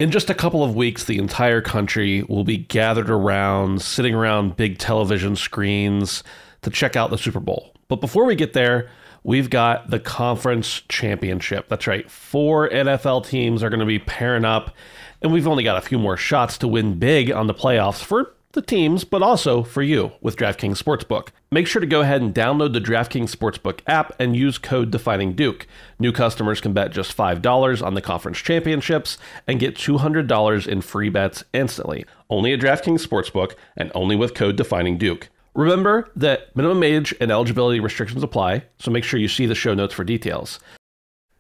In just a couple of weeks, the entire country will be gathered around, sitting around big television screens to check out the Super Bowl. But before we get there, we've got the conference championship. That's right. 4 NFL teams are going to be pairing up, and we've only got a few more shots to win big on the playoffs for the teams, but also for you with DraftKings Sportsbook. Make sure to go ahead and download the DraftKings Sportsbook app and use code DefiningDuke. New customers can bet just $5 on the conference championships and get $200 in free bets instantly. Only at DraftKings Sportsbook and only with code DefiningDuke. Remember that minimum age and eligibility restrictions apply, so make sure you see the show notes for details.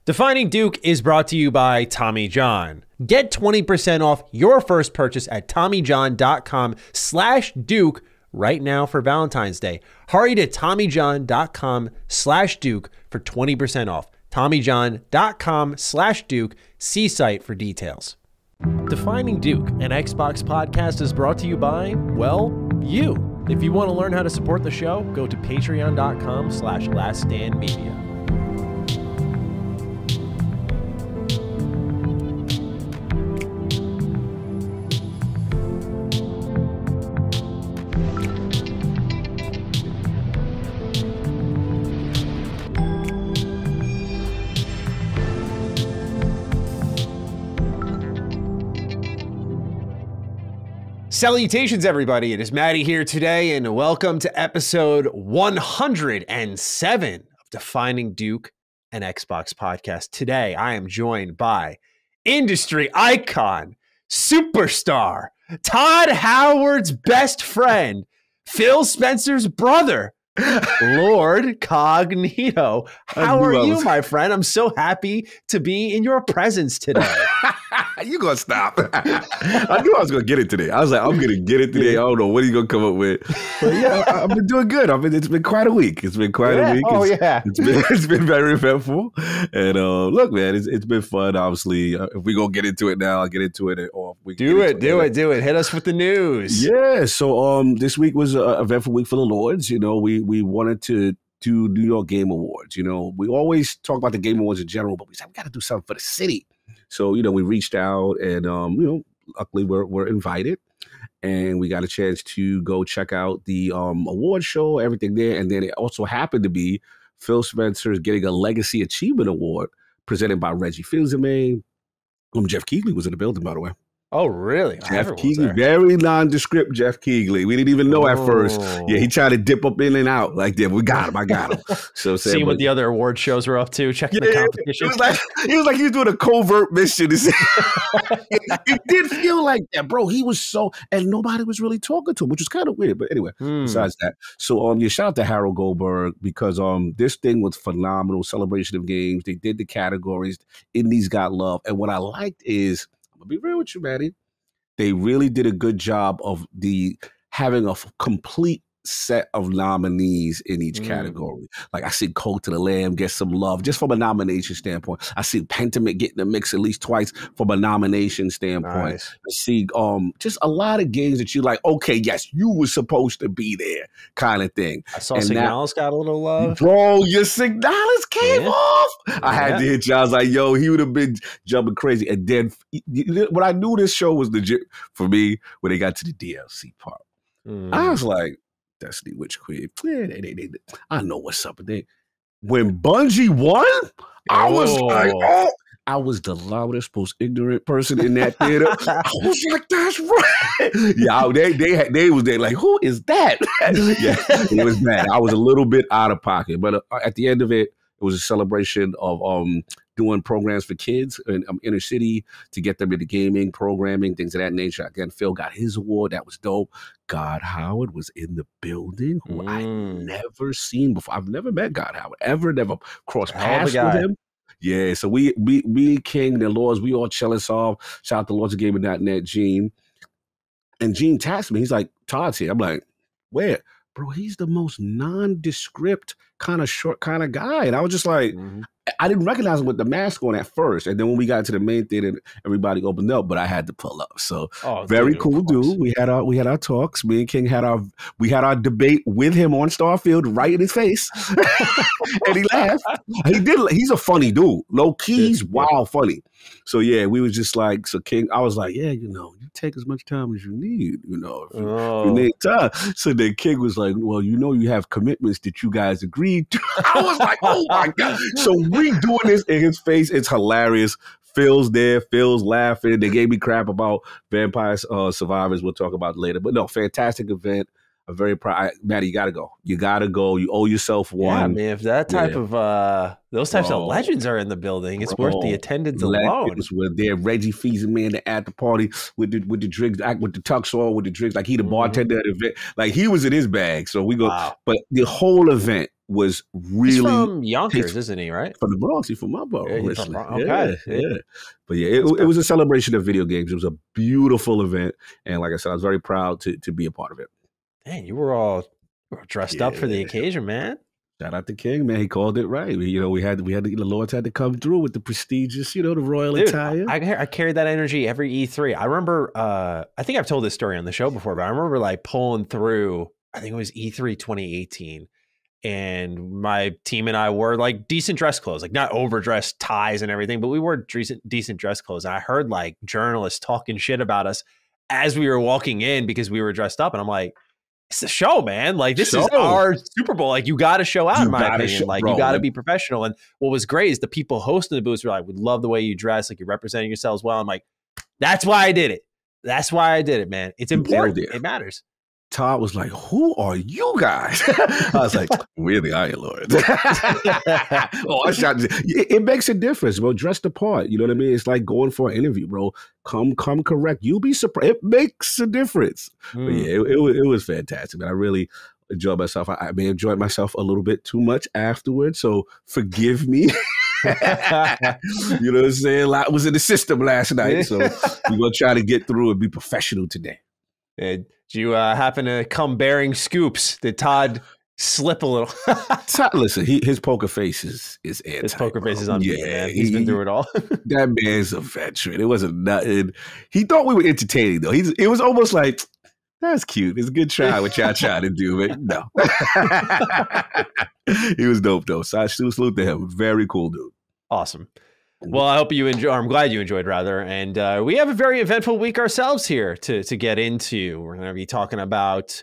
Defining Duke is brought to you by Tommy John. Get 20% off your first purchase at TommyJohn.com/Duke right now for Valentine's Day. Hurry to TommyJohn.com/Duke for 20% off. TommyJohn.com/Duke. See site for details. Defining Duke, an Xbox podcast, is brought to you by, well, you. If you want to learn how to support the show, go to patreon.com/laststandmedia. Salutations, everybody. It is Maddie here today, and welcome to episode 107 of Defining Duke, an Xbox podcast. Today, I am joined by industry icon, superstar, Todd Howard's best friend, Phil Spencer's brother, Lord Cognito. How are you, my friend? I'm so happy to be in your presence today. You gonna stop? I knew I was gonna get it today. I was like, I'm gonna get it today. I don't know what he's gonna come up with, but yeah, I've been doing good. It's been quite a week. It's been quite a week. It's been very eventful. And look, man, it's been fun. Obviously, if we gonna get into it now, I'll get into it. Or we do it. Hit us with the news. Yeah. So this week was an eventful week for the Lords. You know, we wanted to do New York Game Awards. You know, we always talk about the Game Awards in general, but we said we got to do something for the city. So, you know, we reached out and, luckily we're invited and we got a chance to go check out the award show, everything there. And then it also happened to be Phil Spencer's getting a Legacy Achievement Award presented by Reggie Fils-Aimé. Jeff Keighley was in the building, by the way. Oh, really? Jeff Keighley, very nondescript Jeff Keighley. We didn't even know at first. Yeah, he tried to dip up in and out like that. We got him. I got him. So seeing what the other award shows were up to, checking the competition. He was doing a covert mission. It did feel like that, bro. He was and nobody was really talking to him, which was kind of weird. But anyway, besides that. So shout out to Harold Goldberg because this thing was phenomenal. Celebration of games. They did the categories. Indies got love. And what I liked is, I'll be real with you, Maddie. They really did a good job of having a complete set of nominees in each category. Like I see Cult to the Lamb get some love just from a nomination standpoint. I see Pentiment getting the mix at least twice from a nomination standpoint. Nice. I see just a lot of games that you're like, okay, yes, you were supposed to be there kind of thing. I saw Signalis got a little love. Bro, your Signalis came off. I had to hit you. I was like, yo, he would have been jumping crazy. And then when I knew this show was legit for me, when they got to the DLC part, I was like, Destiny Witch Queen. I know what's up. When Bungie won, I was like, I was the loudest, most ignorant person in that theater. I was like, that's right. Yeah, they was there like, who is that? Yeah, it was bad. I was a little bit out of pocket, but at the end of it, it was a celebration of doing programs for kids in inner city to get them into gaming, programming, things of that nature. Again, Phil got his award. That was dope. God Howard was in the building, who I'd never seen before. I've never met God Howard, never crossed paths with him. Yeah, so we King, the Lords, we all chilling off. Shout out to Lords of Gaming.net, Gene. And Gene tasked me. He's like, Todd's here. I'm like, where? Bro, he's the most nondescript kind of short kind of guy. And I was just like, I didn't recognize him with the mask on at first. And then when we got to the main theater, everybody opened up, but I had to pull up. So very cool dude. We had our talks. Me and King had our debate with him on Starfield right in his face. And he laughed. He's a funny dude. Low key, he's wild funny. So yeah, we was just like, so King, I was like, yeah, you take as much time as you need, if you need time. So then King was like, well, you have commitments that you guys agreed to. I was like, oh my God. So we doing this in his face. It's hilarious. Phil's there. Phil's laughing. They gave me crap about Vampire Survivors. We'll talk about it later. But no, fantastic event. I'm very proud. Maddie, you got to go. You got to go. You owe yourself one. Yeah, I mean, if that type of, those types of legends are in the building, it's worth the attendance alone. Legends were there. Reggie Fees and man at the party with the drinks, with the tux on, with the drinks. Like he the bartender at the event. Like he was in his bag. So we go. Wow. But the whole event was really. He's from Yonkers, isn't he, right? From the Bronx. He's from my borough. Okay. Yeah. But yeah, it was a celebration of video games. It was a beautiful event. And like I said, I was very proud to be a part of it. Dang, you were all dressed up for the occasion, man. Shout out to King, man. He called it right. We had the Lords had to come through with the prestigious, the royal attire. I carried that energy every E3. I remember, I think I've told this story on the show before, but I remember like pulling through, I think it was E3 2018. And my team and I wore like decent dress clothes, like not overdressed ties and everything, but we wore decent dress clothes. And I heard like journalists talking shit about us as we were walking in because we were dressed up. And I'm like, it's the show, man. Like this is our Super Bowl. Like you got to show out, in my opinion. Like you got to be professional. And what was great is the people hosting the booths were like, we love the way you dress. Like you're representing yourselves well. I'm like, that's why I did it. That's why I did it, man. It's important. It matters. Todd was like, who are you guys? I was like, really, I am Lord. I shot. It makes a difference, bro. Dress the part. You know what I mean? It's like going for an interview, bro. Come correct. You'll be surprised. It makes a difference. But yeah, it was fantastic, man. I really enjoyed myself. I may have enjoyed myself a little bit too much afterwards, so forgive me. You know what I'm saying? I was in the system last night, so we're going to try to get through and be professional today. Did you happen to come bearing scoops? Did Todd slip a little? Todd, listen, his poker face is anti, his poker face is on beat, man. He's been through it all. That man's a veteran. It wasn't nothing. He thought we were entertaining, though. It was almost like, that's cute. It's a good try what y'all trying to do, but no. He was dope, though. So I salute to him. Very cool dude. Awesome. Well, I hope you enjoy. I'm glad you enjoyed, rather. And we have a very eventful week ourselves here to get into. We're going to be talking about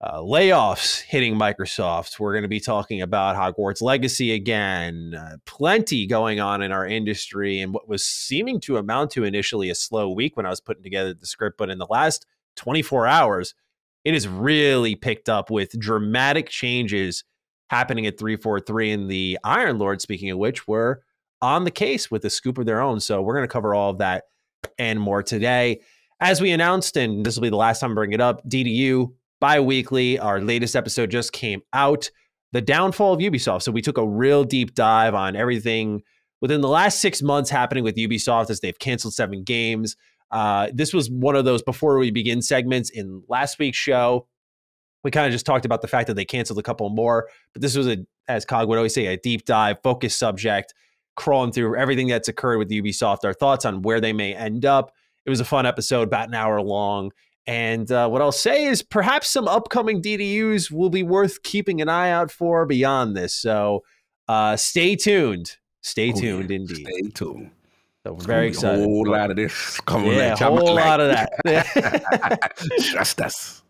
layoffs hitting Microsoft. We're going to be talking about Hogwarts Legacy again. Plenty going on in our industry, and what was seeming to amount to initially a slow week when I was putting together the script. But in the last 24 hours, it has really picked up with dramatic changes happening at 343. And the Iron Lord, speaking of which, were on the case with a scoop of their own. So we're going to cover all of that and more today. As we announced, and this will be the last time I bring it up, DDU bi-weekly, our latest episode just came out, the downfall of Ubisoft. So we took a real deep dive on everything within the last 6 months happening with Ubisoft as they've canceled 7 games. This was one of those before we begin segments in last week's show. We kind of just talked about the fact that they canceled a couple more, but this was, as Cog would always say, a deep dive, focused subject, crawling through everything that's occurred with Ubisoft, our thoughts on where they may end up. It was a fun episode, about an hour long. And what I'll say is perhaps some upcoming DDUs will be worth keeping an eye out for beyond this. So stay tuned. Stay tuned, indeed. Stay tuned. So we're very excited. A whole lot of this. A whole lot of that. Trust us.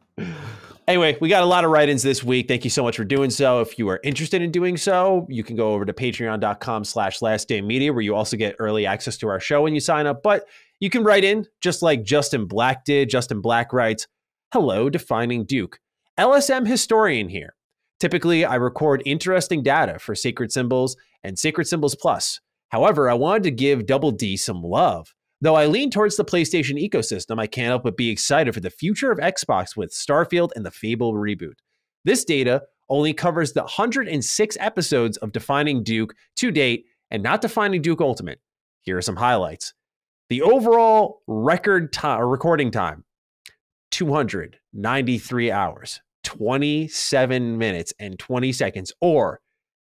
Anyway, we got a lot of write-ins this week. Thank you so much for doing so. If you are interested in doing so, you can go over to patreon.com/lastdaymedia, where you also get early access to our show when you sign up. But you can write in just like Justin Black did. Justin Black writes, "Hello, Defining Duke. LSM historian here. Typically, I record interesting data for Sacred Symbols and Sacred Symbols Plus. However, I wanted to give Double D some love. Though I lean towards the PlayStation ecosystem, I can't help but be excited for the future of Xbox with Starfield and the Fable reboot. This data only covers the 106 episodes of Defining Duke to date and not Defining Duke Ultimate. Here are some highlights. The overall recording time, 293 hours, 27 minutes and 20 seconds, or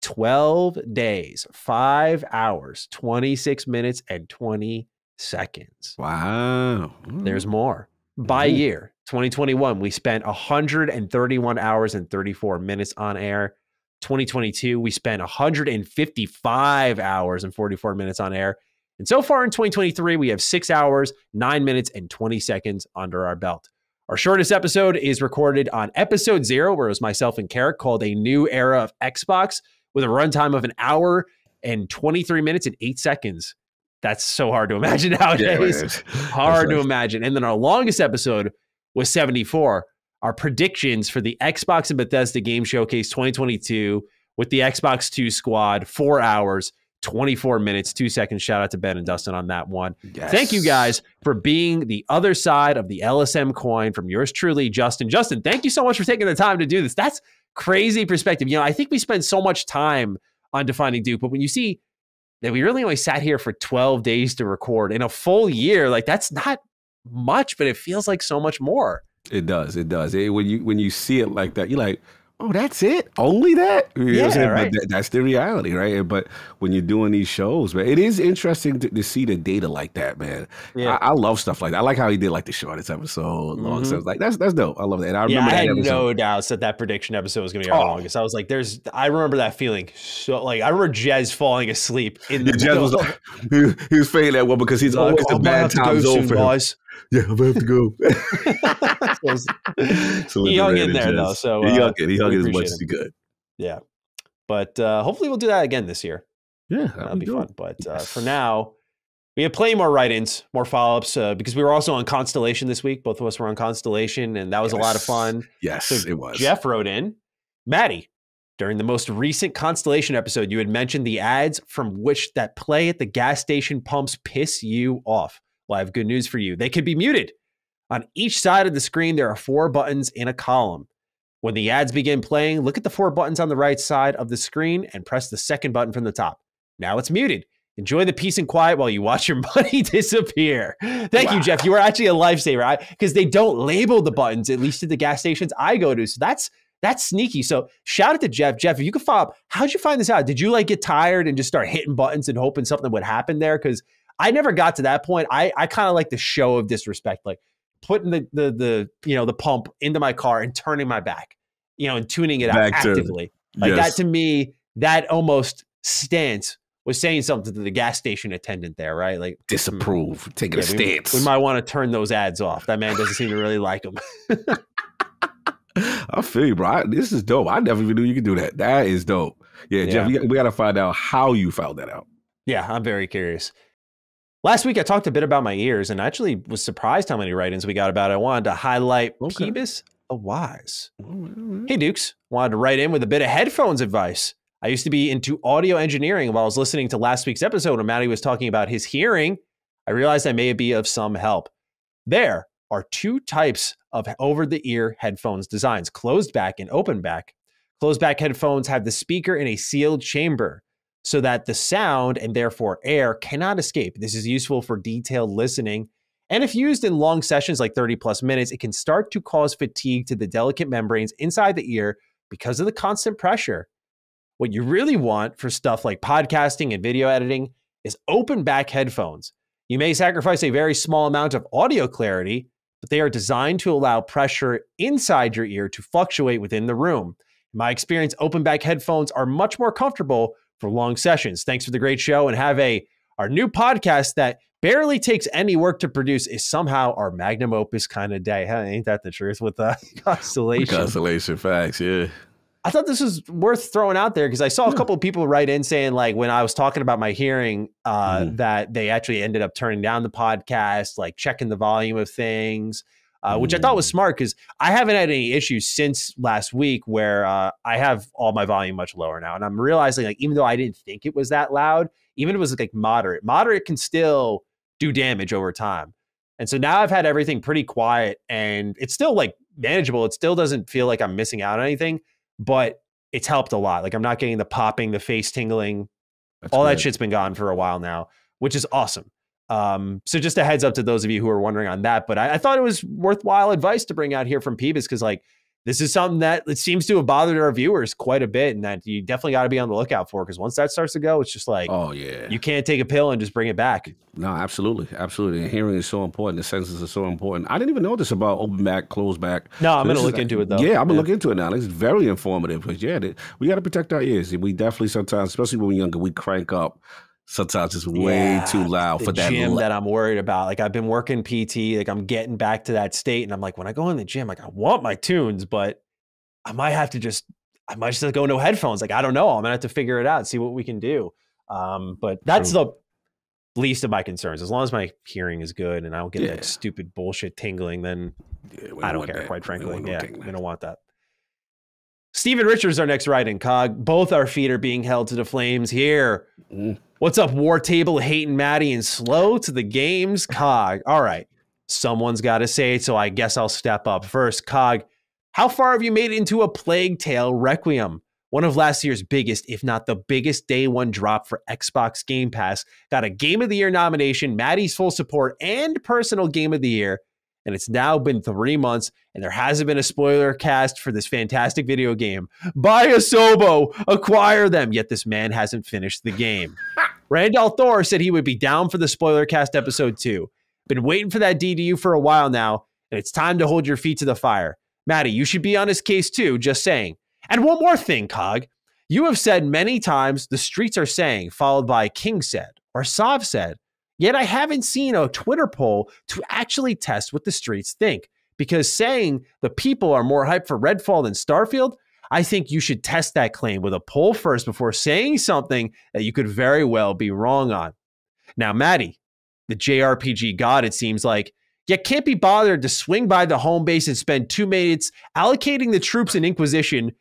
12 days, 5 hours, 26 minutes, and 20 seconds. Wow. There's more. By year, 2021, we spent 131 hours and 34 minutes on air. 2022, we spent 155 hours and 44 minutes on air. And so far in 2023, we have 6 hours, 9 minutes, and 20 seconds under our belt. Our shortest episode is recorded on episode 0, where it was myself and Carrick, called A New Era of Xbox, with a runtime of 1 hour and 23 minutes and 8 seconds. That's so hard to imagine nowadays. Hard to imagine. And then our longest episode was 74. Our predictions for the Xbox and Bethesda Game Showcase 2022 with the Xbox 2 squad, 4 hours, 24 minutes, 2 seconds. Shout out to Ben and Dustin on that one. Yes. Thank you guys for being the other side of the LSM coin from yours truly, Justin. Justin, thank you so much for taking the time to do this. That's crazy perspective. You know, I think we spend so much time on defining Duke, but when you see that we really only sat here for 12 days to record in a full year, like that's not much, but it feels like so much more. It does. It does. When you see it like that, you're like, oh, that's it? Only that? You know what I'm saying? Right. But that's the reality, right? But when you're doing these shows, man, it is interesting to see the data like that, man. Yeah. I love stuff like that. I like how he did like the shortest episode, long. So like that's dope. I love that. And I remember I had episode. no doubts that prediction episode was going to be our longest. I was like, I remember that feeling. So like, I remember Jez falling asleep in the middle. Jez was like, he was failing that one because he's always the bad time zone for him. Guys. Yeah, I'm gonna have to go. So he hung in there though. So he hung it as much as he could. Yeah, but hopefully we'll do that again this year. Yeah, that'll be fun. But for now, we have plenty more write-ins, more follow-ups because we were also on Constellation this week. Both of us were on Constellation, and that was a lot of fun. Yes, so it was. Jeff wrote in, Maddie, during the most recent Constellation episode, you had mentioned the ads from which that play at the gas station pumps piss you off. Well, I have good news for you. They can be muted. On each side of the screen, there are 4 buttons in a column. When the ads begin playing, look at the 4 buttons on the right side of the screen and press the second button from the top. Now it's muted. Enjoy the peace and quiet while you watch your money disappear. Thank you, Jeff. You are actually a lifesaver because they don't label the buttons, at least at the gas stations I go to. So that's sneaky. So shout out to Jeff. Jeff, if you could follow up, how'd you find this out? Did you like get tired and just start hitting buttons and hoping something would happen there? Because I never got to that point. I kind of like the show of disrespect, like putting the pump into my car and turning my back, and tuning it out actively. That to me, that almost stance was saying something to the gas station attendant there, right? Like disapprove, taking a stance. We might want to turn those ads off. That man doesn't seem to really like them. I feel you, bro. This is dope. I never even knew you could do that. That is dope. Yeah, Jeff, we got to find out how you found that out. Yeah, I'm very curious. Last week, I talked a bit about my ears and I actually was surprised how many write-ins we got about it. I wanted to highlight Peebus Awise. Hey, Dukes. Wanted to write in with a bit of headphones advice. I used to be into audio engineering while I was listening to last week's episode when Matty was talking about his hearing. I realized I may be of some help. There are 2 types of over-the-ear headphones designs, closed back and open back. Closed back headphones have the speaker in a sealed chamber so that the sound and therefore air cannot escape. This is useful for detailed listening. And if used in long sessions like 30 plus minutes, it can start to cause fatigue to the delicate membranes inside the ear because of the constant pressure. What you really want for stuff like podcasting and video editing is open back headphones. You may sacrifice a very small amount of audio clarity, but they are designed to allow pressure inside your ear to fluctuate within the room. In my experience, open back headphones are much more comfortable for long sessions. Thanks for the great show, and have our new podcast that barely takes any work to produce is somehow our magnum opus kind of day. Ain't that the truth with Constellation? Constellation facts, yeah. I thought this was worth throwing out there because I saw a couple of people write in saying, like, when I was talking about my hearing, that they actually ended up turning down the podcast, like checking the volume of things, which I thought was smart because I haven't had any issues since last week where I have all my volume much lower now. And I'm realizing, like, even though I didn't think it was that loud, even if it was like moderate can still do damage over time. And so now I've had everything pretty quiet and it's still like manageable. It still doesn't feel like I'm missing out on anything. But it's helped a lot. Like I'm not getting the popping, the face tingling. All that shit's been gone for a while now, which is awesome. So just a heads up to those of you who are wondering on that. But I thought it was worthwhile advice to bring out here from Peebus because, like, this is something that it seems to have bothered our viewers quite a bit, and that you definitely got to be on the lookout for, because once that starts to go, it's just like, oh yeah, you can't take a pill and just bring it back. No, absolutely. And hearing is so important. The senses are so important. I didn't even know this about open back, close back. No, I'm going to look into it though. Yeah, I'm going to look into it now. It's very informative, because we got to protect our ears. We definitely sometimes, especially when we're younger, we crank up. Sometimes it's way too loud for that gym that I'm worried about. Like, I've been working PT, like I'm getting back to that state, and I'm like, when I go in the gym, like I want my tunes, but I might just go no headphones. Like, I don't know. I'm gonna have to figure it out, see what we can do. But that's the least of my concerns. As long as my hearing is good and I don't get that stupid bullshit tingling, then I don't care, quite frankly. We don't want that. Stephen Richards, our next write-in, Cog. Both our feet are being held to the flames here. What's up, War Table, hating Maddie, and slow to the games, Cog? All right, someone's got to say it, so I guess I'll step up. First, Cog, how far have you made it into a Plague Tale Requiem? One of last year's biggest, if not the biggest, day one drop for Xbox Game Pass. Got a Game of the Year nomination, Maddie's full support, and personal Game of the Year. And it's now been 3 months, and there hasn't been a spoiler cast for this fantastic video game. Buy a Sobo, acquire them, yet this man hasn't finished the game. Randall Thor said he would be down for the spoiler cast episode 2. Been waiting for that DDU for a while now, and it's time to hold your feet to the fire. Maddie, you should be on his case too, just saying. And one more thing, Cog. You have said many times, the streets are saying, followed by King said, or Sav said. Yet I haven't seen a Twitter poll to actually test what the streets think. Because saying the people are more hyped for Redfall than Starfield, I think you should test that claim with a poll first before saying something that you could very well be wrong on. Now, Maddie, the JRPG god, it seems like, yet can't be bothered to swing by the home base and spend 2 minutes allocating the troops in Inquisition,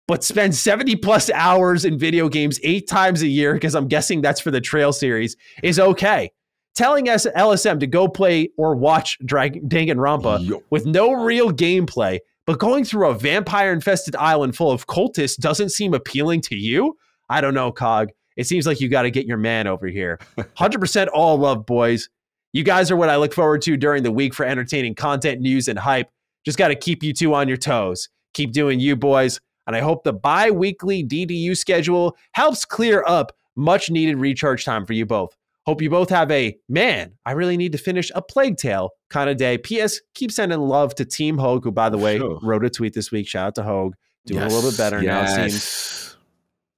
but spend 70 plus hours in video games 8 times a year, because I'm guessing that's for the Trail series, is okay. Telling us LSM to go play or watch Danganronpa with no real gameplay, but going through a vampire-infested island full of cultists doesn't seem appealing to you? I don't know, Cog. It seems like you got to get your man over here. 100% all love, boys. You guys are what I look forward to during the week for entertaining content, news, and hype. Just got to keep you two on your toes. Keep doing you, boys. And I hope the bi-weekly DDU schedule helps clear up much-needed recharge time for you both. Hope you both have a, man, I really need to finish a Plague Tale kind of day. P.S. Keep sending love to Team Hogue, who, by the way, wrote a tweet this week. Shout out to Hogue. Doing a little bit better now, it seems.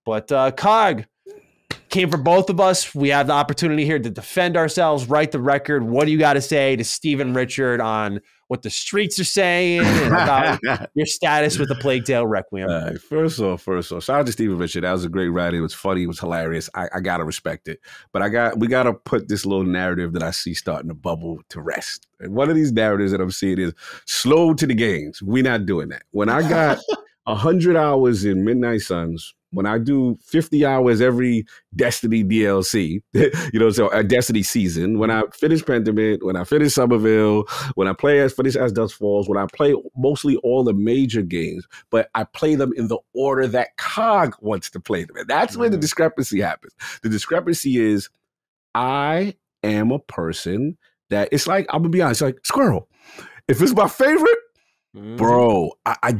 But Cog, came for both of us. We have the opportunity here to defend ourselves, write the record. What do you got to say to Stephen Richard on what the streets are saying and about your status with the Plague Tale Requiem? First off, shout out to Stephen Richard. That was a great ride. It was funny. It was hilarious. I got to respect it. But we got to put this little narrative that I see starting to bubble to rest. And one of these narratives that I'm seeing is slow to the games. We're not doing that. When I got 100 hours in Midnight Suns, when I do 50 hours every Destiny DLC, so a Destiny season, when I finish Pentiment, when I finish Somerville, when I finish As Dusk Falls, when I play mostly all the major games, but I play them in the order that Cog wants to play them. And that's where the discrepancy happens. The discrepancy is I am a person that it's like, I'm going to be honest, like Squirrel. If it's my favorite, bro, I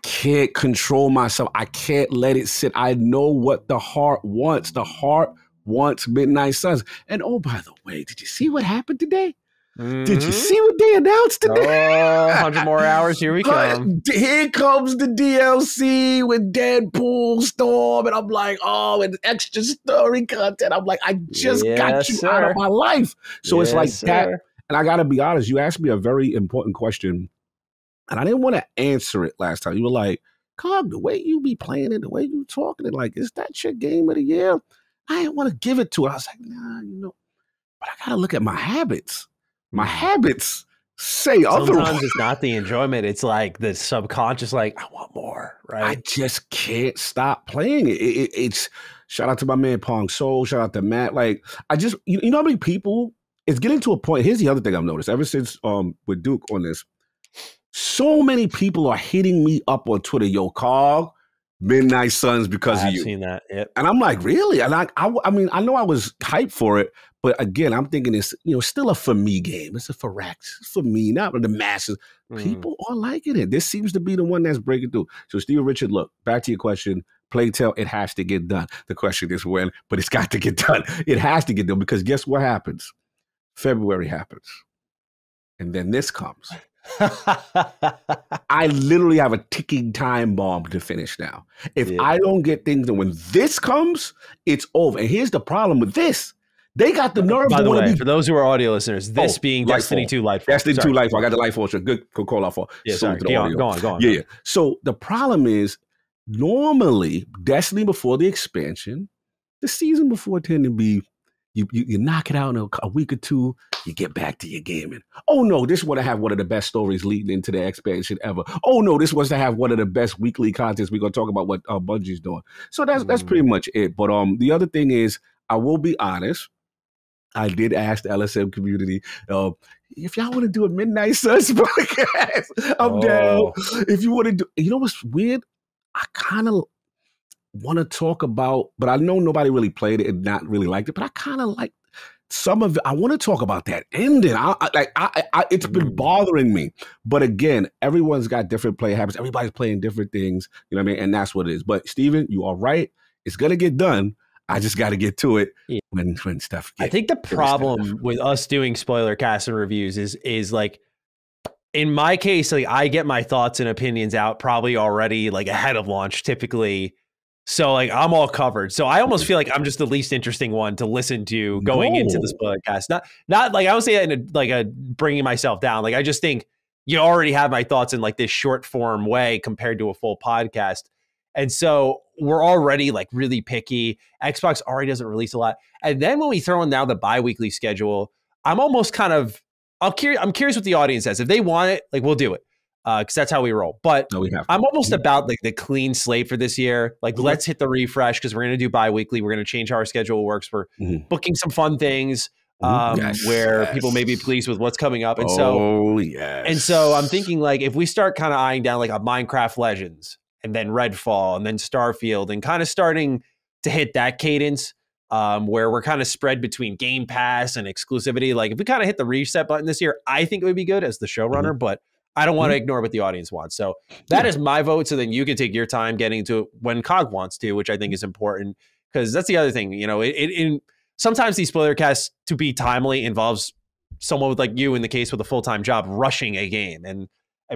can't control myself. I can't let it sit. I know what the heart wants. The heart wants Midnight Suns. And oh, by the way, did you see what happened today? Did you see what they announced today? 100 more hours. Here we come. Here comes the DLC with Deadpool, Storm, and I'm like, oh, and extra story content. I'm like, I just got you out of my life. So it's like that. And I got to be honest, you asked me a very important question. And I didn't want to answer it last time. You were like, Cog, the way you be playing it, the way you talking it, like, is that your game of the year? I didn't want to give it to her. I was like, nah, but I got to look at my habits. My habits say otherwise. Sometimes it's not the enjoyment. It's like the subconscious, like, I want more, right? I just can't stop playing it. It's shout out to my man Pong Soul. Shout out to Matt. Like, I just, you know how many people, it's getting to a point. Here's the other thing I've noticed ever since with Duke on this. So many people are hitting me up on Twitter. Yo, Cog, Midnight Suns because of I've you. seen that. Yep. And I'm like, really? And I mean, I know I was hyped for it, but again, I'm thinking it's, still a for me game. It's a for racks. It's for me, not for the masses. People are liking it. This seems to be the one that's breaking through. So, Steve Richard, look, back to your question. Playtale, it has to get done. The question is when, but it's got to get done. It has to get done because guess what happens? February happens. And then this comes. I literally have a ticking time bomb to finish now. If I don't get things done when this comes, it's over. And here's the problem with this. They got the nerve. By the way, for those who are audio listeners, this being Destiny 2 Lightfall. Destiny 2 Lightfall. I got the Lightfall. Good call out for. Yeah, sorry. Go on. Yeah. So the problem is, normally, Destiny before the expansion, the season before tend to be, you knock it out in a week or two, you get back to your gaming. Oh no, this would have one of the best stories leading into the expansion ever. Oh no, this was to have one of the best weekly contents. We're gonna talk about what Bungie's doing. So that's pretty much it. But the other thing is, I will be honest. I did ask the LSM community if y'all want to do a Midnight Suns podcast. I'm down. If you want to do, you know what's weird? I kind of want to talk about, but I know nobody really played it and not really liked it, but I kind of like some of it. I want to talk about that ending. It's been bothering me. But again, everyone's got different play habits. Everybody's playing different things. You know what I mean? And that's what it is. But Steven, you are right. It's going to get done. I just got to get to it when stuff gets. I think the problem with us doing spoiler casts and reviews is like, in my case, like I get my thoughts and opinions out probably already like ahead of launch typically. So like I'm all covered. So I almost feel like I'm just the least interesting one to listen to going into the spoiler cast. Not like I don't say that in a bringing myself down. Like I just think you already have my thoughts in like this short form way compared to a full podcast. And so we're already like really picky. Xbox already doesn't release a lot. And then when we throw in now the bi-weekly schedule, I'm almost kind of, I'm curious what the audience says. If they want it, like we'll do it. Because that's how we roll. But I'm almost about like the clean slate for this year. Like let's hit the refresh because we're going to do bi-weekly. We're going to change how our schedule works. We're booking some fun things where people may be pleased with what's coming up. And so I'm thinking like if we start kind of eyeing down like a Minecraft Legends and then Redfall and then Starfield and kind of starting to hit that cadence where we're kind of spread between Game Pass and exclusivity. Like if we kind of hit the reset button this year, I think it would be good as the showrunner, but I don't want to ignore what the audience wants. So that is my vote. So then you can take your time getting to it when COG wants to, which I think is important because that's the other thing. You know, sometimes these spoiler casts to be timely involves someone with like you in the case with a full-time job rushing a game and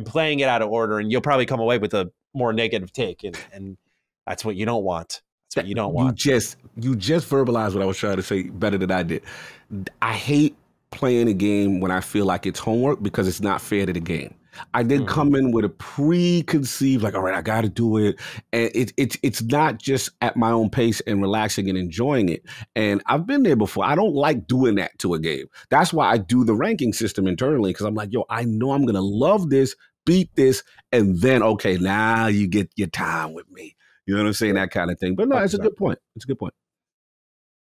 playing it out of order. And you'll probably come away with a more negative take. And that's what you don't want. That's what you don't want. You just verbalized what I was trying to say better than I did. I hate playing a game when I feel like it's homework because it's not fair to the game. I did come in with a preconceived, like, all right, I got to do it. And it's not just at my own pace and relaxing and enjoying it. And I've been there before. I don't like doing that to a game. That's why I do the ranking system internally because I'm like, yo, I know I'm going to love this, beat this, and then, okay, now you get your time with me. You know what I'm saying? That kind of thing. But no, it's a good point. It's a good point.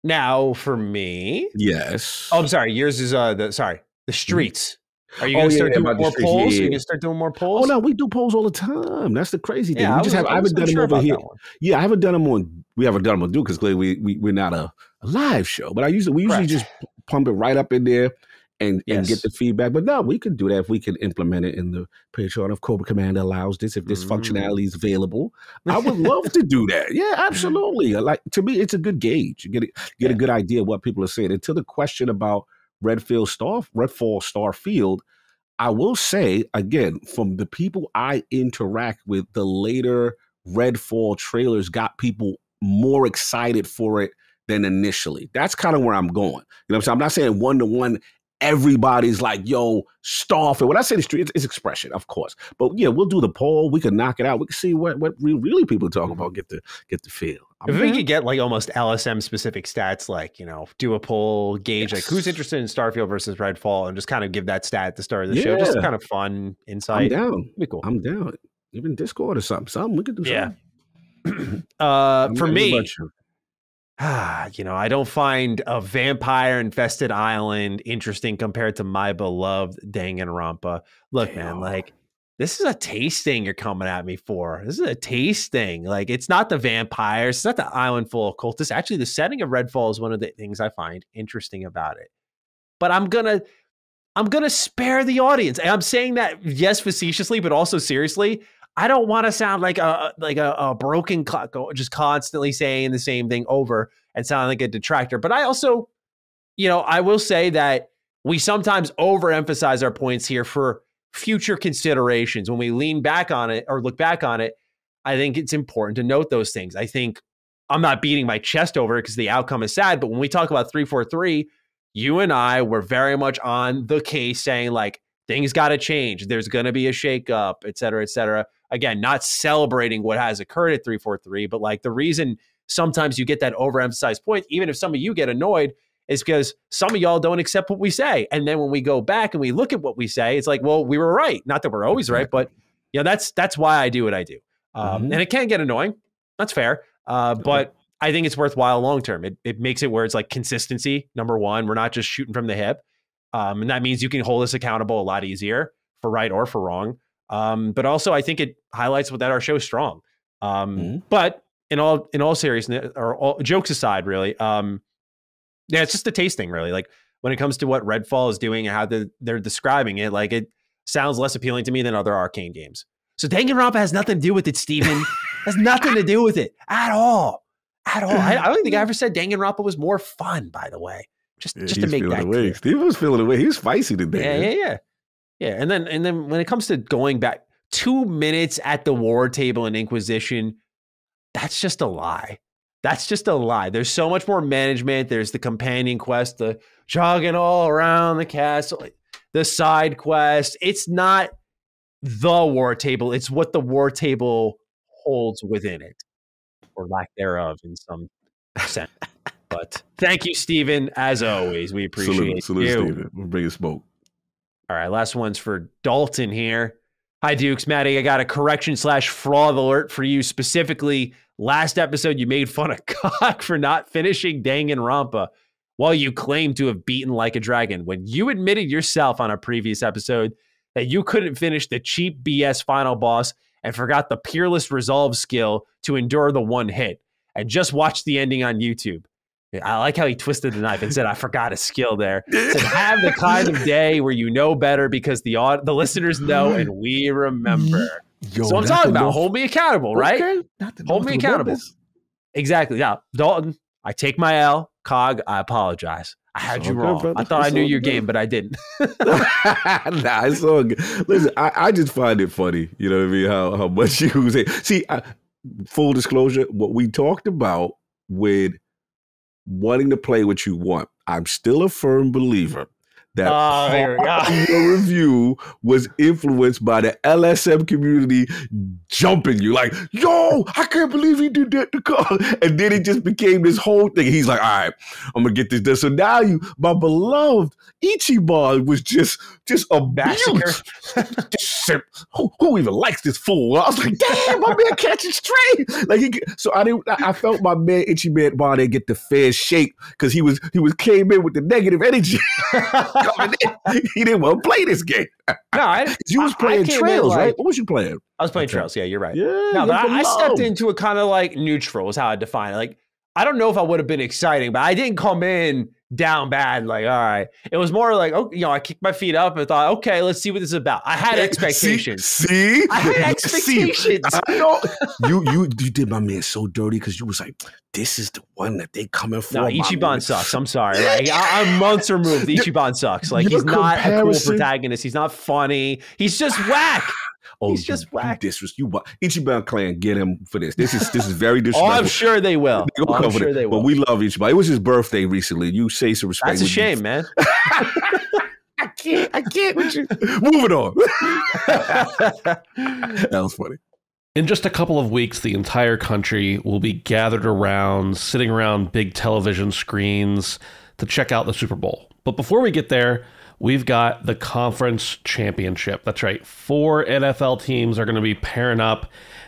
Now, for me. Yes. Oh, I'm sorry. Yours is the streets. Are you going to start doing more polls? Are you going to start doing more polls? Oh, no, we do polls all the time. That's the crazy thing. I haven't done them over here. Yeah, I haven't done them we haven't done them on Duke because clearly we're not a live show. But we usually just pump it right up in there and get the feedback. But no, we could do that if we can implement it in the Patreon. If Cobra Commander allows this, if this functionality is available, I would love to do that. Yeah, absolutely. Like to me, it's a good gauge. You get a good idea of what people are saying. And to the question about Redfall, Starfield, I will say, again, from the people I interact with, the later Redfall trailers got people more excited for it than initially. That's kind of where I'm going. You know what I'm saying? I'm not saying one-to-one, everybody's like, yo, Starfield. When I say the street, it's expression, of course. But yeah, we'll do the poll. We can knock it out. We can see what really people are talking about, get the feel. If we could get like almost LSM specific stats, like, you know, do a poll, gauge like who's interested in Starfield versus Redfall and just kind of give that stat at the start of the show. Just kind of fun insight. I'm down. Be cool. I'm down. Even Discord or something. We could do something. For me, you know, I don't find a vampire infested island interesting compared to my beloved Danganronpa. Look, man, like this is a tasting you're coming at me for. This is a tasting. Like, it's not the vampires. It's not the island full of cultists. Actually, the setting of Redfall is one of the things I find interesting about it. But I'm gonna spare the audience. And I'm saying that, yes, facetiously, but also seriously. I don't want to sound like a broken clock, just constantly saying the same thing over and sound like a detractor. But I also, I will say that we sometimes overemphasize our points here for future considerations. When we lean back on it or look back on it, I think it's important to note those things. I think I'm not beating my chest over it because the outcome is sad. But when we talk about 343, you and I were very much on the case saying, like, things got to change. There's going to be a shakeup, et cetera, et cetera. Again, not celebrating what has occurred at 343, but like the reason sometimes you get that overemphasized point, even if some of you get annoyed, is because some of y'all don't accept what we say. And then when we go back and we look at what we say, it's like, well, we were right. Not that we're always right, but that's why I do what I do. And it can get annoying. That's fair. But I think it's worthwhile long-term. It makes it where it's like consistency. Number one, we're not just shooting from the hip. And that means you can hold us accountable a lot easier for right or for wrong. But also I think it highlights that our show's strong. But in all seriousness, or all jokes aside, really, it's just a tasting, really. Like, when it comes to what Redfall is doing and how they're describing it, like, it sounds less appealing to me than other Arcane games. So Danganronpa has nothing to do with it, Steven. Has nothing to do with it at all. At all. I don't think I ever said Danganronpa was more fun, by the way. Just to make that clear. Steven was feeling away. He was feisty today. Yeah. And then when it comes to going back 2 minutes at the war table in Inquisition, that's just a lie. That's just a lie. There's so much more management. There's the companion quest, the jogging all around the castle, the side quest. It's not the war table. It's what the war table holds within it, or lack thereof in some sense. But thank you, Steven. As always, we appreciate you. Salute, Steven. We'll bring you smoke. All right, last one's for Dalton here. Hi, Dukes. Maddie, I got a correction/fraud alert for you specifically. Last episode, you made fun of Cock for not finishing Danganronpa while you claimed to have beaten Like a Dragon, when you admitted yourself on a previous episode that you couldn't finish the cheap BS final boss and forgot the peerless resolve skill to endure the one hit, and just watched the ending on YouTube. I like how he twisted the knife and said, I forgot a skill there. Said, have the kind of day where you know better because the listeners know and we remember. So I'm talking about hold me accountable, right? Okay. Hold me accountable. Exactly. Yeah. Dalton, I take my L. Cog, I apologize. I had you wrong. Brother. I thought I knew your game, but I didn't. Nah, it's all good. Listen, I just find it funny. You know what I mean? How much you say. See, full disclosure, what we talked about with wanting to play what you want. I'm still a firm believer that your review was influenced by the LSM community jumping you like, yo, I can't believe he did that to Carl. And then it just became this whole thing. He's like, all right, I'm gonna get this done. So now my beloved Ichiban was just a massacre. Who even likes this fool? I was like, damn, my man catching straight. I felt my man Ichiban didn't get the fair shake because he came in with the negative energy. He didn't want to play this game. No, you was playing Trails, right? What was you playing? I was playing Trails. Yeah, you're right. Yeah, no, but I stepped into a kind of like neutral is how I define it. Like, I don't know if I would have been exciting, but I didn't come in down bad. Like, all right. It was more like, I kicked my feet up and thought, okay, let's see what this is about. I had expectations. See? I had expectations. I know. You did my man so dirty because you was like, this is the one that they coming for. No, Ichiban sucks. I'm sorry. Like, I'm months removed. Ichiban sucks. Like, he's not a cool protagonist. He's not funny. He's just whack. He's just whack. Ichiban clan, get him for this. This is very disrespectful. I'm sure they will. I'm sure they will. But we love Ichiban. It was his birthday recently. You say some respect. That's a shame, man. I can't with you. Moving on. That was funny. In just a couple of weeks, the entire country will be gathered around, sitting around big television screens to check out the Super Bowl. But before we get there, we've got the conference championship. That's right. 4 NFL teams are going to be pairing up,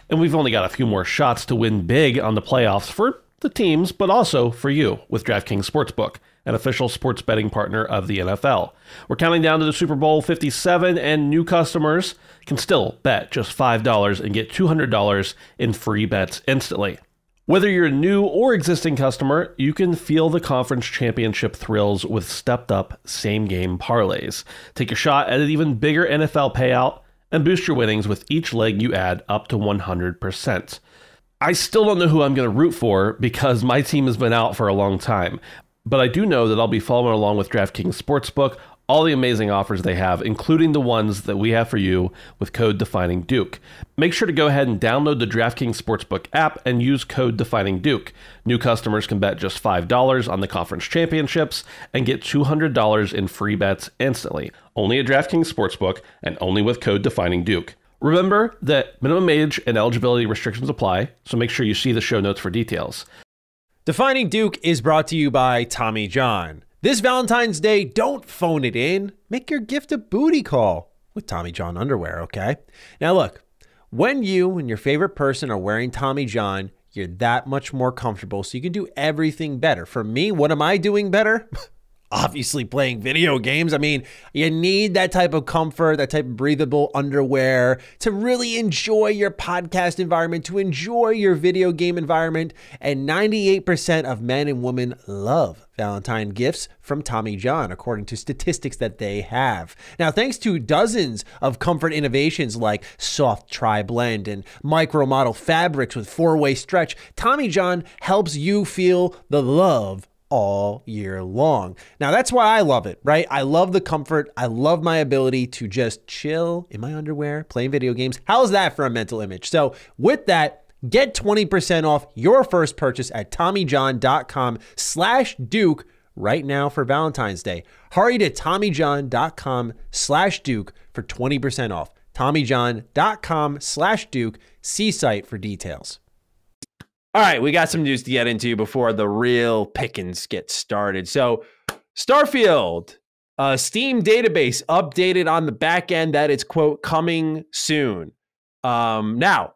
and we've only got a few more shots to win big on the playoffs for the teams, but also for you with DraftKings Sportsbook. an official sports betting partner of the NFL. We're counting down to the Super Bowl 57, and new customers can still bet just $5 and get $200 in free bets instantly. Whether you're a new or existing customer, you can feel the conference championship thrills with stepped-up same-game parlays. Take a shot at an even bigger NFL payout and boost your winnings with each leg you add up to 100%. I still don't know who I'm going to root for because my team has been out for a long time, but I do know that I'll be following along with DraftKings Sportsbook, all the amazing offers they have, including the ones that we have for you with code Defining Duke. Make sure to go ahead and download the DraftKings Sportsbook app and use code Defining Duke. New customers can bet just $5 on the conference championships and get $200 in free bets instantly. Only at DraftKings Sportsbook and only with code Defining Duke. Remember that minimum age and eligibility restrictions apply, so make sure you see the show notes for details. Defining Duke is brought to you by Tommy John. This Valentine's Day, don't phone it in. Make your gift a booty call with Tommy John underwear, okay? Now look, when you and your favorite person are wearing Tommy John, you're that much more comfortable, so you can do everything better. For me, what am I doing better? Obviously playing video games. I mean, you need that type of comfort, that type of breathable underwear to really enjoy your podcast environment, to enjoy your video game environment. And 98% of men and women love Valentine gifts from Tommy John, according to statistics that they have. Now, thanks to dozens of comfort innovations like soft tri-blend and micro model fabrics with 4-way stretch, Tommy John helps you feel the love all year long. Now, that's why I love it, right? I love the comfort. I love my ability to just chill in my underwear, playing video games. How's that for a mental image? So with that, get 20% off your first purchase at TommyJohn.com/Duke right now for Valentine's Day. Hurry to TommyJohn.com/Duke for 20% off. TommyJohn.com/Duke. See site for details. All right, we got some news to get into before the real pickings get started. So, Starfield, Steam database updated on the back end that it's, quote, coming soon. Now,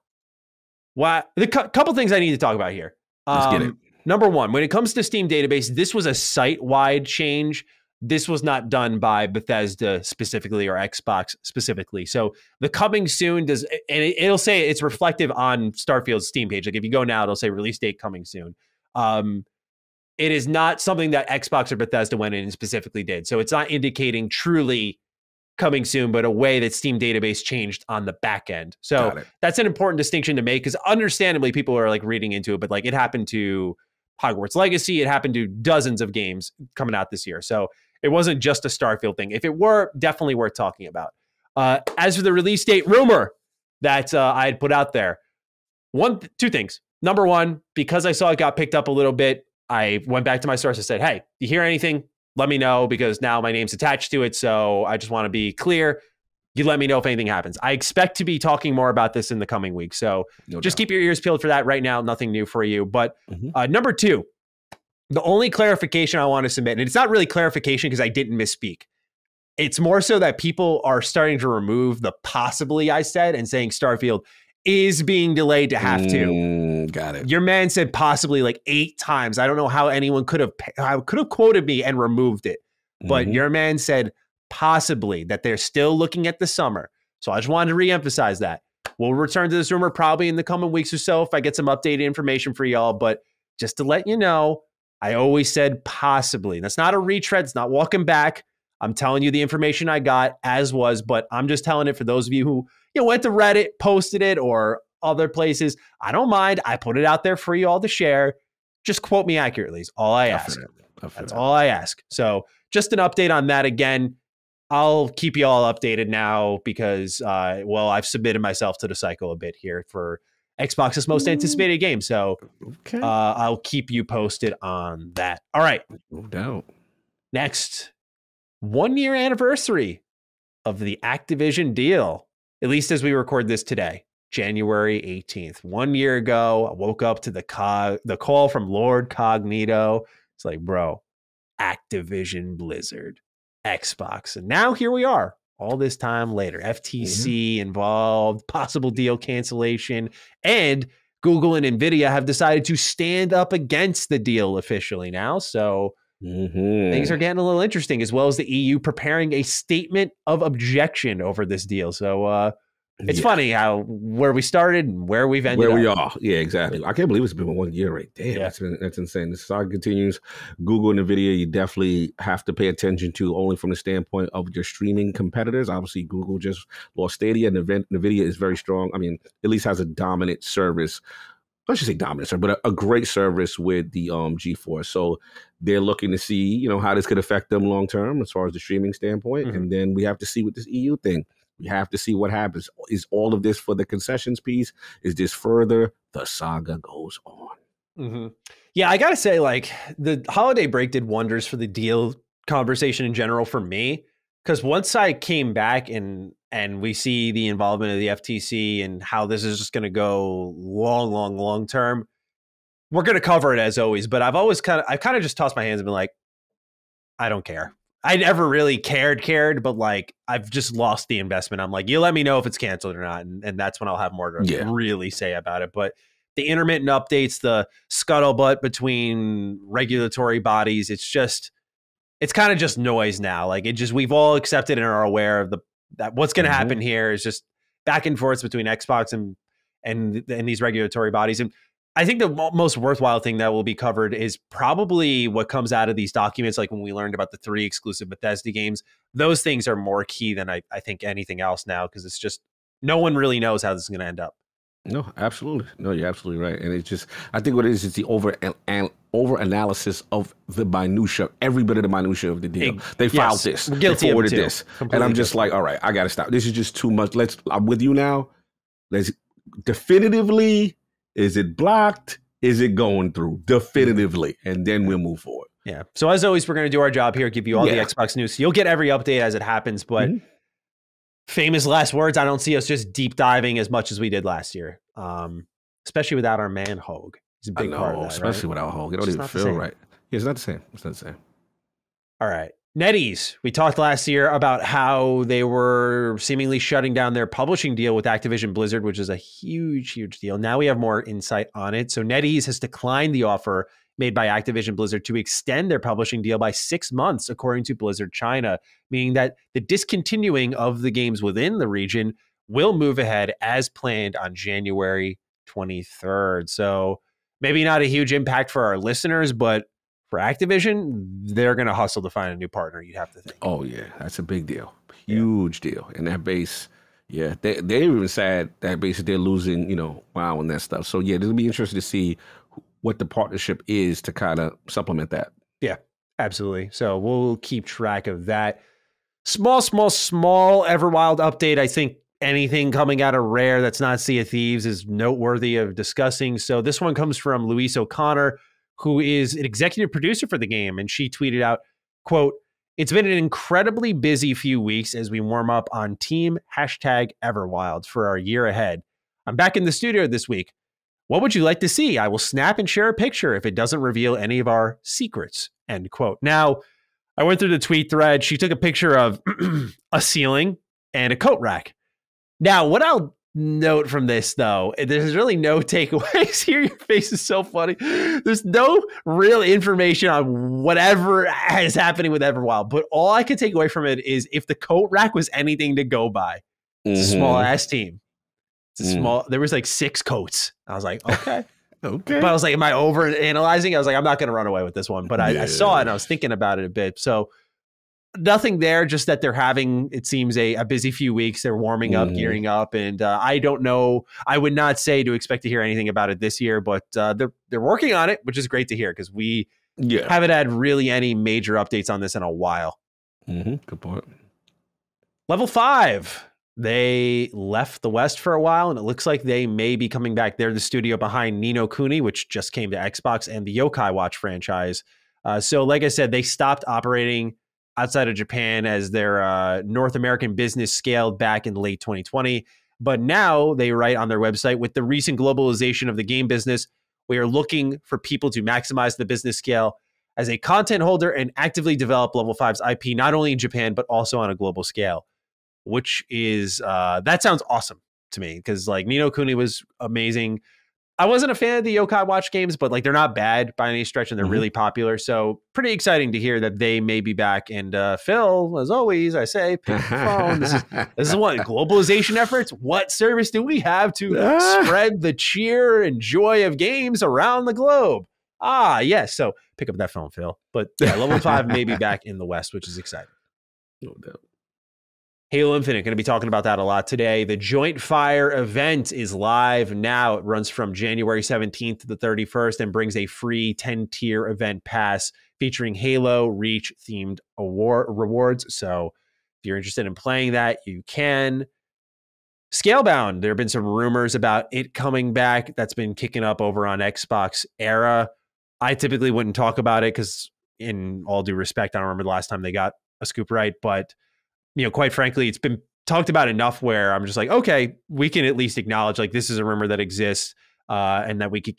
the couple things I need to talk about here. Let's get it. Number one, when it comes to Steam database, this was a site-wide change. This was not done by Bethesda specifically or Xbox specifically. So the coming soon does, and it'll say it's reflective on Starfield's Steam page. Like if you go now, it'll say release date coming soon. It is not something that Xbox or Bethesda went in and specifically did. So it's not indicating truly coming soon, but a way that Steam database changed on the back end. So that's an important distinction to make because understandably people are like reading into it, but like it happened to Hogwarts Legacy. It happened to dozens of games coming out this year. So it wasn't just a Starfield thing. If it were, definitely worth talking about. As for the release date rumor that I had put out there, two things. Number one, because I saw it got picked up a little bit, I went back to my source and said, hey, you hear anything? Let me know because now my name's attached to it. So I just want to be clear. You let me know if anything happens. I expect to be talking more about this in the coming weeks. So just keep your ears peeled for that. Right now, nothing new for you. But number two, the only clarification I want to submit, and it's not really clarification because I didn't misspeak. It's more so that people are starting to remove the possibly I said and saying Starfield is being delayed to have to. Got it. Your man said possibly like 8 times. I don't know how anyone could have quoted me and removed it. But your man said possibly that they're still looking at the summer. So I just wanted to reemphasize that. We'll return to this rumor probably in the coming weeks or so if I get some updated information for y'all. But just to let you know, I always said possibly. That's not a retread. It's not walking back. I'm telling you the information I got as was, but I'm just telling it for those of you who went to Reddit, posted it, or other places. I don't mind. I put it out there for you all to share. Just quote me accurately is all I ask. That's all I ask. So just an update on that again. I'll keep you all updated now because, I've submitted myself to the cycle a bit here for Xbox's most anticipated game. So I'll keep you posted on that. All right. No doubt. Next, 1-year anniversary of the Activision deal, at least as we record this today, January 18th. 1 year ago, I woke up to the call from Lord Cognito. It's like, bro, Activision Blizzard, Xbox. And now here we are. All this time later, FTC involved, possible deal cancellation, and Google and NVIDIA have decided to stand up against the deal officially now. So Things are getting a little interesting, as well as the EU preparing a statement of objection over this deal. So it's funny how where we started and where we've ended where we up. are. Yeah, exactly. I can't believe it's been 1 year, right? Damn, Yeah. that's insane. This saga continues. Google and Nvidia, you definitely have to pay attention to, only from the standpoint of your streaming competitors. Obviously, Google just lost Stadia, and Nvidia is very strong. I mean, at least has a dominant service. I should say dominant, but a great service with the GeForce. So they're looking to see, how this could affect them long term as far as the streaming standpoint. And then we have to see with this EU thing. We have to see what happens. Is all of this for the concessions piece? Is this further? The saga goes on. Yeah, I got to say, the holiday break did wonders for the deal conversation in general for me. Because once I came back and we see the involvement of the FTC and how this is just going to go long term, we're going to cover it as always. But I've kind of just tossed my hands and been like, I don't care. I never really cared, but I've just lost the investment. I'm like, you let me know if it's canceled or not, and that's when I'll have more to really say about it. But the intermittent updates, the scuttlebutt between regulatory bodies, it's kind of just noise now. We've all accepted and are aware of that what's going to happen here is just back and forth between Xbox and these regulatory bodies. And I think the most worthwhile thing that will be covered is probably what comes out of these documents. Like when we learned about the 3 exclusive Bethesda games, those things are more key than I think anything else now, because it's just no one really knows how this is going to end up. No, absolutely. No, you're absolutely right. And it's just, I think what it is the over analysis of the minutia, every bit of the minutia of the deal. They filed this. They forwarded this. And I'm just like, all right, I got to stop. This is just too much. I'm with you now. Let's definitively, is it blocked? Is it going through? Definitively. And then we'll move forward. Yeah. So as always, we're going to do our job here, give you all the Xbox news. So you'll get every update as it happens, but famous last words. I don't see us just deep diving as much as we did last year, especially without our man Hog. He's a big part of that, especially without Hog. It don't even feel right. Yeah, it's not the same. It's not the same. All right. Netease. We talked last year about how they were seemingly shutting down their publishing deal with Activision Blizzard, which is a huge deal. Now we have more insight on it. So Netease has declined the offer made by Activision Blizzard to extend their publishing deal by 6 months, according to Blizzard China, meaning that the discontinuing of the games within the region will move ahead as planned on January 23rd. So maybe not a huge impact for our listeners, but for Activision, they're going to hustle to find a new partner, you'd have to think. Oh, yeah. That's a big deal. Huge deal. And that base, they even said that basically they're losing, WoW and that stuff. So, yeah, this will be interesting to see what the partnership is to kind of supplement that. Yeah, absolutely. So we'll keep track of that. Small Everwild update. I think anything coming out of Rare that's not Sea of Thieves is noteworthy of discussing. So this one comes from Louise O'Connor, who is an executive producer for the game. And she tweeted out, quote, "It's been an incredibly busy few weeks as we warm up on Team #Everwild for our year ahead. I'm back in the studio this week. What would you like to see? I will snap and share a picture if it doesn't reveal any of our secrets," end quote. Now, I went through the tweet thread. She took a picture of a ceiling and a coat rack. Now, what I'll note from this, though, there's really no takeaways here. Your face is so funny. There's no real information on whatever is happening with Everwild, but all I could take away from it is if the coat rack was anything to go by, it's a small-ass team. It's a small. There was 6 coats. I was like, okay. Okay. But I was like, am I over analyzing? I was like, I'm not going to run away with this one. But I saw it and I was thinking about it a bit. So nothing there, just that they're having, it seems, a busy few weeks. They're warming up, gearing up. And I don't know. I would not say to expect to hear anything about it this year, but they're working on it, which is great to hear because we haven't had really any major updates on this in a while. Good point. Level 5. They left the West for a while, and it looks like they may be coming back. They're the studio behind Ni no Kuni, which just came to Xbox, and the Yokai Watch franchise. So like I said, they stopped operating outside of Japan as their North American business scaled back in late 2020. But now they write on their website, with the recent globalization of the game business, we are looking for people to maximize the business scale as a content holder and actively develop Level 5's IP, not only in Japan, but also on a global scale. Which is, that sounds awesome to me, because Ni no Kuni was amazing. I wasn't a fan of the Yokai Watch games, but like they're not bad by any stretch, and they're really popular. So pretty exciting to hear that they may be back. And Phil, as always, I say, pick up the phone. This is what globalization efforts. What service do we have to spread the cheer and joy of games around the globe? Yes. So pick up that phone, Phil. But yeah, level 5 may be back in the West, which is exciting. No doubt. Halo Infinite, going to be talking about that a lot today. The Joint Fire event is live now. It runs from January 17th to the 31st and brings a free 10-tier event pass featuring Halo Reach themed rewards. So if you're interested in playing that, you can. Scalebound, there have been some rumors about it coming back. That's been kicking up over on Xbox Era. I typically wouldn't talk about it because, in all due respect, I don't remember the last time they got a scoop right, but quite frankly, it's been talked about enough where I'm just like, okay, we can at least acknowledge like this is a rumor that exists and that we can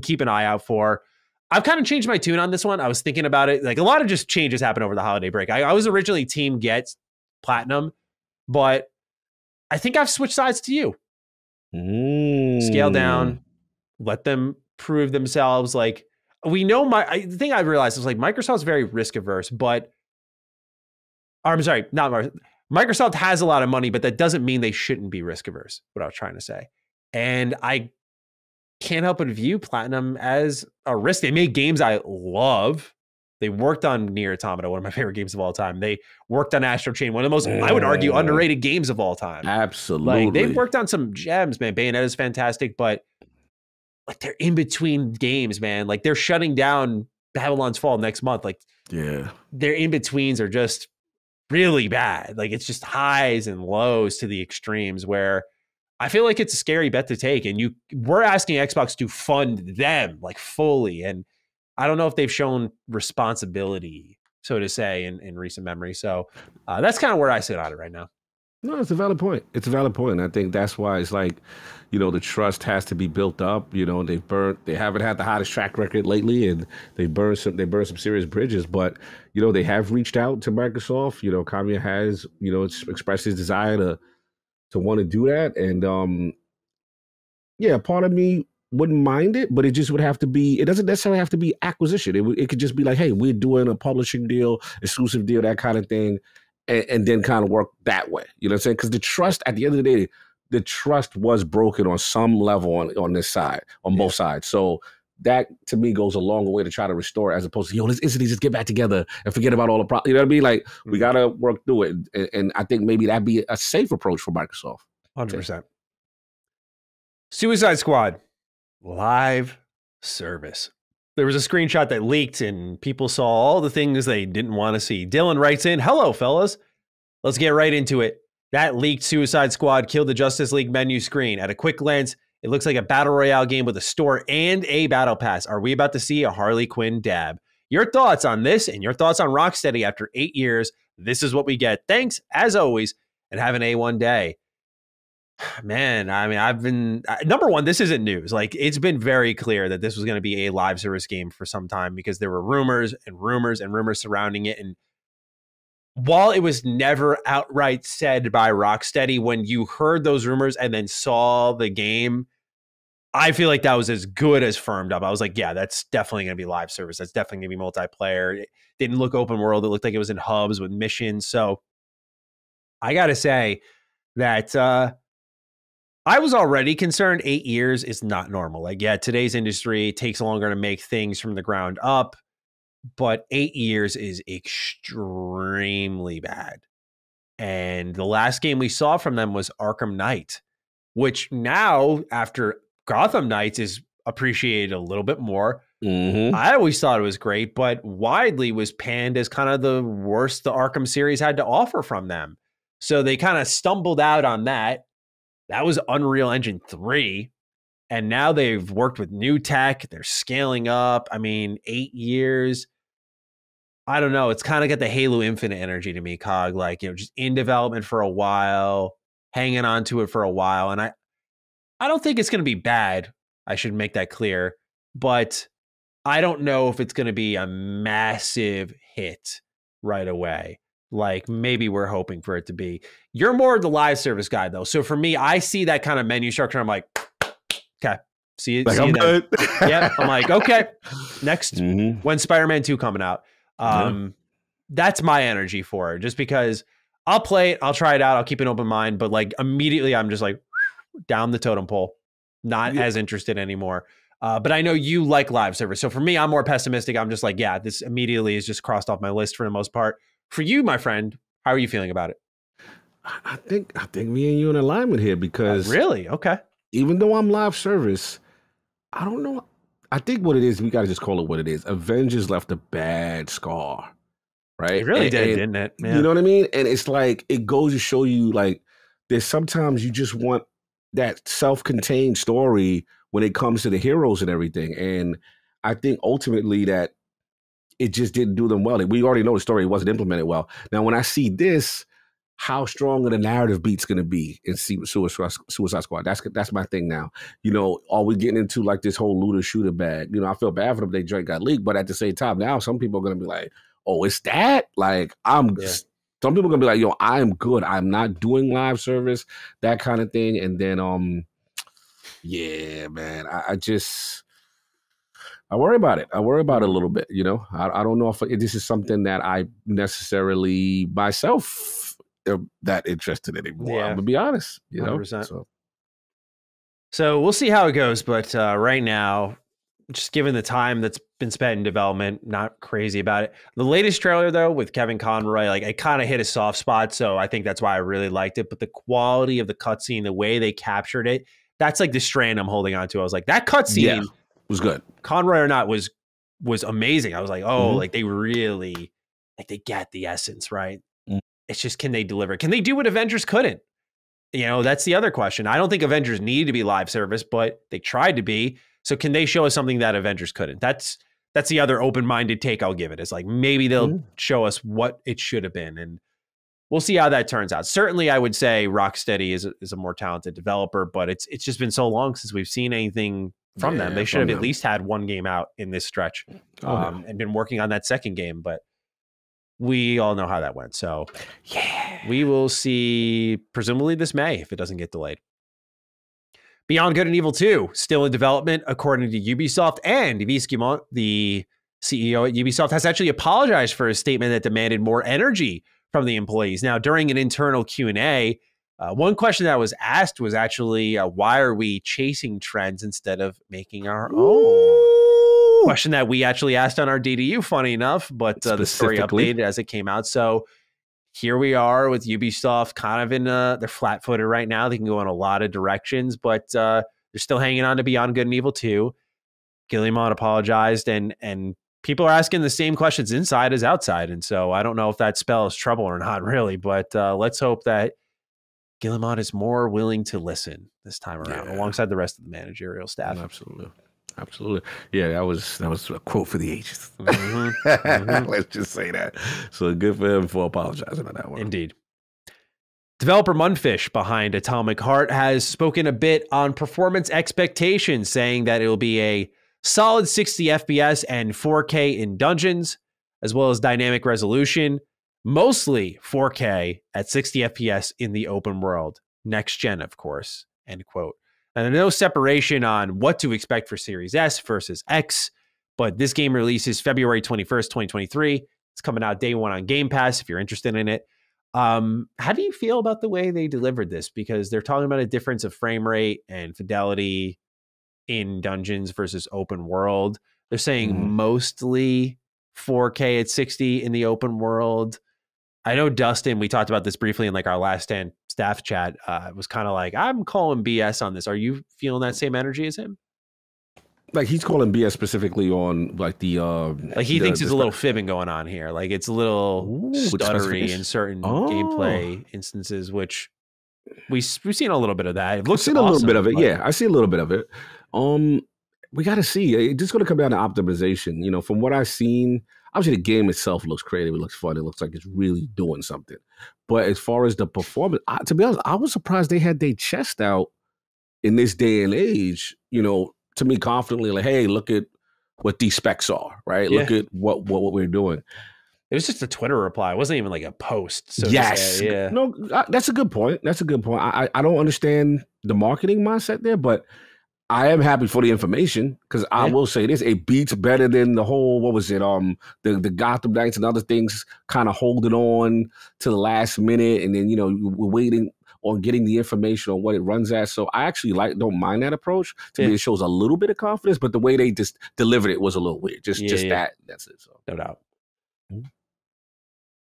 keep an eye out for. I've kind of changed my tune on this one. I was thinking about it. Like a lot of just changes happened over the holiday break. I was originally team get platinum, but I think I've switched sides to you. Scale down, let them prove themselves. Like we know the thing I realized is like Microsoft's very risk averse, but I'm sorry, not Microsoft has a lot of money, but that doesn't mean they shouldn't be risk averse, what I was trying to say. And I can't help but view Platinum as a risk. They made games I love. They worked on Nier Automata, one of my favorite games of all time. They worked on Astro Chain, one of the most, I would argue, underrated games of all time. Absolutely. Like they've worked on some gems, man. Bayonetta's fantastic, but like they're in between games, man. Like they're shutting down Babylon's Fall next month. Like their in-betweens are just really bad. Like it's just highs and lows to the extremes where I feel like it's a scary bet to take. And we're asking Xbox to fund them like fully. And I don't know if they've shown responsibility, so to say, in recent memory. So that's kind of where I sit on it right now. No, it's a valid point. It's a valid point. I think that's why it's like, the trust has to be built up. They haven't had the hottest track record lately, and they burned some serious bridges. But they have reached out to Microsoft. Kamiya has expressed his desire to want to do that, and part of me wouldn't mind it, but it just would have to be. It doesn't necessarily have to be acquisition. It could just be like, hey, we're doing a publishing deal, exclusive deal, that kind of thing. And then kind of work that way. You know what I'm saying? Because the trust, at the end of the day, the trust was broken on some level on this side, on both sides. So that, to me, goes a long way to try to restore it, as opposed to, let's instantly just get back together and forget about all the problems. You know what I mean? Like, we got to work through it. And I think maybe that'd be a safe approach for Microsoft. 100%. Suicide Squad, live service. There was a screenshot that leaked and people saw all the things they didn't want to see. Dylan writes in, hello, fellas. Let's get right into it. That leaked Suicide Squad killed the Justice League menu screen. At a quick glance, it looks like a battle royale game with a store and a battle pass. Are we about to see a Harley Quinn dab? Your thoughts on this and your thoughts on Rocksteady after 8 years. This is what we get. Thanks, as always, and have an A1 day. Man, I mean, number one, this isn't news. Like, it's been very clear that this was going to be a live service game for some time because there were rumors and rumors and rumors surrounding it. And while it was never outright said by Rocksteady, when you heard those rumors and then saw the game, I feel like that was as good as firmed up. I was like, yeah, that's definitely going to be live service. That's definitely going to be multiplayer. It didn't look open world. It looked like it was in hubs with missions. So I got to say that I was already concerned. 8 years is not normal. Like, yeah, today's industry takes longer to make things from the ground up, but 8 years is extremely bad. And the last game we saw from them was Arkham Knight, which now, after Gotham Knights, is appreciated a little bit more. I always thought it was great, but widely was panned as kind of the worst the Arkham series had to offer from them. So they kind of stumbled out on that. That was Unreal Engine 3. And now they've worked with new tech. They're scaling up. I mean, 8 years. I don't know. It's kind of got the Halo Infinite energy to me, Cog. Like, just in development for a while, hanging on to it for a while. And I don't think it's going to be bad. I should make that clear. But I don't know if it's going to be a massive hit right away. Like maybe we're hoping for it to be. You're more the live service guy, though. So for me, I see that kind of menu structure. I'm like, okay, See you. Like, see I'm you then. good. Yeah, I'm like, okay. Next, Mhm. when Spider-Man 2 coming out? That's my energy for it. Just because I'll play it, I'll try it out, I'll keep an open mind, but like immediately I'm just like down the totem pole, not as interested anymore. But I know you like live service. So for me, I'm more pessimistic. I'm just like, yeah, this immediately is just crossed off my list for the most part. For you, my friend, how are you feeling about it? I think me and you in alignment here because Really? Okay. even though I'm live service, I don't know. I think what it is, we got to just call it what it is. Avengers left a bad scar, right? It really did, and didn't it? Yeah. You know what I mean? And it's like, it goes to show you, like, there's sometimes you just want that self-contained story when it comes to the heroes and everything. And I think ultimately that it just didn't do them well. We already know the story wasn't implemented well. Now, when I see this, how strong of the narrative beat's going to be in Suicide Squad. That's my thing now. You know, are we getting into like this whole looter shooter bag? You know, I feel bad for them. They joint got leaked, but at the same time, now some people are going to be like, "Oh, it's that?" Like some people are going to be like, "Yo, I'm good. I'm not doing live service, that kind of thing." And then, yeah, man, I worry about it. I worry about it a little bit. You know, I don't know if this is something that I necessarily myself that interested anymore. Yeah. I'm gonna be honest, you know. 100%. So we'll see how it goes, but right now, just given the time that's been spent in development, not crazy about it. The latest trailer, though, with Kevin Conroy, like, it kind of hit a soft spot, so I think that's why I really liked it. But the quality of the cutscene, the way they captured it, that's like the strand I'm holding on to. I was like, that cutscene was good. Conroy or not was amazing. I was like, oh, like they really, like, they get the essence, right? It's just, can they deliver? Can they do what Avengers couldn't? You know, that's the other question. I don't think Avengers needed to be live service, but they tried to be. So can they show us something that Avengers couldn't? That's the other open-minded take I'll give it. It's like, maybe they'll show us what it should have been, and we'll see how that turns out. Certainly, I would say Rocksteady is a more talented developer, but it's just been so long since we've seen anything from them. They should have at least had one game out in this stretch, and been working on that second game, but we all know how that went. So yeah, we will see presumably this May if it doesn't get delayed. Beyond Good and Evil 2, still in development, according to Ubisoft, and Yves Guillemot, the CEO at Ubisoft, has actually apologized for a statement that demanded more energy from the employees. Now, during an internal Q&A, one question that was asked was actually, why are we chasing trends instead of making our own? Question that we actually asked on our DDU, funny enough, but the story updated as it came out. So here we are with Ubisoft kind of in they're flat-footed right now. They can go in a lot of directions, but they're still hanging on to Beyond Good and Evil 2. Guillemot apologized, and people are asking the same questions inside as outside. And so I don't know if that spells trouble or not, really, but let's hope that Guillemot is more willing to listen this time around, alongside the rest of the managerial staff. Absolutely. Yeah, that was a quote for the ages. Let's just say that. So good for him for apologizing on that one. Indeed. Developer Munfish behind Atomic Heart has spoken a bit on performance expectations, saying that it will be a solid 60 FPS and 4K in dungeons, as well as dynamic resolution, mostly 4K at 60 FPS in the open world. Next gen, of course, end quote. And no separation on what to expect for Series S versus X, but this game releases February 21st, 2023. It's coming out day one on Game Pass if you're interested in it. How do you feel about the way they delivered this? Because they're talking about a difference of frame rate and fidelity in dungeons versus open world. They're saying mostly 4K at 60 in the open world. I know Dustin, we talked about this briefly in like our last stand staff chat. It was kind of like, I'm calling BS on this. Are you feeling that same energy as him? Like, he's calling BS specifically on like the like he thinks there's a little fibbing going on here. Like it's a little stuttery in certain gameplay instances, which we've seen a little bit of that. It looks awesome, a little bit of it. Yeah, I see a little bit of it. We got to see. It's just going to come down to optimization. You know, from what I've seen, obviously the game itself looks creative. It looks fun. It looks like it's really doing something. But as far as the performance, to be honest, I was surprised they had their chest out in this day and age, you know, to me confidently, like, hey, look at what these specs are, right? Yeah. Look at what we're doing. It was just a Twitter reply. It wasn't even like a post. So yes. Yeah. No, that's a good point. That's a good point. I don't understand the marketing mindset there, but I am happy for the information because I will say this: it beats better than the whole what was it? The Gotham Knights and other things kind of holding on to the last minute, and then we're waiting on getting the information on what it runs at. So I actually don't mind that approach. To me, it shows a little bit of confidence, but the way they just delivered it was a little weird. Just that's it. So no doubt.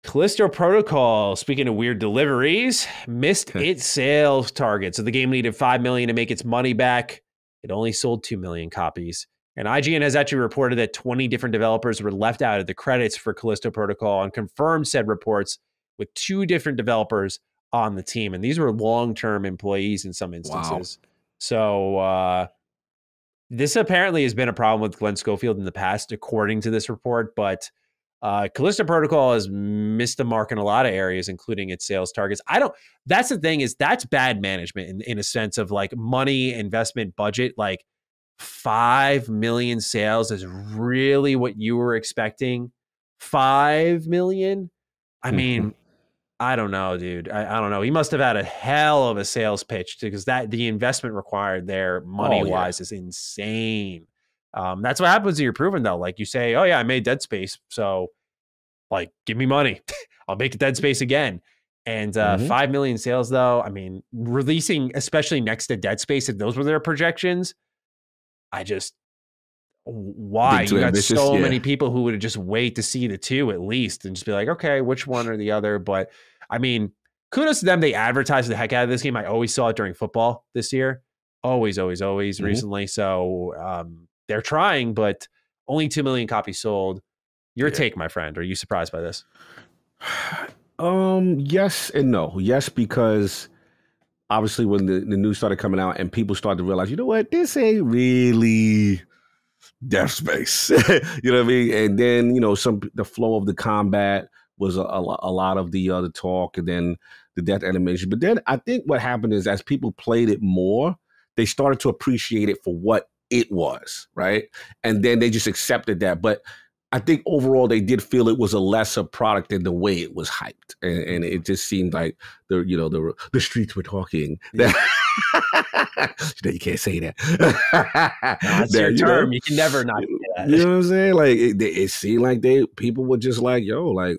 Callisto Protocol, speaking of weird deliveries, missed its sales target. So the game needed 5 million to make its money back. It only sold 2 million copies. And IGN has actually reported that 20 different developers were left out of the credits for Callisto Protocol and confirmed said reports with 2 different developers on the team. And these were long-term employees in some instances. Wow. So this apparently has been a problem with Glenn Schofield in the past, according to this report. But Callisto Protocol has missed the mark in a lot of areas, including its sales targets. That's the thing is that's bad management in a sense of like money, investment, budget. Like 5 million sales is really what you were expecting. 5 million? I mean, I don't know, dude. I don't know. He must have had a hell of a sales pitch because the investment required there money-wise is insane. That's what happens when you're proven, though. Like you say, oh, yeah, I made Dead Space. So, like, give me money. I'll make Dead Space again. And 5 million sales, though, I mean, releasing, especially next to Dead Space, if those were their projections, why? You got so many people who would just wait to see the 2 at least and just be like, okay, which one or the other? But, I mean, kudos to them. They advertised the heck out of this game. I always saw it during football this year. Always recently. So, they're trying, but only 2 million copies sold. Your take, my friend. Are you surprised by this? Yes and no. Yes, because obviously when the news started coming out and people started to realize, you know what, this ain't really Death Space. You know what I mean? And then, the flow of the combat was a lot of the talk, and then the death animation. But then I think what happened is as people played it more, they started to appreciate it for what it was, right? And then they just accepted that. But I think overall they did feel it was a lesser product than the way it was hyped, and it just seemed like the streets were talking. Yeah. You can't say that. That's your term. You can never not do that. You know what I'm saying? Like it seemed like people were just like, yo, like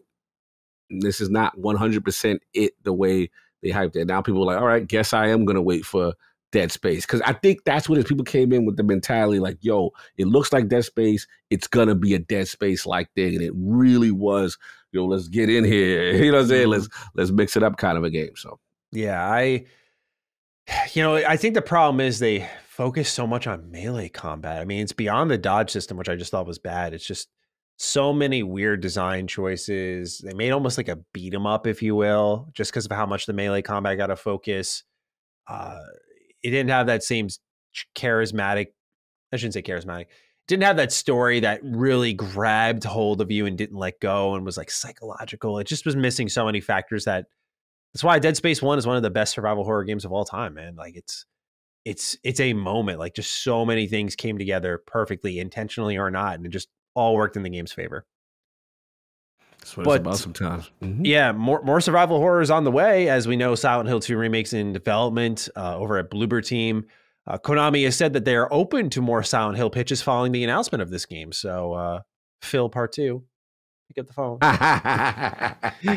this is not 100% it the way they hyped it. Now people are like, all right, guess I am gonna wait for Dead Space, because I think that's what people came in with the mentality like, yo, it looks like Dead Space, it's gonna be a Dead Space like thing, and it really was, let's get in here, you know what I'm saying, let's mix it up kind of a game. So yeah, I think the problem is they focus so much on melee combat. I mean, it's beyond the dodge system, which I just thought was bad. It's just so many weird design choices. They made almost like a beat 'em up, if you will, just because of how much the melee combat got to focus. It didn't have that same charismatic, I shouldn't say charismatic. It didn't have that story that really grabbed hold of you and didn't let go and was like psychological. It just was missing so many factors that's why Dead Space 1 is one of the best survival horror games of all time, man. Like it's a moment. Like just so many things came together perfectly, intentionally or not, and it just all worked in the game's favor. That's what it's about sometimes. Yeah, more survival horror is on the way. As we know, Silent Hill 2 remake's in development over at Bloober Team. Konami has said that they are open to more Silent Hill pitches following the announcement of this game. So, Phil, part 2, pick up the phone.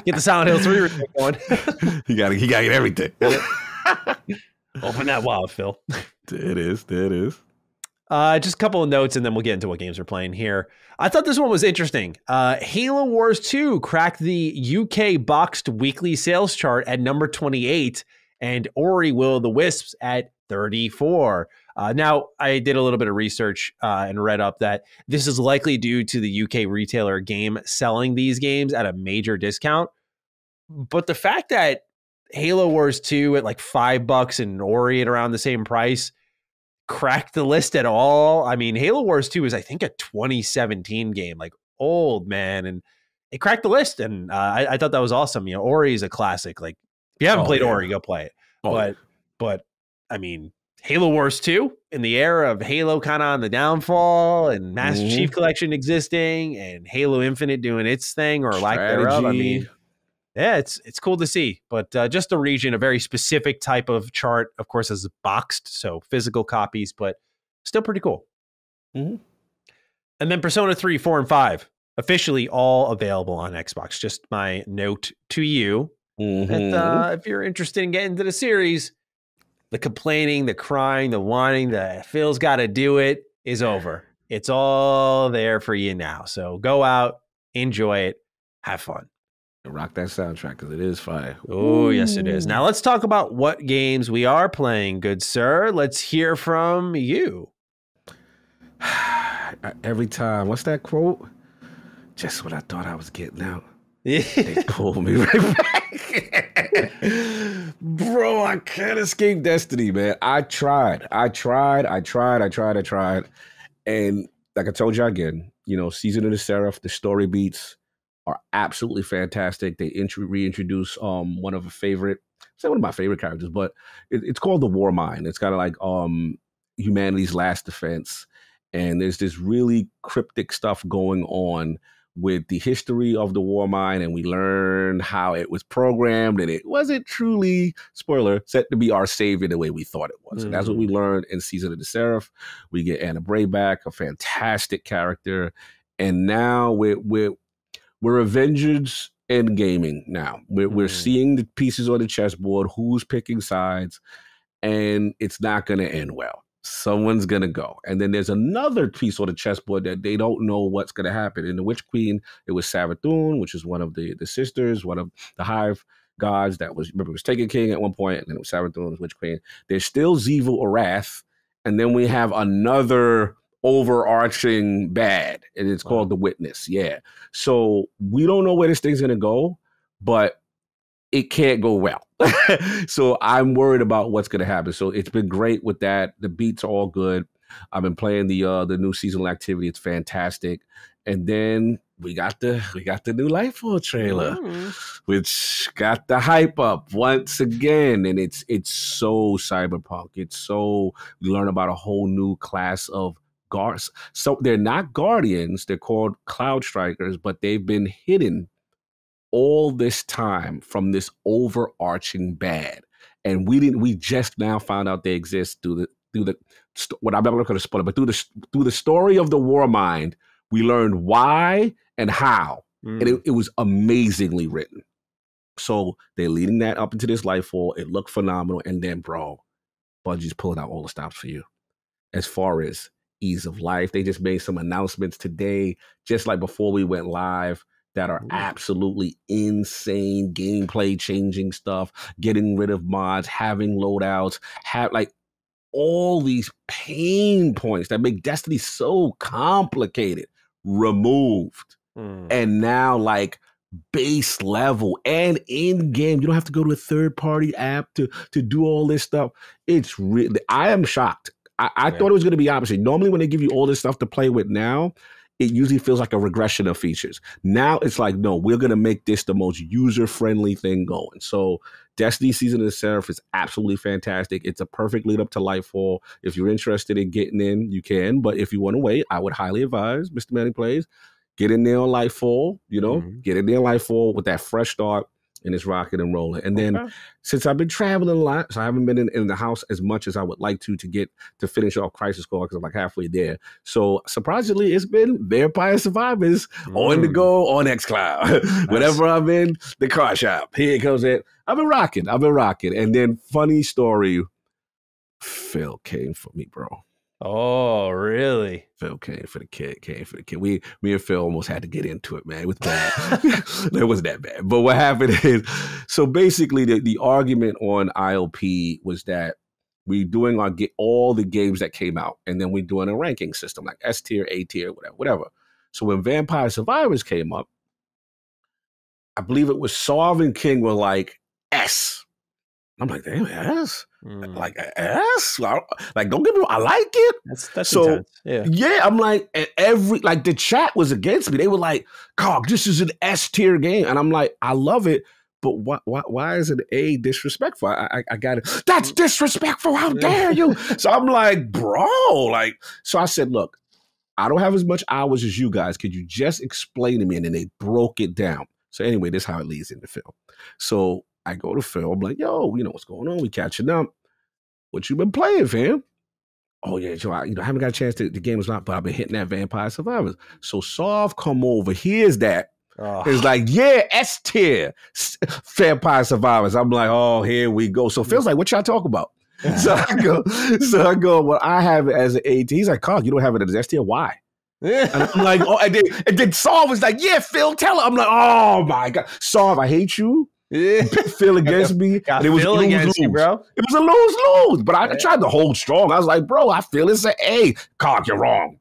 Get the Silent Hill 3 remake going. He got to get everything. Open that wallet, Phil. There it is. Just a couple of notes, and then we'll get into what games we're playing here. I thought this one was interesting. Halo Wars 2 cracked the UK boxed weekly sales chart at number 28, and Ori Will of the Wisps at 34. Now, I did a little bit of research and read up that this is likely due to the UK retailer Game selling these games at a major discount. But the fact that Halo Wars 2 at like $5 and Ori at around the same price cracked the list at all. I mean, Halo Wars 2 is, I think, a 2017 game, like old, man. And it cracked the list. And I thought that was awesome. Ori is a classic. Like, if you haven't played Ori, go play it. But I mean, Halo Wars 2 in the era of Halo kind of on the downfall and Master Chief Collection existing and Halo Infinite doing its thing or lack thereof. I mean, yeah, it's cool to see. But just a region, a very specific type of chart, of course, is boxed, so physical copies. But Still pretty cool. Mm-hmm. And then Persona 3, 4, and 5, officially all available on Xbox. Just my note to you that if you're interested in getting into the series, the complaining, the crying, the whining, the Phil's got to do it is over. It's all there for you now. So go out, enjoy it, have fun. Rock that soundtrack because it is fire. Oh, yes, it is. Now let's talk about what games we are playing, good sir. Let's hear from you. Every time, what's that quote? Just what I thought I was getting out. Yeah. They pulled me right back. Bro, I can't escape Destiny, man. I tried. And like I told you again, Season of the Seraph, the story beats are absolutely fantastic. They reintroduce one of my favorite characters, but it's called the War Mind. It's kind of like humanity's last defense. And there's this really cryptic stuff going on with the history of the War Mind, and we learn how it was programmed, and it wasn't truly, spoiler, set to be our savior the way we thought it was. And that's what we learned in Season of the Seraph. We get Anna Bray back, a fantastic character, and now we're Avengers Endgaming now. We're seeing the pieces on the chessboard, who's picking sides, and it's not going to end well. Someone's going to go. And then there's another piece on the chessboard that they don't know what's going to happen. In the Witch Queen, it was Savathun, which is one of the sisters, one of the Hive gods that was Taken King at one point, and then it was Savathun, was Witch Queen. There's still Xivu Arath, and then we have another overarching bad, and it's called the Witness. Yeah. So we don't know where this thing's going to go, but it can't go well. So I'm worried about what's going to happen. So it's been great with that. The beats are all good. I've been playing the new seasonal activity. It's fantastic. And then we got the new Lightfall trailer, which got the hype up once again. And it's so cyberpunk. We learn about a whole new class of guards. So they're not guardians. They're called Cloud Strikers, but they've been hidden all this time from this overarching bad, and we just now found out they exist through the what I'm not going to spoil it, but through the story of the War Mind, we learned why and how, and it was amazingly written. So they're leading that up into this Lightfall. It looked phenomenal, and then Bungie's pulling out all the stops for you as far as ease of life. They just made some announcements today, just like before we went live, that are absolutely insane, gameplay changing stuff, getting rid of mods, having loadouts, have like all these pain points that make Destiny so complicated removed. And now like base level and in game, you don't have to go to a third party app to do all this stuff. It's really, I am shocked. I thought it was going to be opposite. Normally when they give you all this stuff to play with now, it usually feels like a regression of features. Now it's like, no, we're going to make this the most user-friendly thing going. So Destiny Season of the Seraph is absolutely fantastic. It's a perfect lead up to Lightfall. If you're interested in getting in, you can. But if you want to wait, I would highly advise Mr. Manning Plays, get in there on Lightfall, get in there on Lightfall with that fresh start, and it's rocking and rolling. And then since I've been traveling a lot, so I haven't been in the house as much as I would like to finish off Crisis Core, because I'm like halfway there. So surprisingly, it's been Vampire Survivors on the go on xCloud. Nice. Whenever I'm in the car shop, here it comes in. I've been rocking. And then funny story, Phil came for me, bro. Oh, really? Phil came for the kid. Me and Phil almost had to get into it, man. It was bad. It wasn't that bad. But what happened is, so basically the argument on IOP was that we're doing all the games that came out, and then we're doing a ranking system, like S tier, A tier, whatever. So when Vampire Survivors came up, I believe it was Sarv and King were like S. I'm like, damn, S? Like, S? Like, don't get me wrong, I like it. That's so intense. Yeah, I'm like, and the chat was against me. They were like, Cog, this is an S tier game. And I'm like, I love it, but why is it A disrespectful? I got it. That's disrespectful. How dare you? So I'm like, bro, so I said, look, I don't have as much hours as you guys. Could you just explain to me? And then they broke it down. So anyway, this is how it leads into Phil. So I go to Phil. I'm like, yo, what's going on? We catching up. What you been playing, fam? oh yeah, Joe, I haven't got a chance to the game is not, but I've been hitting that Vampire Survivors. So Sov come over, here's that. Oh. It's like, yeah, S tier Vampire Survivors. I'm like, oh, here we go. So Phil's like, what y'all talk about? so I go, well, I have it as an A tier. He's like, Carl, you don't have it as S tier. Why? And I'm like, oh, and then Sov was like, yeah, Phil, tell her. I'm like, oh my God. Sov, I hate you. Yeah. Phil against me. And it was Phil against you, bro. It was a lose-lose. But I tried to hold strong. I was like, bro, I feel it's an A. Carl, you're wrong.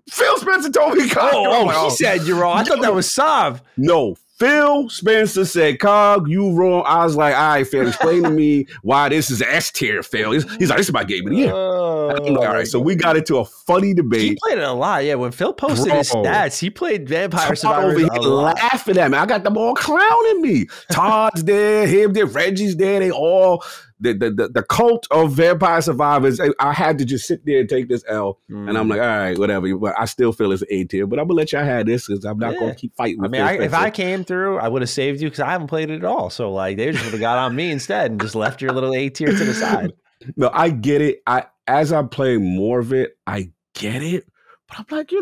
Phil Spencer told me, Carl. He said you're wrong. I thought that was Sov. No, Phil Spencer said, Cog, you wrong. I was like, all right, Phil, explain to me why this is S tier, Phil. He's like, this is my game of the year. I'm like, all right, so we got into a funny debate. He played it a lot, yeah. When Phil posted his stats, he played Vampire Survivors a lot. Laughing at me. I got them all clowning me. Todd's there, him there, Reggie's there. They all... The cult of Vampire Survivors, I had to just sit there and take this L. And I'm like, all right, whatever. But I still feel it's an A tier. But I'm going to let y'all have this because I'm not going to keep fighting with if I came through, I would have saved you because I haven't played it at all. So, like, they just would have got on me instead and just left your little A tier to the side. No, I get it. As I'm playing more of it, I get it. But I'm like,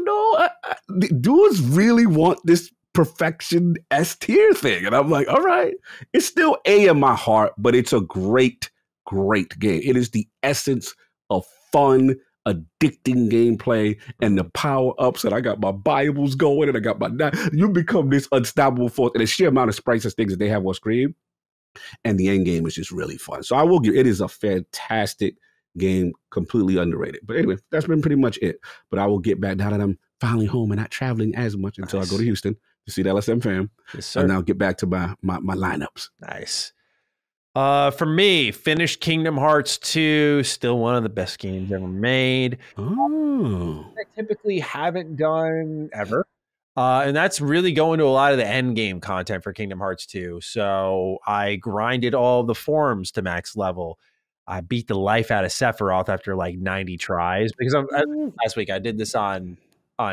dudes really want this perfection S tier thing. And I'm like, all right, it's still A in my heart, but it's a great, great game. It is the essence of fun, addicting gameplay and the power-ups. And I got my Bibles going and I got my... You become this unstoppable force. And the sheer amount of sprites and things that they have on screen. And the end game is just really fun. So I will give it is a fantastic game, completely underrated. But anyway, that's been pretty much it. But I will get back now that I'm finally home and not traveling as much until I go to Houston to see the LSM fam. Yes, sir. And now get back to my lineups. Nice. For me, finished Kingdom Hearts 2, still one of the best games ever made. Oh. I typically haven't done ever. And that's really going to a lot of the end game content for Kingdom Hearts 2. So I grinded all the forms to max level. I beat the life out of Sephiroth after like 90 tries because last week I did this on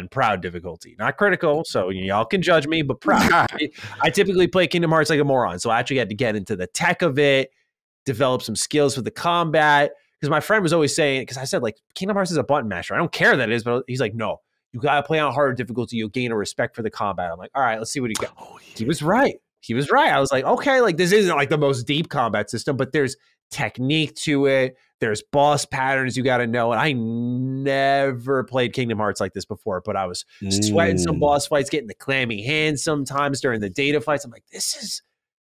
proud difficulty, not critical. So y'all can judge me, but proud. I typically play Kingdom Hearts like a moron. So I actually had to get into the tech of it, develop some skills for the combat. Because my friend was always saying, because I said like Kingdom Hearts is a button masher. I don't care that it is, but he's like, no, you got to play on harder difficulty. You'll gain a respect for the combat. I'm like, all right, let's see what he got. Oh, yeah. He was right. I was like, okay, like this isn't like the most deep combat system, but there's technique to it. There's boss patterns you got to know. And I never played Kingdom Hearts like this before, but I was sweating some boss fights, getting the clammy hands sometimes during the data fights. I'm like, this is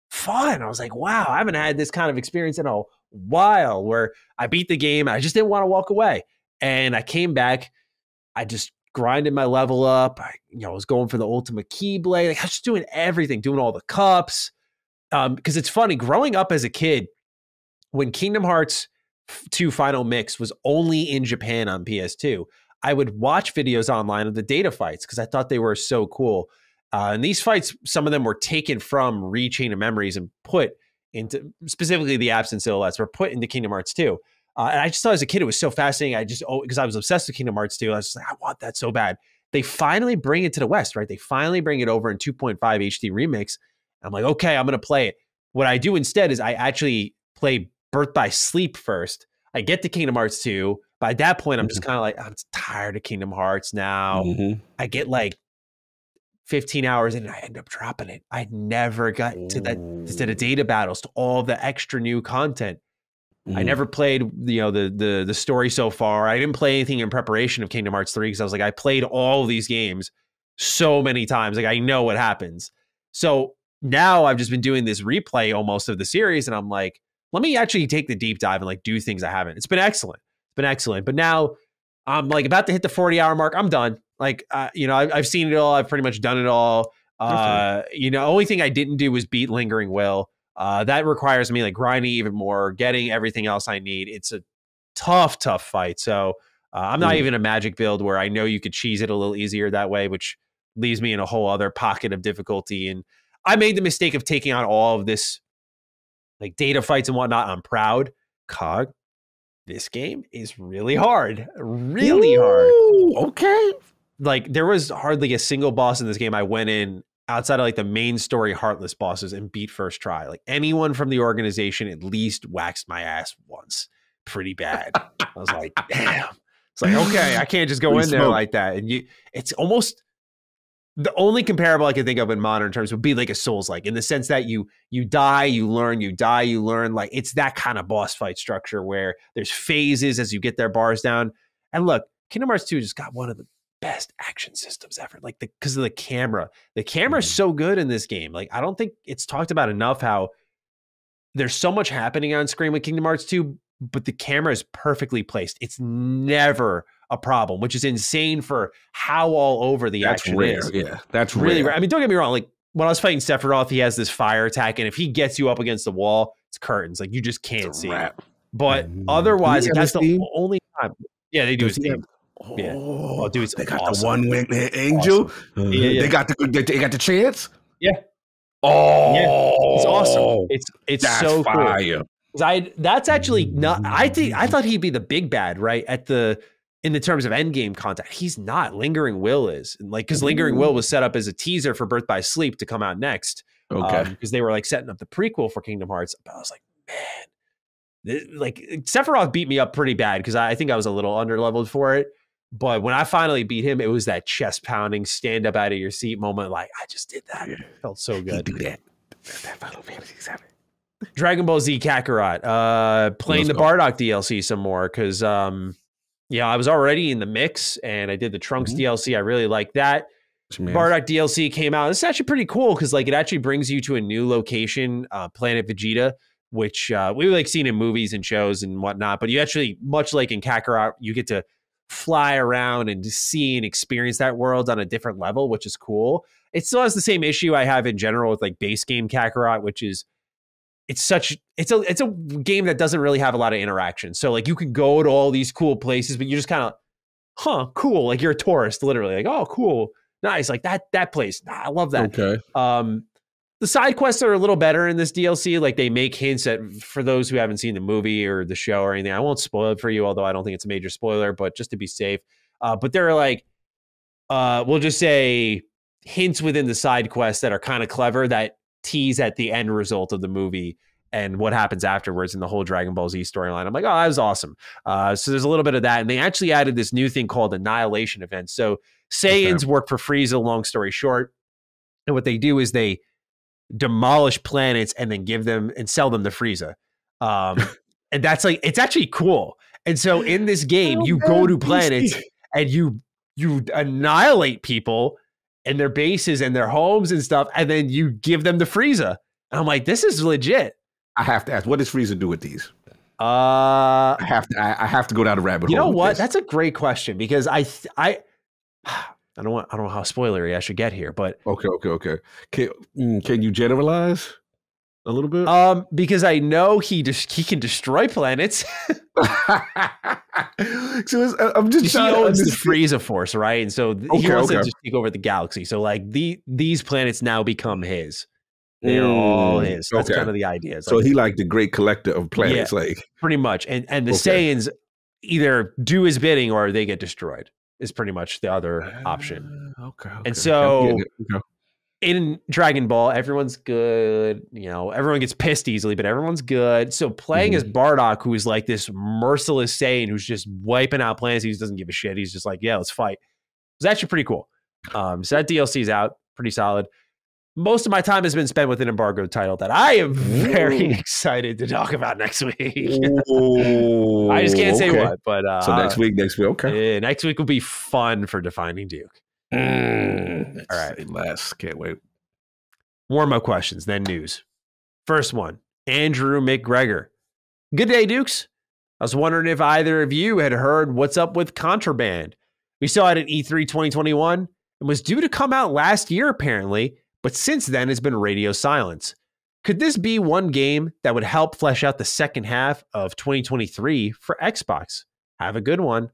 fun. I was like, wow, I haven't had this kind of experience in a while where I beat the game. And I just didn't want to walk away. And I came back. I just grinded my level up. I was going for the ultimate Keyblade. Like, I was just doing everything, doing all the cups. Because it's funny, growing up as a kid, when Kingdom Hearts 2 Final Mix was only in Japan on PS2, I would watch videos online of the data fights because I thought they were so cool. And these fights, some of them were taken from Chain of Memories and put into, specifically the absent silhouettes, were put into Kingdom Hearts 2. And I just thought as a kid, it was so fascinating. Because I was obsessed with Kingdom Hearts 2. I was just like, I want that so bad. They finally bring it to the West, right? They finally bring it over in 2.5 HD remix. I'm like, okay, I'm going to play it. What I do instead is I actually play Birth by Sleep first. I get to Kingdom Hearts 2. By that point, I'm just kind of like, I'm tired of Kingdom Hearts now. I get like 15 hours in and I end up dropping it. I never got to the data battles, to all the extra new content. I never played, the story so far. I didn't play anything in preparation of Kingdom Hearts 3 because I was like, I played all of these games so many times. Like, I know what happens. So now I've just been doing this replay almost of the series, and I'm like, let me actually take the deep dive and like do things I haven't. It's been excellent. But now I'm like about to hit the 40-hour mark. I'm done. Like, I've seen it all. I've pretty much done it all. Only thing I didn't do was beat Lingering Will. That requires me like grinding even more, getting everything else I need. It's a tough fight. So I'm not even a magic build where I know you could cheese it a little easier that way, which leaves me in a whole other pocket of difficulty. And I made the mistake of taking on all of this like data fights and whatnot. I'm proud. Cog, this game is really hard. Really hard. Okay. Like, there was hardly a single boss in this game I went in outside of like the main story Heartless bosses and beat first try. Like, anyone from the organization at least waxed my ass once pretty bad. I was like, damn. It's like, okay, I can't just go in there like that. And it's almost the only comparable I can think of in modern terms would be like a Souls-like, in the sense that you die, you learn, you die, you learn. Like, it's that kind of boss fight structure where there's phases as you get their bars down. And look, Kingdom Hearts 2 just got one of the best action systems ever. Like, because of the camera. The camera is so good in this game. Like, I don't think it's talked about enough how there's so much happening on screen with Kingdom Hearts 2, but the camera is perfectly placed. It's never a problem, which is insane for how all over the action is. Yeah, that's really rare. rare. I mean, don't get me wrong. Like, when I was fighting Sephiroth, he has this fire attack, and if he gets you up against the wall, it's curtains. Like, you just can't see it. But otherwise, that's the only time. Yeah, they do his team. Yeah. Oh, dude, they got the one-winged angel. Awesome. Yeah. They got the chance. Yeah. Oh, yeah. It's awesome. It's that's so fire. Cool. That's actually not. I thought he'd be the big bad, right? In the terms of endgame content, he's not. Lingering Will is, like, because Lingering Will was set up as a teaser for Birth by Sleep to come out next. Okay, because they were like setting up the prequel for Kingdom Hearts. But I was like, man, like Sephiroth beat me up pretty bad because I think I was a little underleveled for it. But when I finally beat him, it was that chest pounding, stand up out of your seat moment. Like, I just did that. It felt so good. Do that. Final Fantasy VII. Dragon Ball Z Kakarot. Playing the Bardock DLC some more because, I was already in the mix and I did the Trunks DLC. I really like that. Bardock DLC came out. It's actually pretty cool because, like, it actually brings you to a new location, Planet Vegeta, which we like seen in movies and shows and whatnot. But you actually, much like in Kakarot, you get to fly around and see and experience that world on a different level, which is cool. It still has the same issue I have in general with like base game Kakarot, which is it's a game that doesn't really have a lot of interaction. So like you can go to all these cool places, but you just kind of, cool. Like you're a tourist, literally. Like, oh, cool, nice. Like that place. I love that. Okay. The side quests are a little better in this DLC. Like they make hints at, for those who haven't seen the movie or the show or anything, I won't spoil it for you, although I don't think it's a major spoiler, but just to be safe. But there are like, we'll just say hints within the side quests that are kind of clever that tease at the end result of the movie and what happens afterwards in the whole Dragon Ball Z storyline. I'm like, oh, that was awesome. So there's a little bit of that. And they actually added this new thing called Annihilation events. So Saiyans work for Frieza, long story short. And what they do is they demolish planets and then give them and sell them to Frieza. And that's like, it's actually cool. And so in this game, you go to planets and you annihilate people and their bases and their homes and stuff, and then you give them to Frieza. And I'm like, this is legit. I have to ask, what does Frieza do with these? I have to go down the rabbit hole. You know what? That's a great question because I don't know how spoilery I should get here, but okay. Can you generalize a little bit? Because I know he can destroy planets. So I'm just he owns the Frieza Force, right? And so he wants to just take over the galaxy. So like these planets now become his. They're all his. That's kind of the idea. So he like the great collector of planets, like pretty much. And the Saiyans either do his bidding or they get destroyed. Is pretty much the other option. Okay. And so in Dragon Ball, everyone's good. You know, everyone gets pissed easily, but everyone's good. So playing as Bardock, who is like this merciless Saiyan who's just wiping out planets, he just doesn't give a shit. He's just like, yeah, let's fight. It's actually pretty cool. So that DLC is out, pretty solid. Most of my time has been spent with an embargoed title that I am very excited to talk about next week. I just can't say what, but so next week, okay. Yeah, next week will be fun for Defining Duke. All right, can't wait. Warm-up questions, then news. First one, Andrew McGregor. Good day, Dukes. I was wondering if either of you had heard what's up with Contraband. We saw it at E3 2021 and was due to come out last year, apparently, but since then has been radio silence. Could this be one game that would help flesh out the second half of 2023 for Xbox? Have a good one.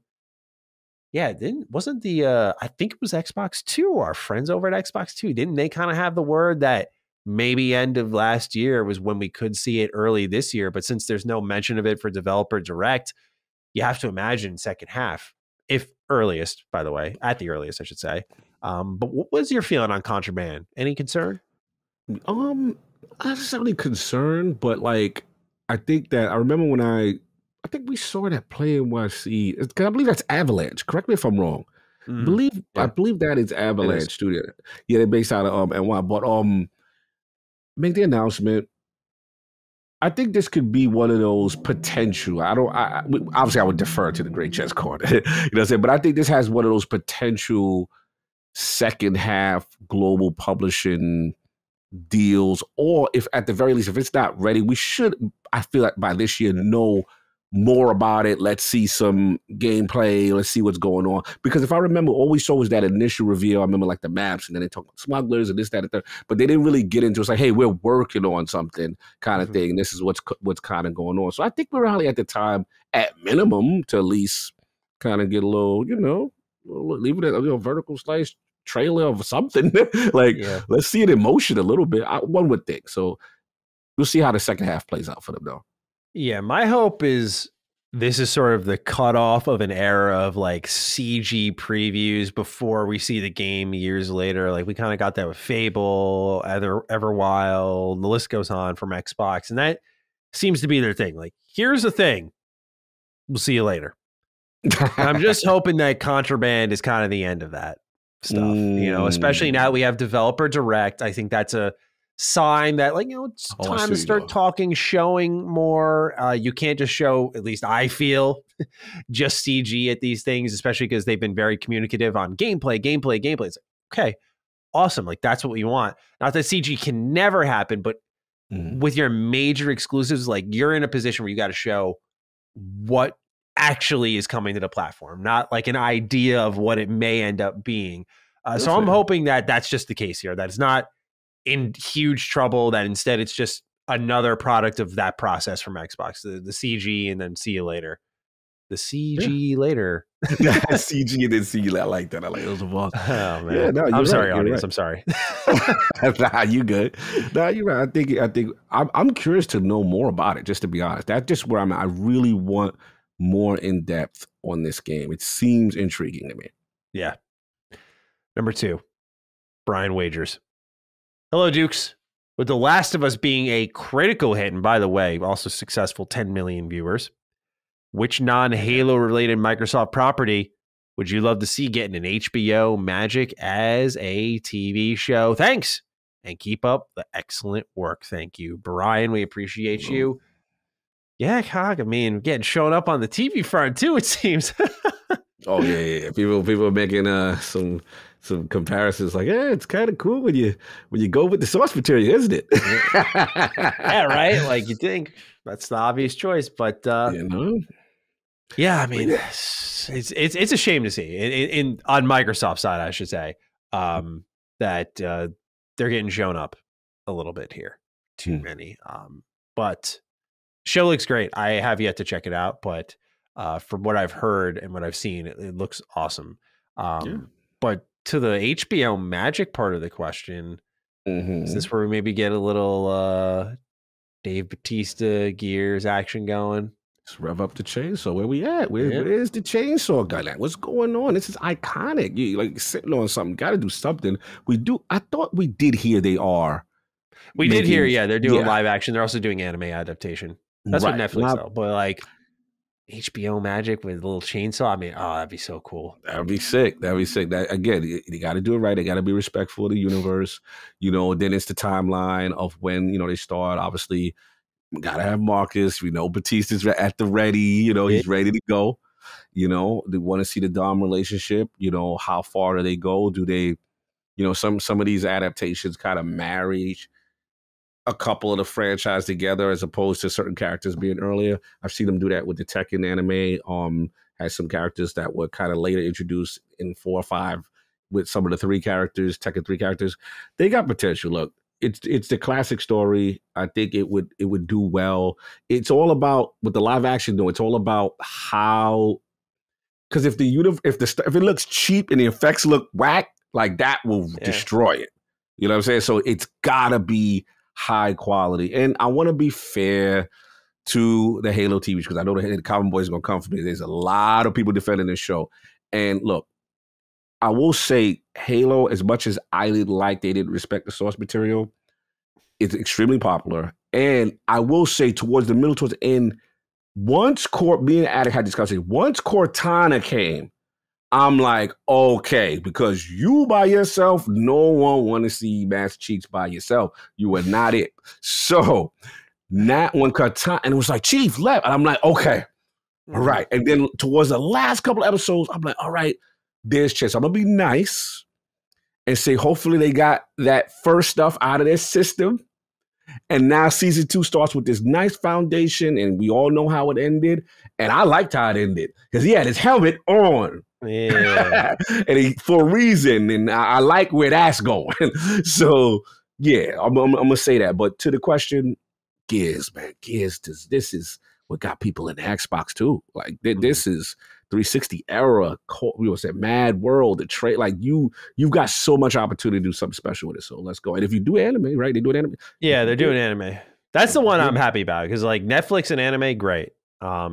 Yeah, wasn't I think it was Xbox 2, our friends over at Xbox 2, didn't they kind of have the word that maybe end of last year was when we could see it early this year? But since there's no mention of it for Developer Direct, you have to imagine second half, if earliest, by the way, at the earliest, I should say. But what was your feeling on Contraband? Any concern? I'm not necessarily concerned, but like I think that I remember when I I think we saw that play NYC. I believe that's Avalanche. Correct me if I'm wrong. I believe that is Avalanche Studio. Yeah, they're based out of NY. But make the announcement. I think this could be one of those potential. Obviously I would defer to the great chess corner. You know what I'm saying? But I think this has one of those potential second half global publishing deals, or if at the very least, if it's not ready, we should, I feel like by this year, know more about it. Let's see some gameplay. Let's see what's going on. Because if I remember, all we saw was that initial reveal. I remember like the maps, and then they talked about smugglers and this, that, and that. But they didn't really get into it. It's like, hey, we're working on something kind of thing. This is what's kind of going on. So I think we're probably at the time, at minimum, to at least kind of get a little, leave it at a vertical slice trailer of something. Let's see it in motion a little bit. One would think. So we'll see how the second half plays out for them, though. Yeah, my hope is this is sort of the cutoff of an era of like CG previews before we see the game years later. Like we kind of got that with Fable, Everwild, the list goes on from Xbox, and that seems to be their thing. Like, here's the thing, we'll see you later. I'm just hoping that Contraband is kind of the end of that stuff, especially now that we have Developer Direct. I think that's a sign that it's time to start talking, showing more. You can't just show, at least I feel, just CG at these things, especially because they've been very communicative on gameplay. It's like, okay, awesome. Like, that's what we want. Not that CG can never happen, but with your major exclusives, like, you're in a position where you got to show what actually is coming to the platform, not like an idea of what it may end up being. So I'm hoping that that's just the case here, that it's not in huge trouble, that instead it's just another product of that process from Xbox, the CG, and then see you later. The CG later. CG and then see you later. I like that. Those are awesome. Oh man. Yeah, no, I'm sorry, audience. Right. I'm sorry. Nah, you good. Nah, you're right. I think I'm curious to know more about it, just to be honest. That's just where I'm at. I really want more in depth on this game. It seems intriguing to me. Yeah. Number 2, Brian Wagers. Hello, Dukes. With The Last of Us being a critical hit, and by the way, also successful 10 million viewers, which non-Halo related Microsoft property would you love to see getting an HBO Magic as a TV show? Thanks. And keep up the excellent work. Thank you, Brian. We appreciate you. Yeah, Hog, I mean, getting shown up on the TV front too, it seems. Oh yeah. People are making some comparisons, like, yeah, it's kind of cool when you go with the source material, isn't it? Yeah, right. Like, you think that's the obvious choice, but yeah, I mean, it's a shame to see on Microsoft's side, I should say, that they're getting shown up a little bit here. Too many, but show looks great. I have yet to check it out, but from what I've heard and what I've seen, it looks awesome. But to the HBO Magic part of the question, is this where we maybe get a little Dave Bautista Gears action going? Let's rev up the chainsaw. Where we at? Where's the chainsaw guy at? What's going on? This is iconic. You like sitting on something. Got to do something. I thought we did hear they are. We did hear, they're doing live action. They're also doing anime adaptation. That's what Netflix does. But like, HBO Magic with a little chainsaw. I mean, that'd be so cool. That'd be sick. That, again, you got to do it right. They got to be respectful of the universe. Then it's the timeline of when, they start. Obviously, got to have Marcus. We know Batista's at the ready. He's ready to go. They want to see the Dom relationship. How far do they go? Do they, some of these adaptations kind of marry a couple of the franchise together as opposed to certain characters being earlier. I've seen them do that with the Tekken anime. Has some characters that were kind of later introduced in 4 or 5 with some of the Tekken 3 characters. They got potential. Look, it's the classic story. I think it would do well. It's all about, with the live action though, it's all about how, because if it looks cheap and the effects look whack, like that will destroy it. You know what I'm saying? So it's gotta be high quality. And I want to be fair to the Halo TV because I know the Common Boys are going to come for me. There's a lot of people defending this show. And look, I will say Halo, as much as I didn't like they didn't respect the source material, it's extremely popular. And I will say towards the end, Once me and Attic had discussion, once Cortana came, I'm like, okay, because you by yourself, no one want to see Master Chiefs by yourself. You are not it. So not when Cortana, and it was like, Chief left. And I'm like, okay, all right. And then towards the last couple of episodes, I'm like, all right, there's chance. I'm going to be nice and say, hopefully they got that first stuff out of their system. And now season 2 starts with this nice foundation, and we all know how it ended. And I liked how it ended because he had his helmet on. Yeah. And for a reason, and I like where that's going. So yeah, I'm gonna say that. But to the question, Gears, man, Gears. This is what got people in the Xbox too. Like this is 360 era. We was at Mad World, the trade. Like you've got so much opportunity to do something special with it. So let's go. And if you do anime, right? They do anime. Yeah, they're doing anime. That's the one I'm happy about because like Netflix and anime, great. I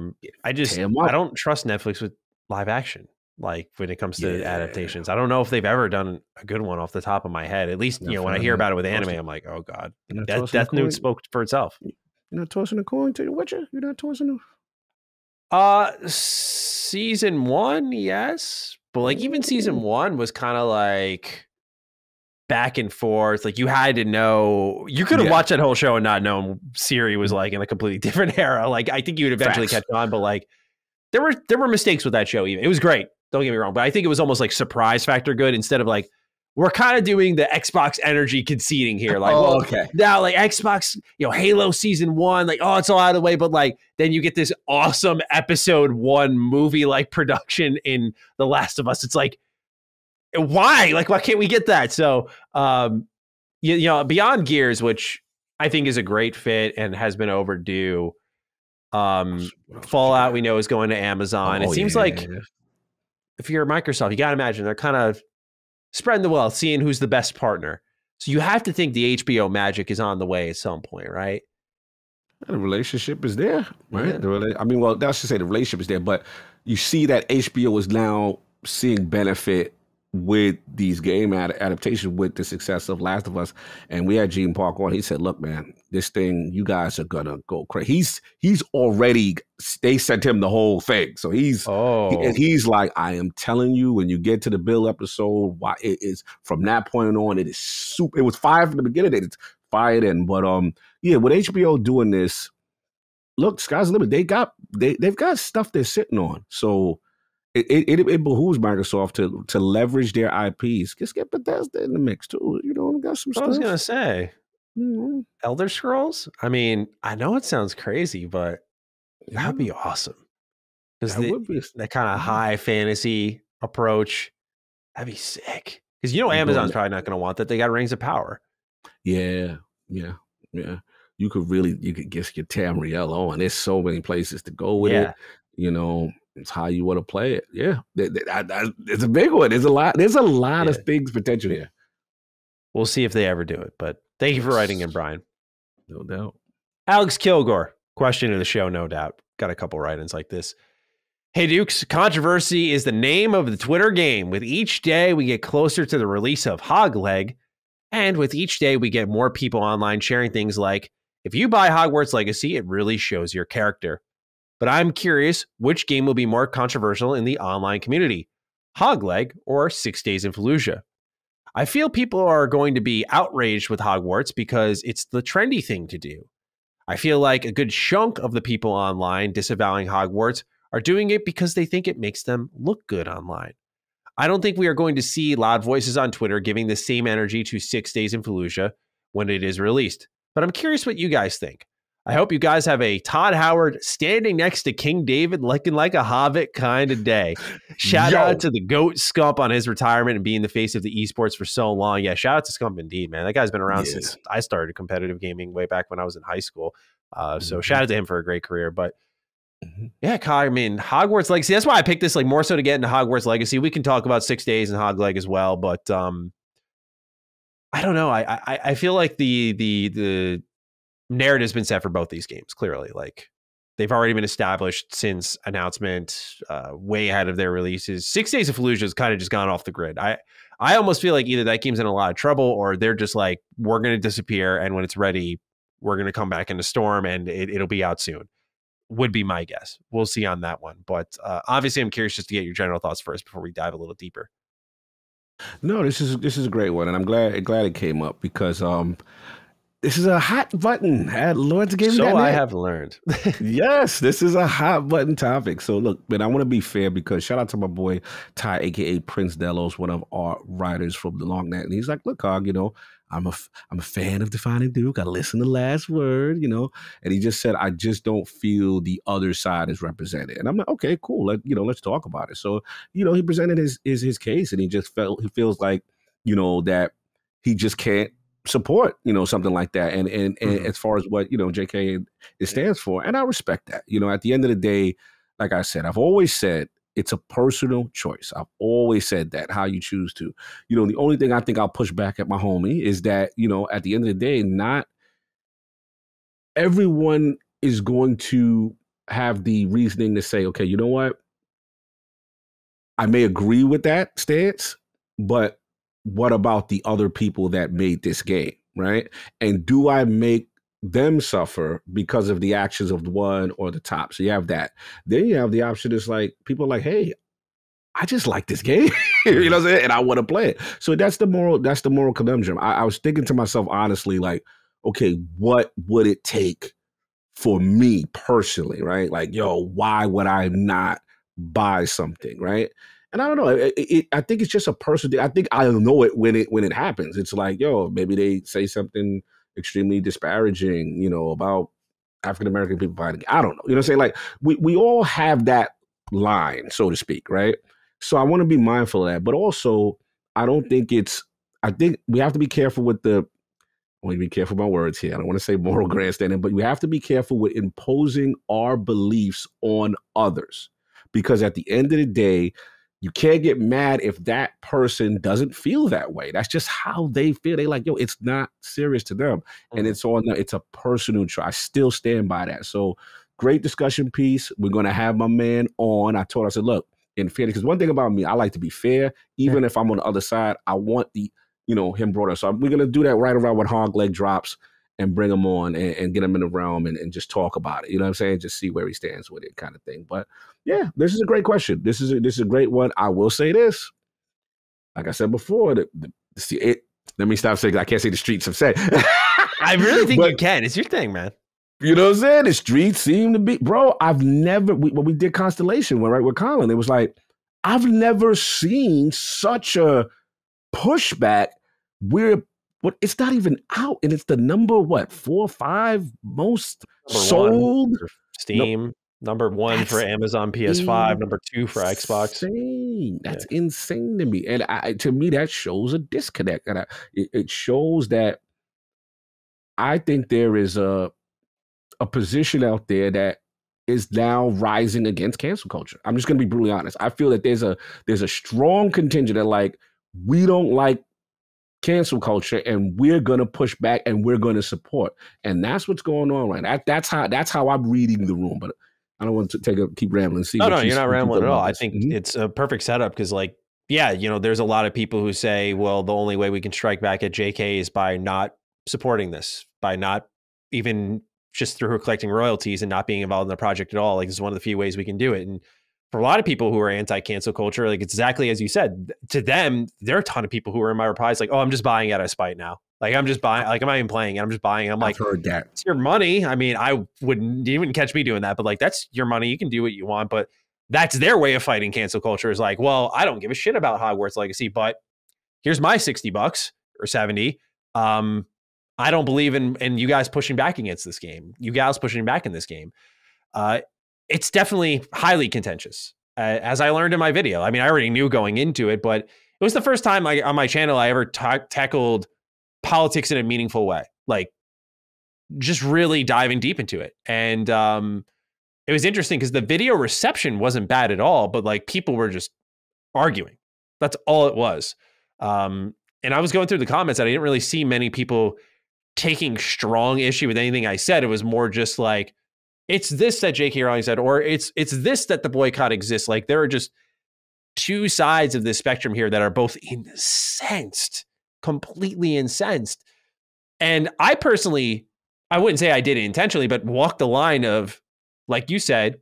don't trust Netflix with live action. Like when it comes to adaptations, I don't know if they've ever done a good one off the top of my head. At least, when I hear about it with anime, I'm like, oh God, Death Note spoke for itself. You're not tossing a coin to the Witcher? You're not tossing a... Season 1, yes. But like even season 1 was kind of like back and forth. Like you had to know, you could have watched that whole show and not known Siri was like in a completely different era. Like I think you would eventually catch on, but like there were mistakes with that show even. It was great. Don't get me wrong, but I think it was almost like surprise factor good instead of like, we're kind of doing the Xbox energy conceding here. Like, okay. Now like Xbox, Halo season 1, like, oh, it's all out of the way. But like, then you get this awesome episode 1 movie like production in The Last of Us. It's like, why? Like, why can't we get that? So, Beyond Gears, which I think is a great fit and has been overdue. Fallout, we know, is going to Amazon. It seems like if you're Microsoft, you got to imagine they're kind of spreading the wealth, seeing who's the best partner. So you have to think the HBO magic is on the way at some point, right? The relationship is there, right? Yeah. That's to say the relationship is there, but you see that HBO is now seeing benefit with these game adaptations with the success of Last of Us. And we had Gene Park on. He said, look, man, this thing, you guys are going to go crazy. He's already, they sent him the whole thing. So he's like, I am telling you, when you get to the Bill episode, why it is from that point on, it is super. It was fire from the beginning. It's fired in. But with HBO doing this, look, sky's the limit. They've got stuff they're sitting on. So it behooves Microsoft to leverage their IPs. Just get Bethesda in the mix too. Got some stuff. I was gonna say, Elder Scrolls. I mean, I know it sounds crazy, but that'd be awesome. Because that kind of high fantasy approach, that'd be sick. Because Amazon's probably not gonna want that. They got Rings of Power. Yeah. You could get your Tamriel on. There's so many places to go with it. It's how you want to play it. Yeah, it's a big one. There's a lot of things potential here. We'll see if they ever do it. But thank you for writing in, Brian. No doubt. Alex Kilgore, question of the show, no doubt. Got a couple write-ins like this. Hey, Dukes, controversy is the name of the Twitter game. With each day, we get closer to the release of HogLeg. And with each day, we get more people online sharing things like, if you buy Hogwarts Legacy, it really shows your character. But I'm curious, which game will be more controversial in the online community, HogLeg or 6 Days in Fallujah? I feel people are going to be outraged with Hogwarts because it's the trendy thing to do. I feel like a good chunk of the people online disavowing Hogwarts are doing it because they think it makes them look good online. I don't think we are going to see loud voices on Twitter giving the same energy to 6 Days in Fallujah when it is released. But I'm curious what you guys think. I hope you guys have a Todd Howard standing next to King David looking like a hobbit kind of day. Shout out to the GOAT Scump on his retirement and being the face of the esports for so long. Yeah, shout out to Scump indeed, man. That guy's been around since I started competitive gaming way back when I was in high school. So shout out to him for a great career. But yeah, Kai, I mean, Hogwarts Legacy, that's why I picked this like more so to get into Hogwarts Legacy. We can talk about 6 Days and HogLeg as well, but I don't know. I feel like the narrative's been set for both these games, clearly. Like, they've already been established since announcement, way ahead of their releases. 6 Days of Fallujah has kind of just gone off the grid. I almost feel like either that game's in a lot of trouble or they're just like, we're going to disappear, and when it's ready, we're going to come back in the storm, and it'll be out soon. would be my guess. We'll see on that one. But obviously, I'm curious just to get your general thoughts first before we dive a little deeper. No, this is a great one, and I'm glad it came up because this is a hot button. Lord's Game. So I have learned. Yes, this is a hot button topic. So look, man, I want to be fair because shout out to my boy Ty, aka Prince Delos, one of our writers from the Long Net, and he's like, look, Hog, I'm a fan of Defining Duke. I listen to Last Word, and he just said, I just don't feel the other side is represented. And I'm like, okay, cool. Let's talk about it. So, he presented his case, and he feels like, that he just can't support, something like that. And as far as what, JK it stands for, and I respect that. At the end of the day, like I said, I've always said, it's a personal choice. I've always said that, how you choose to. The only thing I think I'll push back at my homie is that, at the end of the day, not everyone is going to have the reasoning to say, okay, you know what? I may agree with that stance, but what about the other people that made this game, right? And do I make them suffer because of the actions of the one or the top? So you have that. Then you have the option is like, people are like, hey, I just like this game, you know what I'm saying? And I want to play it. So that's the moral conundrum. I was thinking to myself, honestly, like, okay, what would it take for me personally, right? Like, why would I not buy something, right? And I don't know. I think it's just a personal thing. I think I'll know it when it happens. It's like, maybe they say something extremely disparaging, about African American people buying. I don't know. You know what I'm saying? Like we all have that line, so to speak, right? So I want to be mindful of that. But also, I think we have to be careful with I want to be careful with my words here. I don't want to say moral grandstanding, but we have to be careful with imposing our beliefs on others. Because at the end of the day, you can't get mad if that person doesn't feel that way. That's just how they feel. They like, it's not serious to them. And it's a personal choice. I still stand by that. So great discussion piece. We're going to have my man on. I said, look, in fairness, because one thing about me, I like to be fair. Even if I'm on the other side, I want him brought up. So we're going to do that right around when HogLeg drops and bring him on and get him in the realm and just talk about it. You know what I'm saying? Just see where he stands with it kind of thing. But yeah, this is a great question. This is a great one. I will say this. Like I said before, let me stop saying I can't say the streets have said. I really think you can. It's your thing, man. You know what I'm saying? The streets seem to be, bro, when we did Constellation, right, with Colin, it was like, I've never seen such a pushback where it's not even out, and it's the number 4 or 5 most sold Steam, number 1 for Amazon PS5, number 2 for Xbox. That's insane to me, and to me that shows a disconnect, and it shows that I think there is a position out there that is now rising against cancel culture. I'm just going to be brutally honest. I feel that there's a strong contingent that like we don't like cancel culture, and we're gonna push back and we're gonna support, and that's what's going on right now. That's how I'm reading the room. But I don't want to keep rambling. No, you're not rambling at all. I think it's a perfect setup because, like, there's a lot of people who say, well, the only way we can strike back at JK is by not supporting this, by not even just through her collecting royalties and not being involved in the project at all. Like, this is one of the few ways we can do it. And for a lot of people who are anti-cancel culture, like, it's exactly as you said. To them, there are a ton of people who are in my replies like, oh, I'm just buying out of spite now. Like, I'm just buying, like, I'm not even playing it. I'm just buying. I'm like, I've heard that. It's your money. I mean, I wouldn't even catch me doing that, but like, that's your money. You can do what you want, but that's their way of fighting cancel culture is like, well, I don't give a shit about Hogwarts Legacy, but here's my $60 or 70. I don't believe in you guys pushing back against this game. You gals pushing back in this game. It's definitely highly contentious, as I learned in my video. I mean, I already knew going into it, but it was the first time on my channel I ever tackled politics in a meaningful way, like just really diving deep into it. And it was interesting because the video reception wasn't bad at all, but like people were just arguing. That's all it was. And I was going through the comments and I didn't really see many people taking strong issue with anything I said. It was more just like, it's this that J.K. Rowling said, or it's this that the boycott exists. Like, there are just two sides of this spectrum here that are both incensed, completely incensed. And I personally, I wouldn't say I did it intentionally, but walked the line of, like you said,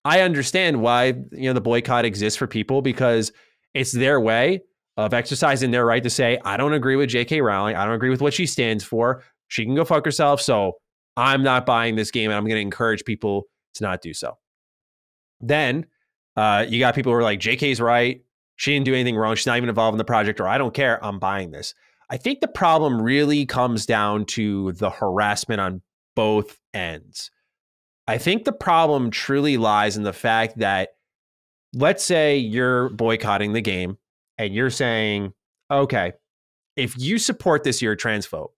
I understand why, the boycott exists for people, because it's their way of exercising their right to say, I don't agree with J.K. Rowling. I don't agree with what she stands for. She can go fuck herself. So I'm not buying this game, and I'm going to encourage people to not do so. Then you got people who are like, JK's right. She didn't do anything wrong. She's not even involved in the project, or I don't care. I'm buying this. I think the problem really comes down to the harassment on both ends. I think the problem truly lies in the fact that, let's say you're boycotting the game and you're saying, okay, if you support this, you're a transphobe.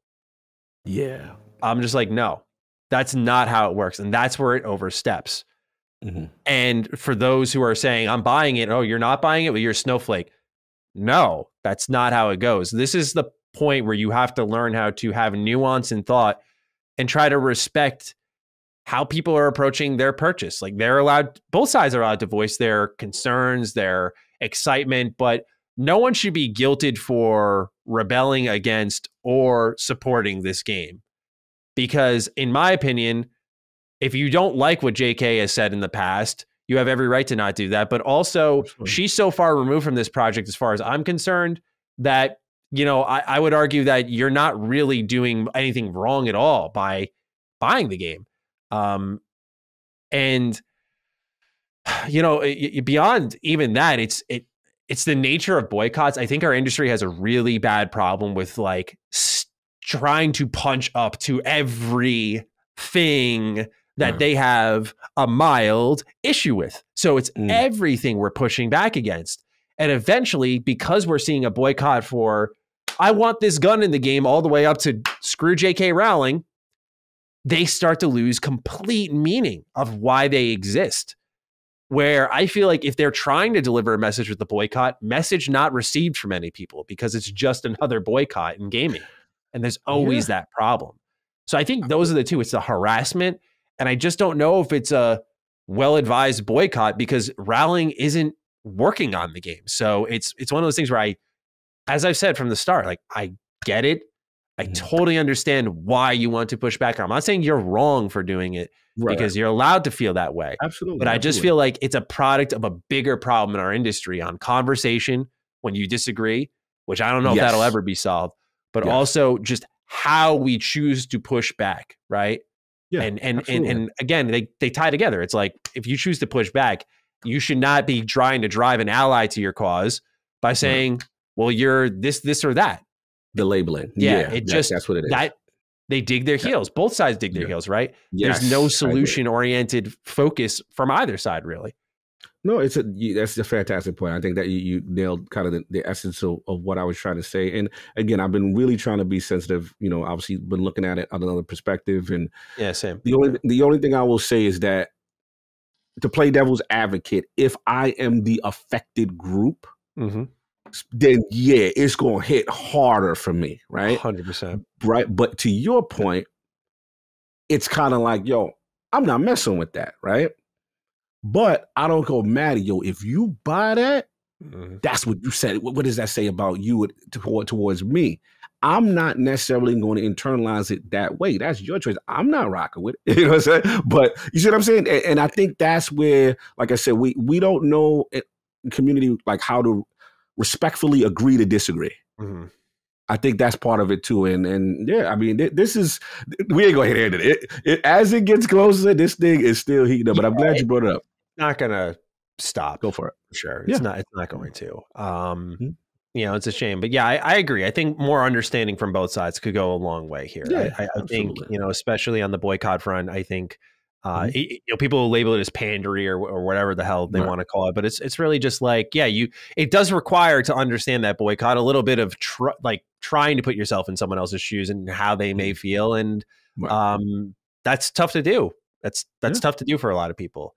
Yeah. I'm just like, no, that's not how it works. And that's where it oversteps. Mm-hmm. And for those who are saying, I'm buying it, oh, you're not buying it, well, you're a snowflake. No, that's not how it goes. This is the point where you have to learn how to have nuance in thought and try to respect how people are approaching their purchase. Like, they're allowed, both sides are allowed to voice their concerns, their excitement, but no one should be guilted for rebelling against or supporting this game. Because in my opinion, if you don't like what JK has said in the past, you have every right to not do that. But also, she's so far removed from this project, as far as I'm concerned, that, I would argue that you're not really doing anything wrong at all by buying the game. And beyond even that, it's the nature of boycotts. I think our industry has a really bad problem with like trying to punch up to everything that they have a mild issue with. So it's everything we're pushing back against. And eventually, because we're seeing a boycott for, I want this gun in the game, all the way up to screw J.K. Rowling, they start to lose complete meaning of why they exist. Where I feel like if they're trying to deliver a message with the boycott, message not received from many people, because it's just another boycott in gaming. And there's always that problem. So I think those are the two. It's the harassment. And I just don't know if it's a well-advised boycott, because Rowling isn't working on the game. So it's one of those things where as I've said from the start, like, I get it. I totally understand why you want to push back. I'm not saying you're wrong for doing it, because you're allowed to feel that way. Absolutely. But I just feel like it's a product of a bigger problem in our industry on conversation when you disagree, which I don't know if that'll ever be solved, but also just how we choose to push back, right? Yeah, and again, they tie together. It's like, if you choose to push back, you should not be trying to drive an ally to your cause by saying, well, you're this or that. The labeling. That's what it is. That they dig their heels. Both sides dig their heels, right? Yes, there's no solution-oriented focus from either side, really. No, that's a fantastic point. I think that you nailed kind of the essence of what I was trying to say. And again, I've been really trying to be sensitive. Obviously, been looking at it on another perspective. And same. The only thing I will say is that, to play devil's advocate, if I am the affected group, then it's going to hit harder for me, right? 100%. Right. But to your point, it's kind of like, yo, I'm not messing with that, right? But I don't go, Maddie, yo, if you buy that, that's what you said. What does that say about you towards me? I'm not necessarily going to internalize it that way. That's your choice. I'm not rocking with it. You know what I'm saying? But you see what I'm saying? And I think that's where, like I said, we don't know in community, like, how to respectfully agree to disagree. I think that's part of it too. And yeah, I mean, this is, we ain't going to hit it. As it gets closer, this thing is still heating up, but I'm glad you brought it up. Not going to stop. Go for it. Sure. It's not going to. It's a shame. But yeah, I agree. I think more understanding from both sides could go a long way here. Yeah, I think, especially on the boycott front, I think people label it as pandery or whatever the hell they want to call it, but it's really just like, it does require, to understand that boycott, a little bit of trying to put yourself in someone else's shoes and how they may feel, and that's tough to do. That's tough to do for a lot of people.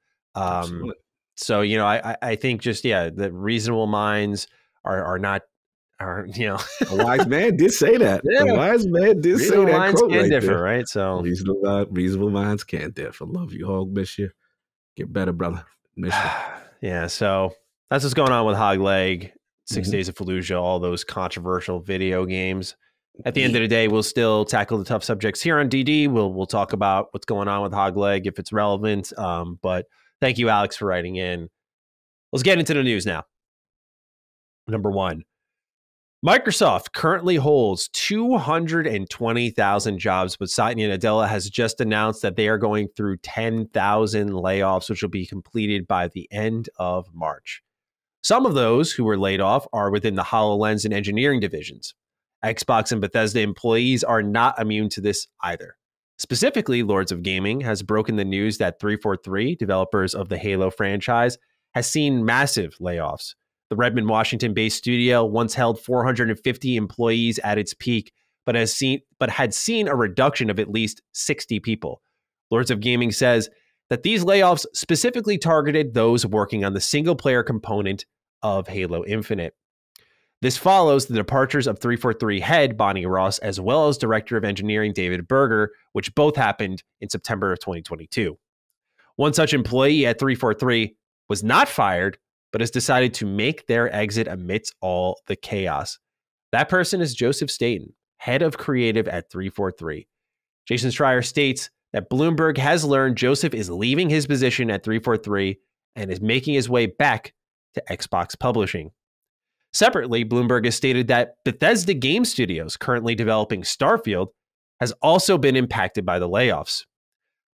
So I think just the reasonable minds are not. A wise man did say that. A wise man did say that. Minds quote can right differ, there. right? So reasonable minds can differ. Love you, Hog. Miss you. Get better, brother. Miss you. So that's what's going on with HogLeg, 6 Days of Fallujah, all those controversial video games. At the end of the day, we'll still tackle the tough subjects here on DD. We'll talk about what's going on with HogLeg if it's relevant. But thank you, Alex, for writing in. Let's get into the news now. Number one, Microsoft currently holds 220,000 jobs, but Satya Nadella has just announced that they are going through 10,000 layoffs, which will be completed by the end of March. Some of those who were laid off are within the HoloLens and engineering divisions. Xbox and Bethesda employees are not immune to this either. Specifically, Lords of Gaming has broken the news that 343, developers of the Halo franchise, has seen massive layoffs. The Redmond, Washington-based studio once held 450 employees at its peak, but had seen a reduction of at least 60 people. Lords of Gaming says that these layoffs specifically targeted those working on the single-player component of Halo Infinite. This follows the departures of 343 head Bonnie Ross, as well as Director of Engineering David Berger, which both happened in September of 2022. One such employee at 343 was not fired, but has decided to make their exit amidst all the chaos. That person is Joseph Staten, head of creative at 343. Jason Schreier states that Bloomberg has learned Joseph is leaving his position at 343 and is making his way back to Xbox Publishing. Separately, Bloomberg has stated that Bethesda Game Studios, currently developing Starfield, has also been impacted by the layoffs.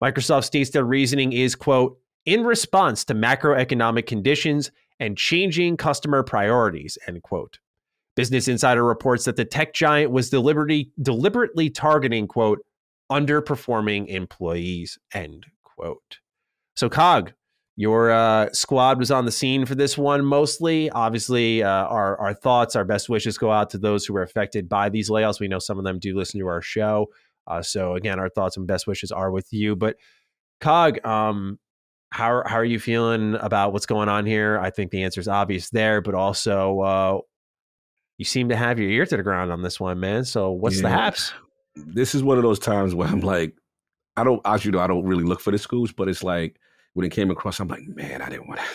Microsoft states their reasoning is, quote, in response to macroeconomic conditions and changing customer priorities, end quote. Business Insider reports that the tech giant was deliberately targeting, quote, underperforming employees, end quote. So, Cog, your squad was on the scene for this one mostly. Obviously, our thoughts, our best wishes go out to those who were affected by these layoffs. We know some of them do listen to our show. So, again, our thoughts and best wishes are with you. But, Cog, how are you feeling about what's going on here? I think the answer is obvious there, but also you seem to have your ear to the ground on this one, man. So what's the haps? This is one of those times where I'm like, I don't really look for the scoops, but it's like when it came across, I'm like, man, I didn't want to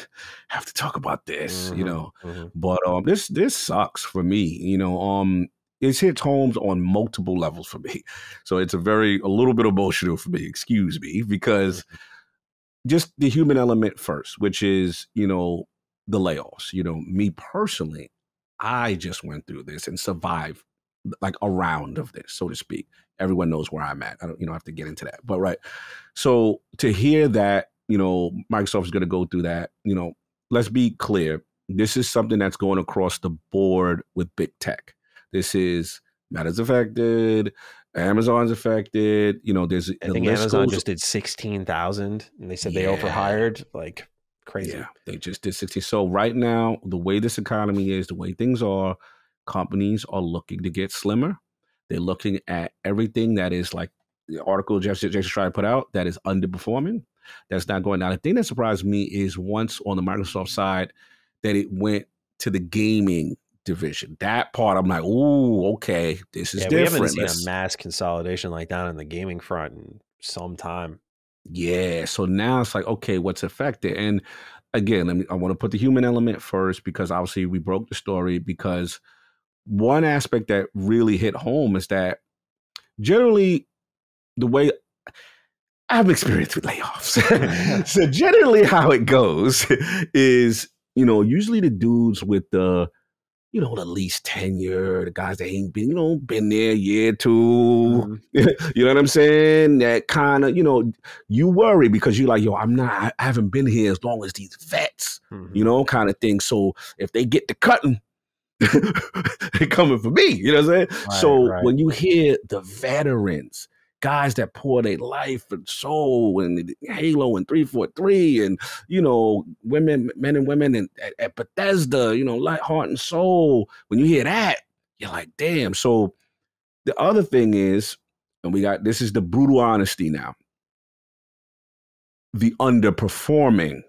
have to talk about this, you know. But this sucks for me, you know. It hits homes on multiple levels for me. So it's a little bit emotional for me, excuse me, because just the human element first, which is, you know, the layoffs. You know, me personally, I just went through this and survived like a round of this, so to speak. Everyone knows where I'm at. I don't, have to get into that. But right. So to hear that, you know, Microsoft is going to go through that, you know, let's be clear. This is something that's going across the board with big tech. This is Meta's affected, Amazon's affected. You know, I think Amazon just did 16,000 and they said they overhired, like crazy. Yeah, they just did 60. So right now, the way this economy is, the way things are, companies are looking to get slimmer. They're looking at everything that is like the article Jason Schreier put out that is underperforming. That's not going down. The thing that surprised me is once on the Microsoft side that it went to the gaming division. That part, I'm like, ooh, okay, this is different. We haven't seen a mass consolidation like that on the gaming front in some time. Yeah, so now it's like, okay, what's affected? And again, I want to put the human element first because obviously we broke the story because one aspect that really hit home is that generally the way I have experience with layoffs. So generally how it goes is, you know, usually the dudes with the, you know, the least tenure, the guys that ain't been, you know, been there a year or two, you know what I'm saying? That kind of, you know, you worry because you're like, yo, I haven't been here as long as these vets, you know, kind of thing. So if they get to cutting, they're coming for me, you know what I'm saying? Right, when you hear the veterans, guys that pour their life and soul and Halo and 343 and, you know, men and women at Bethesda, you know, like heart and soul. When you hear that, you're like, damn. So the other thing is, and this is the brutal honesty now, the underperforming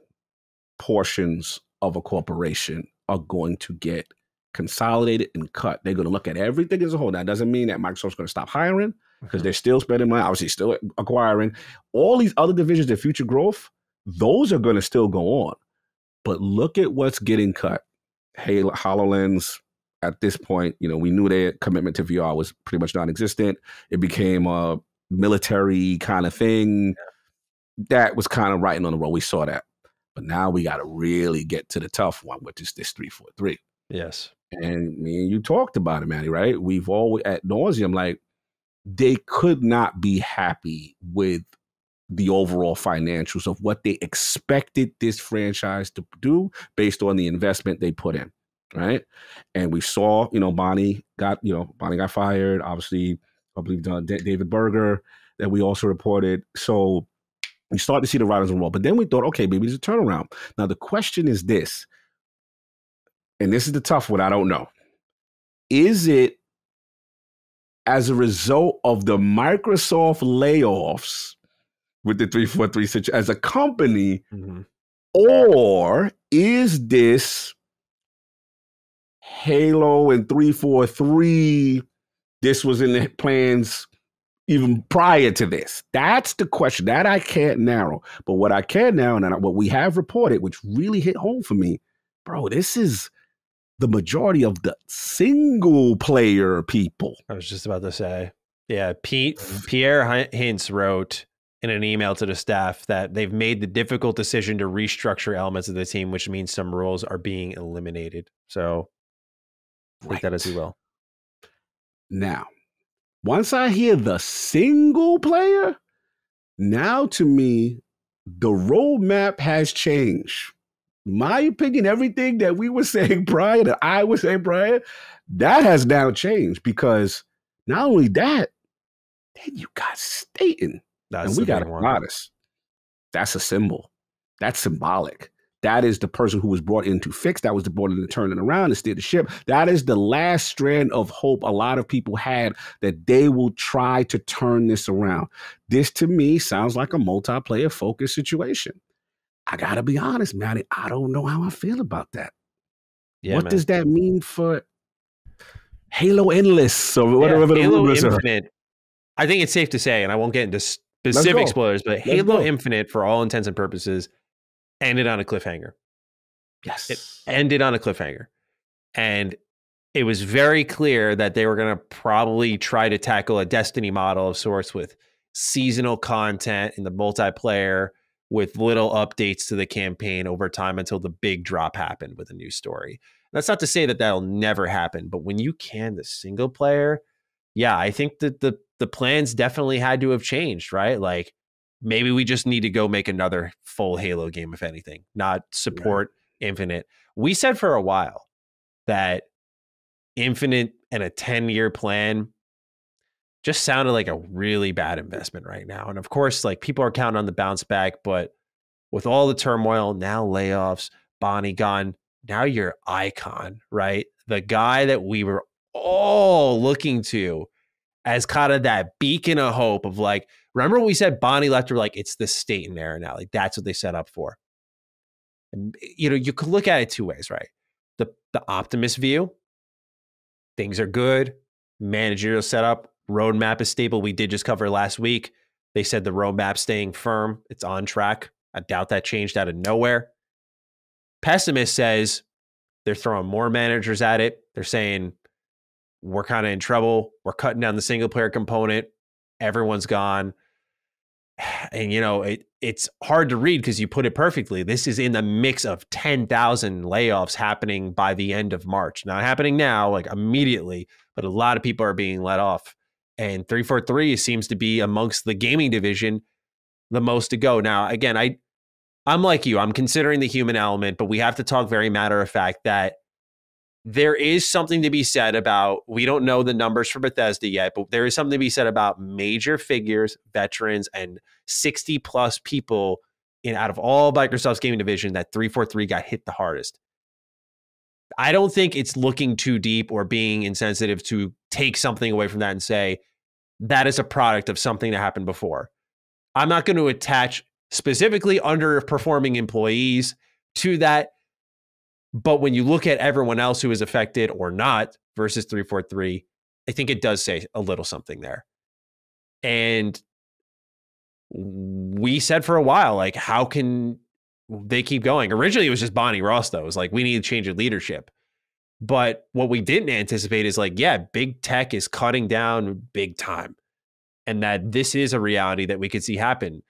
portions of a corporation are going to get consolidated and cut. They're going to look at everything as a whole. That doesn't mean that Microsoft's going to stop hiring, because they're still spending money, obviously still acquiring. All these other divisions, their future growth, those are going to still go on. But look at what's getting cut. HoloLens, at this point, we knew their commitment to VR was pretty much non-existent. It became a military kind of thing. That was kind of writing on the road. We saw that. But now we got to really get to the tough one, which is this 343. Yes. And me and you talked about it, Manny, right? We've always, at nauseum, like, they could not be happy with the overall financials of what they expected this franchise to do based on the investment they put in, right? And we saw, Bonnie got fired. Obviously, I believe David Berger that we also reported. So we started to see the writers on the wall. But then we thought, okay, maybe there's a turnaround. Now, the question is this, and this is the tough one, I don't know. Is it as a result of the Microsoft layoffs with the 343 situation as a company, or is this Halo and 343, this was in the plans even prior to this? That's the question that I can't narrow. But what I can narrow, and what we have reported, which really hit home for me, bro, this is the majority of the single player people. I was just about to say, yeah, Pierre Hintz wrote in an email to the staff that they've made the difficult decision to restructure elements of the team, which means some roles are being eliminated. So take that as you will. Now, once I hear the single player, now to me, the roadmap has changed. My opinion, everything that we were saying prior, that I was saying prior, that has now changed, because not only that, then you got Staten. And we got to be honest. That's a symbol. That's symbolic. That is the person who was brought in to fix. That was the brought in to turn it around and steer the ship. That is the last strand of hope a lot of people had that they will try to turn this around. This, to me, sounds like a multiplayer focused situation. I got to be honest, Matty, I don't know how I feel about that. Yeah, what does that mean for Halo Endless or whatever? Halo Infinite, I think it's safe to say, and I won't get into specific spoilers, but Halo Infinite, for all intents and purposes, ended on a cliffhanger. Yes. It ended on a cliffhanger. And it was very clear that they were going to probably try to tackle a Destiny model of sorts with seasonal content in the multiplayer with little updates to the campaign over time until the big drop happened with a new story. That's not to say that that'll never happen, but when you can the single player, yeah, I think that the plans definitely had to have changed, right? Like, maybe we just need to go make another full Halo game, if anything, not support Infinite. We said for a while that Infinite and a 10-year plan just sounded like a really bad investment right now. And of course, like, people are counting on the bounce back, but with all the turmoil, now layoffs, Bonnie gone, now you're Icon, right? The guy that we were all looking to as kind of that beacon of hope of, like, remember when we said Bonnie left, we're like, it's the Staten era now. Like, that's what they set up for. And, you could look at it two ways, right? The optimist view, things are good, managerial setup, roadmap is stable. We did just cover last week. They said the roadmap's staying firm. It's on track. I doubt that changed out of nowhere. Pessimist says they're throwing more managers at it. They're saying, we're kind of in trouble. We're cutting down the single player component. Everyone's gone. And, it's hard to read because you put it perfectly. This is in the mix of 10,000 layoffs happening by the end of March. Not happening now, like immediately, but a lot of people are being let off. And 343 seems to be amongst the gaming division the most to go. Now, again, I'm like you. I'm considering the human element, but we have to talk very matter of fact that there is something to be said about, we don't know the numbers for Bethesda yet, but there is something to be said about major figures, veterans, and 60 plus people out of all Microsoft's gaming division that 343 got hit the hardest. I don't think it's looking too deep or being insensitive to take something away from that and say that is a product of something that happened before. I'm not going to attach specifically underperforming employees to that. But when you look at everyone else who is affected or not versus 343, I think it does say a little something there. And we said for a while, like, how can they keep going? Originally, it was just Bonnie Ross, though. It was like, we need to change of leadership. But what we didn't anticipate is like, yeah, big tech is cutting down big time. And that this is a reality that we could see happen.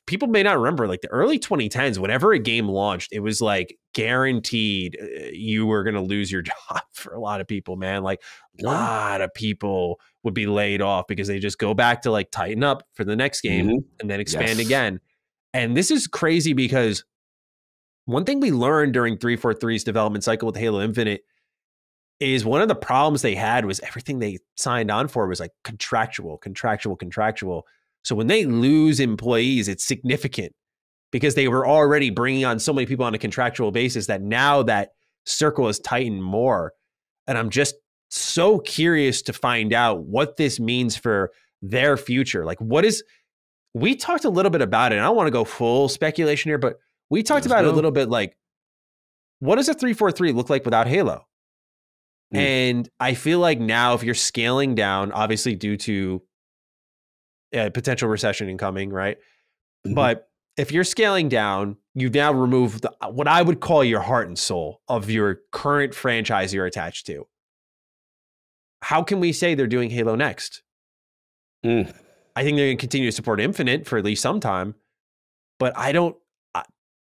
People may not remember, like the early 2010s, whenever a game launched, it was like guaranteed you were going to lose your job for a lot of people, man. Like a lot of people would be laid off because they just go back to like tighten up for the next game and then expand again. And this is crazy because one thing we learned during 343's development cycle with Halo Infinite is one of the problems they had was everything they signed on for was like contractual. So when they lose employees, it's significant because they were already bringing on so many people on a contractual basis that now that circle is tightened more. And I'm just so curious to find out what this means for their future. Like we talked a little bit about it. And I don't want to go full speculation here, but we talked about it a little bit, like, what does a 343 look like without Halo? And I feel like now if you're scaling down, obviously due to potential recession incoming, right? But if you're scaling down, you've now removed what I would call your heart and soul of your current franchise you're attached to. How can we say they're doing Halo next? I think they're going to continue to support Infinite for at least some time, but I know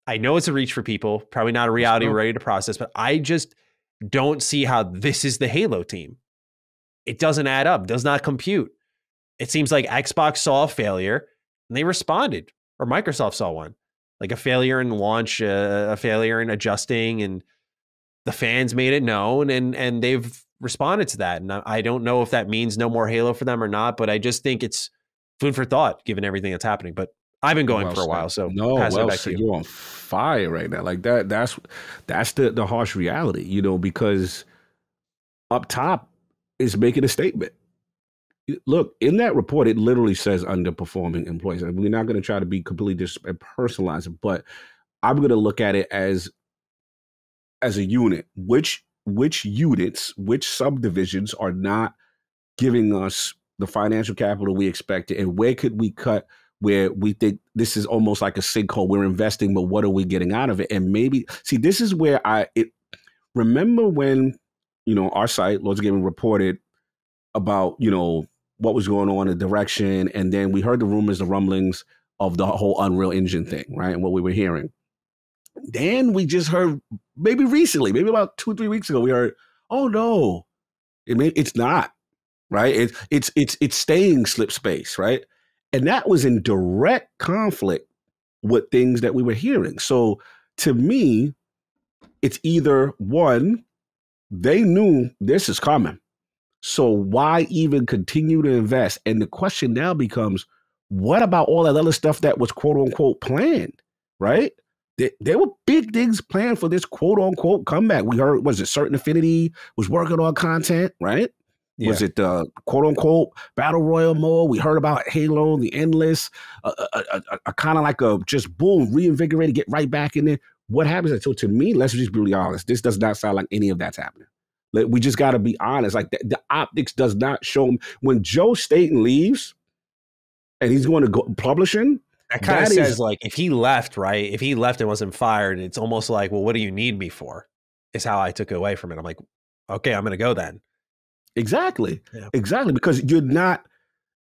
it's a reach for people, probably not a reality we're ready to process, but I just don't see how this is the Halo team. It doesn't add up, does not compute. It seems like Xbox saw a failure and they responded, or Microsoft saw one, like a failure in launch, a failure in adjusting, and the fans made it known and they've responded to that. And I don't know if that means no more Halo for them or not, but I just think it's food for thought given everything that's happening. But I've been going for a while, so pass it back to you. You're on fire right now. Like that's the harsh reality, you know, because up top is making a statement. Look, in that report, it literally says underperforming employees. And we're not going to try to be completely just personalize it, but I'm going to look at it as a unit. Which units, which subdivisions are not giving us the financial capital we expected, and where could we cut where we think this is almost like a sinkhole. We're investing, but what are we getting out of it? And maybe, see, this is where remember when, you know, our site, Lords of Gaming, reported about, you know, what was going on in the direction. And then we heard the rumors, the rumblings of the whole Unreal Engine thing, right? And what we were hearing. Then we just heard, maybe recently, maybe about 2-3 weeks ago, we heard, oh no, it's not, right? It's staying slip space, right? And that was in direct conflict with things that we were hearing. So to me, it's either one, they knew this is coming. So why even continue to invest? And the question now becomes, what about all that other stuff that was quote unquote planned, right? There were big things planned for this quote unquote comeback. We heard, was it Certain Affinity was working on content, right? Yeah. Was it the quote unquote battle royale mode? We heard about Halo, the Endless, a kind of like a just boom, reinvigorated, get right back in there. What happens? So to me, let's just be really honest. This does not sound like any of that's happening. We just got to be honest. Like the optics does not show when Joe Staten leaves and he's going to go publishing. That kind of says like if he left, right? If he left and wasn't fired, it's almost like, well, what do you need me for? Is how I took it away from it. I'm like, okay, I'm going to go then. Exactly. Yeah. Exactly. Because you're not,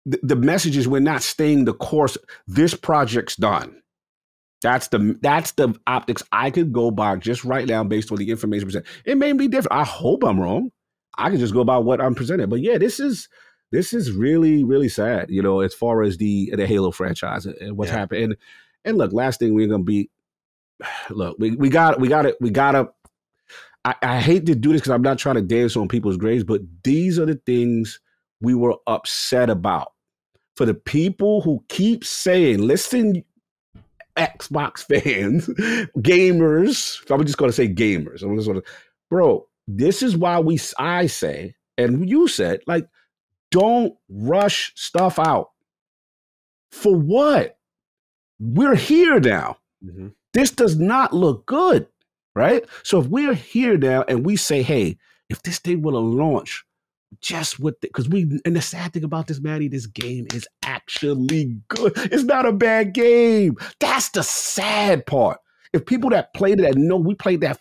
the message is we're not staying the course. This project's done. That's the optics I could go by just right now based on the information presented. It may be different. I hope I'm wrong. I can just go by what I'm presented. But yeah, this is really, really sad, you know, as far as the Halo franchise and what's happened. And look, last thing we're gonna be, look, we gotta. I hate to do this because I'm not trying to dance on people's graves, but these are the things we were upset about. For the people who keep saying, listen, Xbox fans, gamers, I'm just going to say gamers. I'm just going to, bro, this is why I say, and you said, like, don't rush stuff out. For what? We're here now. Mm-hmm. This does not look good. Right? So if we're here now and we say, hey, if this thing will launch just with it, because and the sad thing about this, Maddie, this game is actually good. It's not a bad game. That's the sad part. If people that played it that know we played that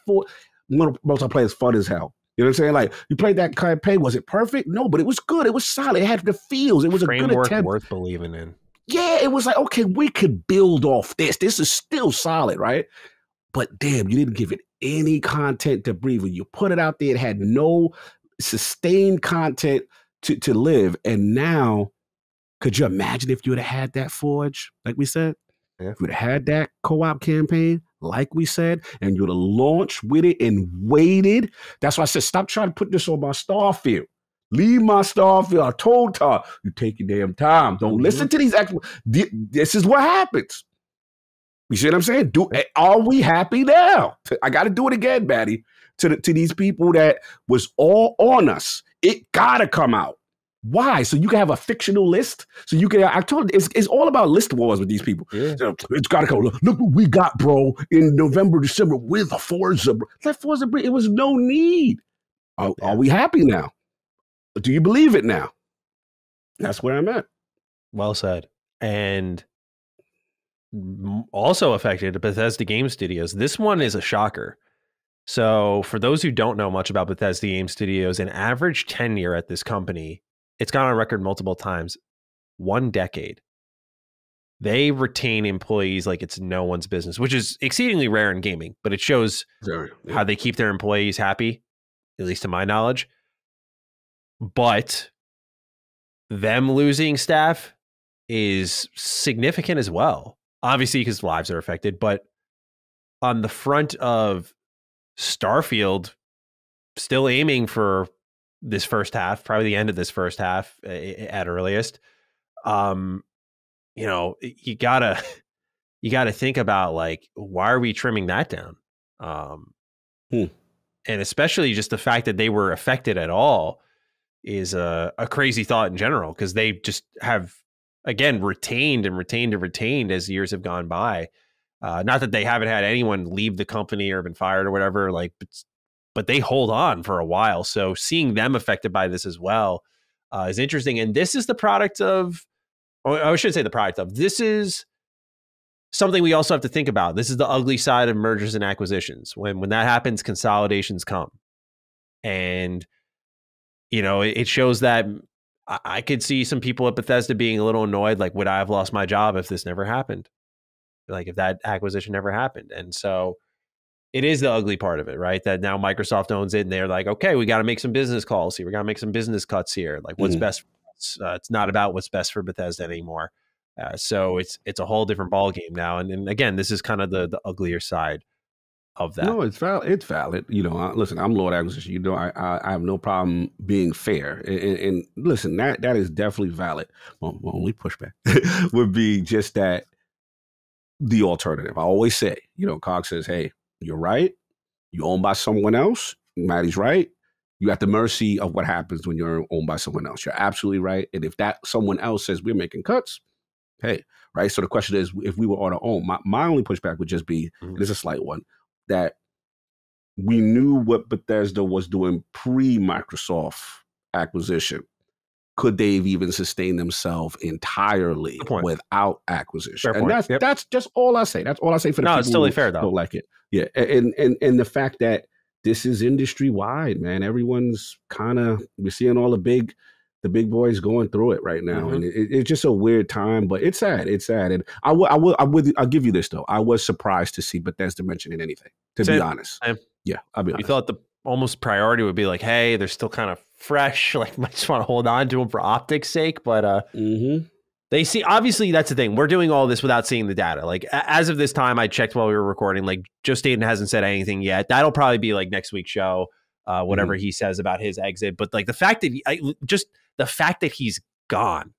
multiplayer is fun as hell. You know what I'm saying? Like, you played that campaign. Was it perfect? No, but it was good. It was solid. It had the feels. It was a good attempt. Worth believing in. Yeah, it was like, okay, we could build off this. This is still solid, right? But damn, you didn't give it any content to breathe. When you put it out there, it had no sustained content to live. And now, could you imagine if you would have had that Forge, like we said? Yeah. If you would have had that co-op campaign, like we said, and you would have launched with it and waited. That's why I said, stop trying to put this on my Starfield. Leave my Starfield. I told Todd, you take your damn time. Don't listen to these experts. This is what happens. You see what I'm saying? Are we happy now? I got to do it again, Batty. To these people that was all on us. It got to come out. Why? So you can have a fictional list. So you can. I told you, it's all about list wars with these people. Yeah. So it's got to go. Look what we got, bro. In November, December with a Forza. Let Forza bring. It was no need. Are we happy now? Do you believe it now? That's where I'm at. Well said. And also affected Bethesda Game Studios. This one is a shocker. So for those who don't know much about Bethesda Game Studios, an average tenure at this company, it's gone on record multiple times, 1 decade. They retain employees like it's no one's business, which is exceedingly rare in gaming, but it shows how they keep their employees happy, at least to my knowledge. But them losing staff is significant as well. Obviously, because lives are affected, but on the front of Starfield, still aiming for this first half, probably the end of this first half at earliest. You know, you gotta think about, like, why are we trimming that down? And especially just the fact that they were affected at all is a crazy thought in general, because they just have, again, retained as years have gone by. Not that they haven't had anyone leave the company or been fired or whatever, like, but they hold on for a while. So seeing them affected by this as well is interesting. And this is the product of, or I shouldn't say the product of, this is something we also have to think about. This is the ugly side of mergers and acquisitions. When that happens, consolidations come. And, you know, it shows that I could see some people at Bethesda being a little annoyed, like, would I have lost my job if this never happened? Like, if that acquisition never happened. And so it is the ugly part of it, right? That now Microsoft owns it and they're like, okay, we got to make some business calls here. We got to make some business cuts here. Like, what's best for us? It's not about what's best for Bethesda anymore. So it's a whole different ballgame now. And again, this is kind of the uglier side of that. No, it's valid. It's valid. You know, listen, I'm Lord Acquisition. You know, I have no problem being fair. And listen, that is definitely valid. Well, only pushback would be just that the alternative. I always say, you know, Cog says, hey, you're right. You're owned by someone else. Maddie's right. You're at the mercy of what happens when you're owned by someone else. You're absolutely right. And if that someone else says we're making cuts, hey, right? So the question is, if we were on our own, my only pushback would just be, and it's a slight one, that we knew what Bethesda was doing pre-Microsoft acquisition. Could they have even sustained themselves entirely without acquisition? Fair and point. that's just all I say. That's all I say for the people it's totally fair, who though. don't like it. Yeah, and the fact that this is industry wide, man. Everyone's kind of, we're seeing all the big boys going through it right now, and it's just a weird time. But it's sad. It's sad, and I'll give you this though. I was surprised to see Bethesda mentioning anything. To be honest, yeah, I'll be honest. You thought the almost priority would be like, hey, they're still kind of fresh. Like, I just want to hold on to them for optics' sake. But they see, obviously, that's the thing. We're doing all this without seeing the data. Like, as of this time, I checked while we were recording. Like, Joe Staten hasn't said anything yet. That'll probably be like next week's show, whatever he says about his exit. But like the fact that he's gone.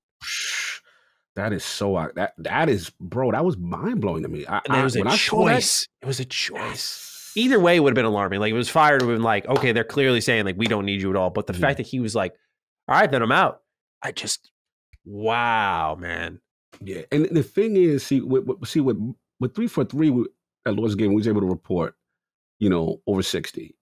That is so that is, bro. That was mind blowing to me. It was a choice. It was a choice. Either way, it would have been alarming. Like, it was fired, it would have been like, okay, they're clearly saying, like, we don't need you at all. But the fact that he was like, all right, then I'm out. Wow, man. Yeah. And the thing is, with 343 at Lord's Game, we was able to report, you know, over 60.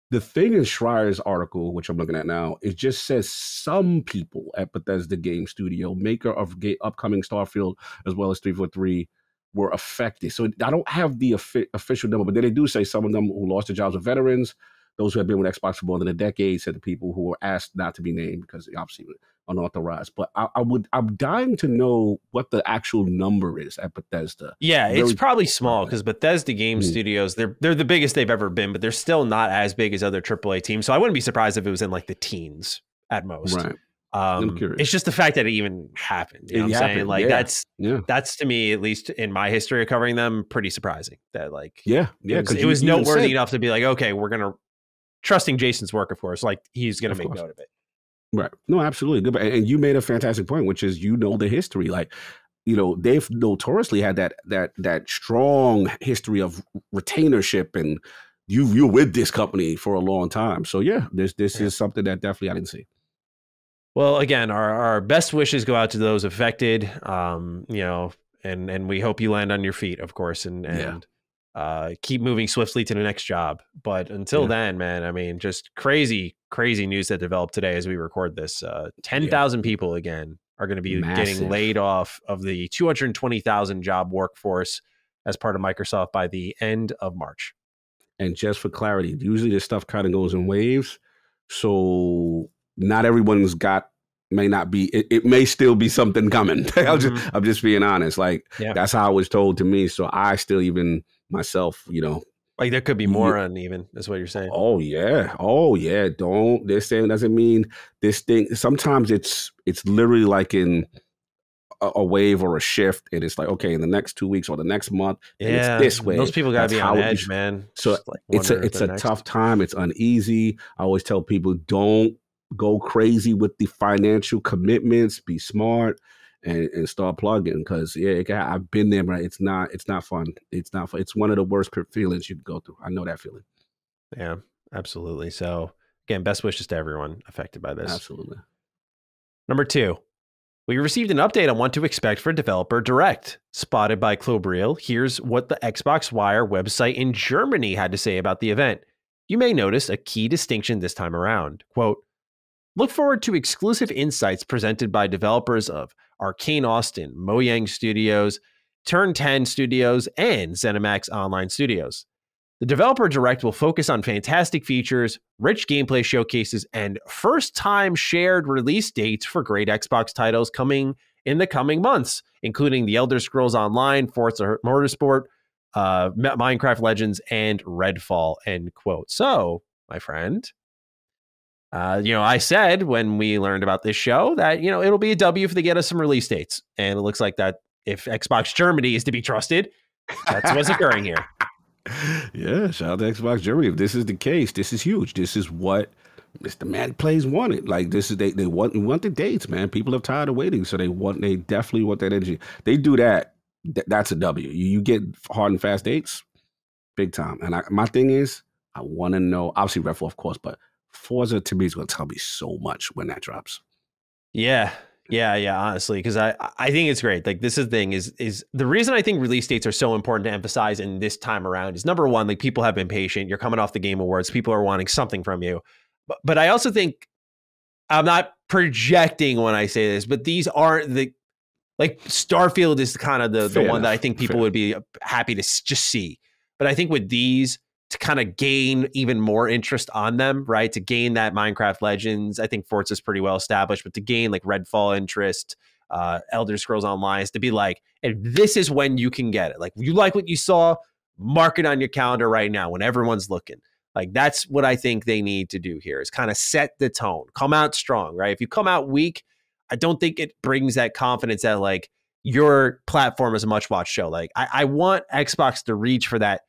The thing in Schreier's article, which I'm looking at now, it just says some people at Bethesda Game Studio, maker of upcoming Starfield, as well as 343, were affected. So I don't have the official number, but then they do say some of them who lost their jobs are veterans, those who have been with Xbox for more than a decade said the people who were asked not to be named because they obviously were unauthorized. But I'm dying to know what the actual number is at Bethesda. Yeah, it's probably small because Bethesda Game Studios, they're the biggest they've ever been, but they're still not as big as other AAA teams. So I wouldn't be surprised if it was in like the teens at most. Right. I'm curious. It's just the fact that it even happened. You know what I'm saying? Like that's to me, at least in my history of covering them, pretty surprising. That like it was noteworthy enough to be like, okay, we're gonna trusting Jason's work, of course. Like he's gonna make note of it. Right. No, absolutely. Good. And you made a fantastic point, which is the history. Like, they've notoriously had that strong history of retainership, and you're with this company for a long time. So this is something that definitely I didn't see. Well, again, our best wishes go out to those affected, and we hope you land on your feet, of course, and keep moving swiftly to the next job. But until then, man, I mean, just crazy news that developed today as we record this. 10,000 people, again, are going to be getting laid off of the 220,000 job workforce as part of Microsoft by the end of March. And just for clarity, usually this stuff kind of goes in waves. So not everyone's may not be, it may still be something coming. I'm just being honest. Like that's how it was told to me. So I still even myself, like there could be more uneven is what you're saying. Oh yeah. This thing doesn't mean this thing. Sometimes it's literally like in a wave or a shift. And it's like, okay, in the next 2 weeks or the next month, it's this way. Those people gotta be on edge, man. So it's a tough time. It's uneasy. I always tell people, don't go crazy with the financial commitments. Be smart and start plugging because I've been there, but it's not fun. It's not fun. It's one of the worst feelings you can go through. I know that feeling. Yeah, absolutely. So again, best wishes to everyone affected by this. Absolutely. Number 2, we received an update on what to expect for Developer Direct. Spotted by Klobrille, here's what the Xbox Wire website in Germany had to say about the event. You may notice a key distinction this time around. Quote, look forward to exclusive insights presented by developers of Arcane Austin, Mojang Studios, Turn 10 Studios, and ZeniMax Online Studios. The Developer Direct will focus on fantastic features, rich gameplay showcases, and first-time shared release dates for great Xbox titles coming in the coming months, including The Elder Scrolls Online, Forza Motorsport, Minecraft Legends, and Redfall, end quote. So, my friend, I said when we learned about this show that, it'll be a W if they get us some release dates. And it looks like that if Xbox Germany is to be trusted, that's what's occurring here. Yeah, shout out to Xbox Germany. If this is the case, this is huge. This is what Mr. Mad Plays wanted. Like this is they want the dates, man. People are tired of waiting, so they definitely want that energy. They do that. That's a W. You get hard and fast dates, big time. And my thing is, I want to know. Obviously, Redfall, of course, but Forza to me is going to tell me so much when that drops. Yeah, honestly, because I think it's great. Like this is the thing is the reason I think release dates are so important to emphasize in this time around is number one, like people have been patient. You're coming off the Game Awards. People are wanting something from you. But I also think I'm not projecting when I say this, but these aren't like Starfield is kind of the one that I think people would be happy to just see. But I think with these, to kind of gain even more interest on them, right? To gain that Minecraft Legends, I think Forza's pretty well established, but to gain like Redfall interest, Elder Scrolls Online, is to be like, and this is when you can get it. Like, you like what you saw, mark it on your calendar right now when everyone's looking. Like, that's what I think they need to do here is kind of set the tone, come out strong, right? If you come out weak, I don't think it brings that confidence that like your platform is a much watched show. Like, I want Xbox to reach for that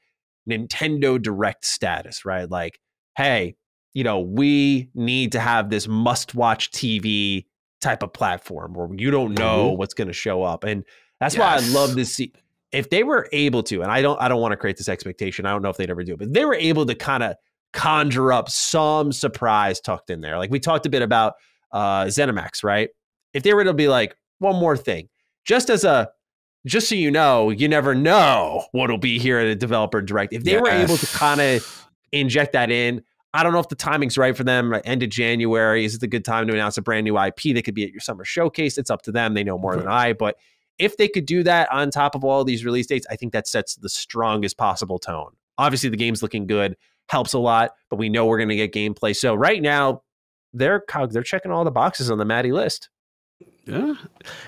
Nintendo Direct status, right? Like, hey, we need to have this must-watch TV type of platform where you don't know what's going to show up. And that's why I love to see if they were able to, and I don't want to create this expectation. I don't know if they'd ever do it, but they were able to kind of conjure up some surprise tucked in there. Like we talked a bit about ZeniMax, right? If they were to be like, one more thing, just so you know, you never know what'll be here at a Developer Direct. If they were able to kind of inject that in, I don't know if the timing's right for them. End of January, is it a good time to announce a brand new IP that could be at your summer showcase? It's up to them. They know more than I. But if they could do that on top of all these release dates, I think that sets the strongest possible tone. Obviously, the game's looking good. helps a lot, but we know we're going to get gameplay. So right now, they're checking all the boxes on the Maddie list. Yeah,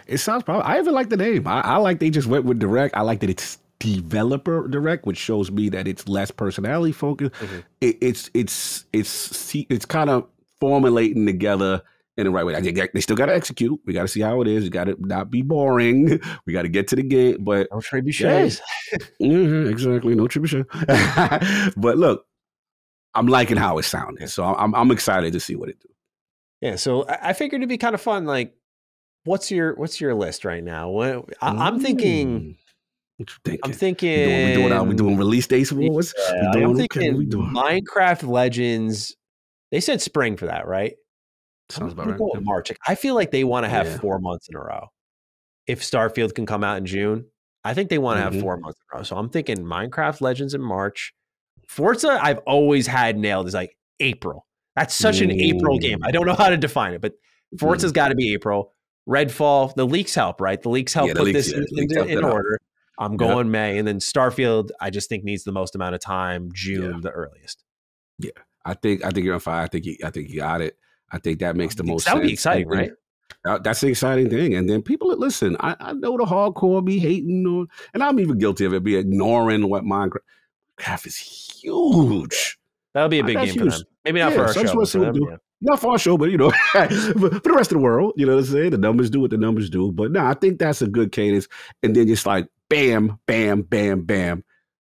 it sounds probably. I even like the name. I like they just went with direct. I like that it's developer direct, which shows me that it's less personality focused. It's kind of formulating together in the right way. They still got to execute. We got to see how it is. You got to not be boring. We got to get to the game. But no trebuchets. Exactly, no trebuchet. But look, I'm liking how it sounded, so I'm excited to see what it do. Yeah, so I figured it'd be kind of fun. Like, what's your list right now? I'm thinking. What you thinking? I'm thinking. We doing release dates for what's we doing? I'm thinking we doing? Minecraft Legends. They said spring for that, right? Sounds about right. Go with March. I feel like they want to have 4 months in a row. If Starfield can come out in June, I think they want to have 4 months in a row. So I'm thinking Minecraft Legends in March. Forza, I've always had nailed is like April. That's such an April game. I don't know how to define it, but Forza's got to be April. Redfall, the leaks help, right? The leaks help put this in order. I'm going May, and then Starfield, I just think needs the most amount of time. June, the earliest. Yeah, I think you're on fire. I think you got it. I think that makes the most sense. That would be exciting, right? That's the exciting thing. And then people that listen, I know the hardcore be hating on, and I'm even guilty of it, be ignoring what Minecraft is huge. That'll be a big game for them. Maybe not for our show. For them, not for our show, but for the rest of the world, you know what I'm saying? The numbers do what the numbers do. But no, I think that's a good cadence. And then just like bam, bam, bam, bam.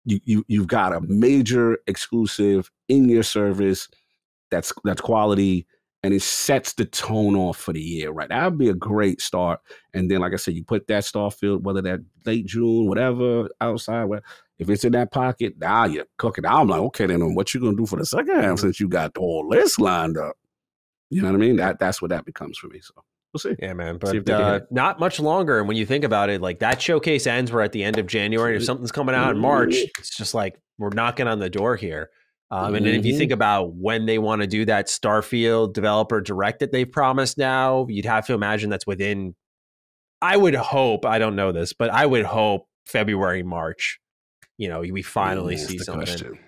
You've got a major exclusive in your service that's quality, and it sets the tone off for the year, right? That would be a great start. And then, like I said, you put that Starfield, whether that late June, whatever, outside, if it's in that pocket, now you're cooking. I'm like, okay, then what you gonna do for the second half since you got the whole list lined up? You know what I mean? That's what that becomes for me. So we'll see. Yeah, man. But not much longer. And when you think about it, like that showcase ends, we're at the end of January. If something's coming out in March, it's just like we're knocking on the door here. And then if you think about when they want to do that Starfield developer direct that they've promised now, you'd have to imagine that's within, I would hope, I don't know this, but I would hope February, March, we finally see something.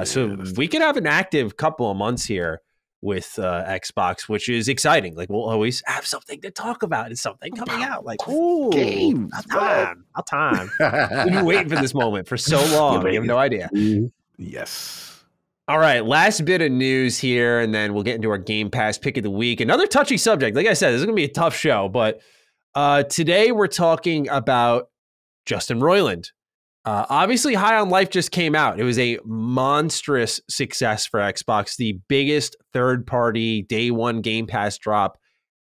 So we could have an active couple of months here with Xbox, which is exciting. Like we'll always have something to talk about and something coming out. Like, ooh, about time. We've been waiting for this moment for so long. We have no idea. Yes. All right, last bit of news here, and then we'll get into our Game Pass pick of the week. Another touchy subject. Like I said, this is going to be a tough show, but today we're talking about Justin Roiland. Obviously, High on Life just came out. It was a monstrous success for Xbox, the biggest third-party day one Game Pass drop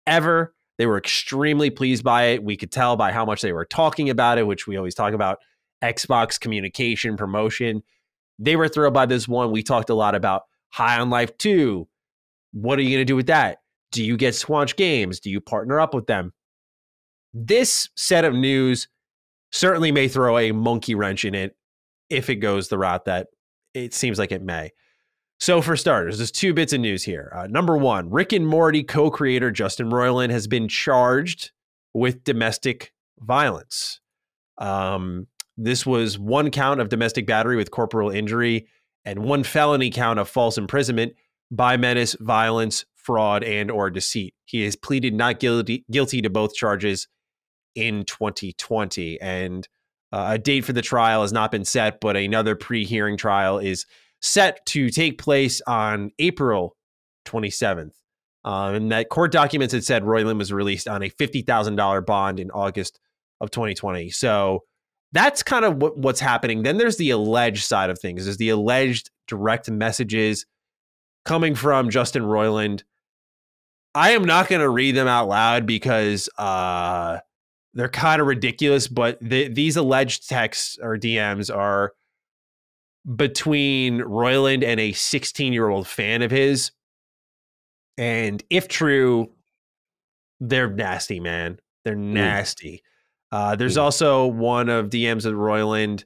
ever. They were extremely pleased by it. We could tell by how much they were talking about it, which we always talk about Xbox communication, promotion. They were thrilled by this one. We talked a lot about High on Life 2. What are you going to do with that? Do you get Squanch Games? Do you partner up with them? This set of news certainly may throw a monkey wrench in it if it goes the route that it seems like it may. So for starters, there's 2 bits of news here. Number one, Rick and Morty co-creator Justin Roiland has been charged with domestic violence. This was 1 count of domestic battery with corporal injury and 1 felony count of false imprisonment by menace, violence, fraud, and or deceit. He has pleaded not guilty to both charges in 2020. And a date for the trial has not been set, but another pre-hearing trial is set to take place on April 27th. And that court documents had said Roiland was released on a $50,000 bond in August of 2020. So that's kind of what's happening. Then there's the alleged side of things. There's the alleged direct messages coming from Justin Roiland. I am not going to read them out loud because they're kind of ridiculous, but these alleged texts or DMs are between Roiland and a 16-year-old fan of his. And if true, they're nasty, man. They're nasty. There's also one of DMs of Roiland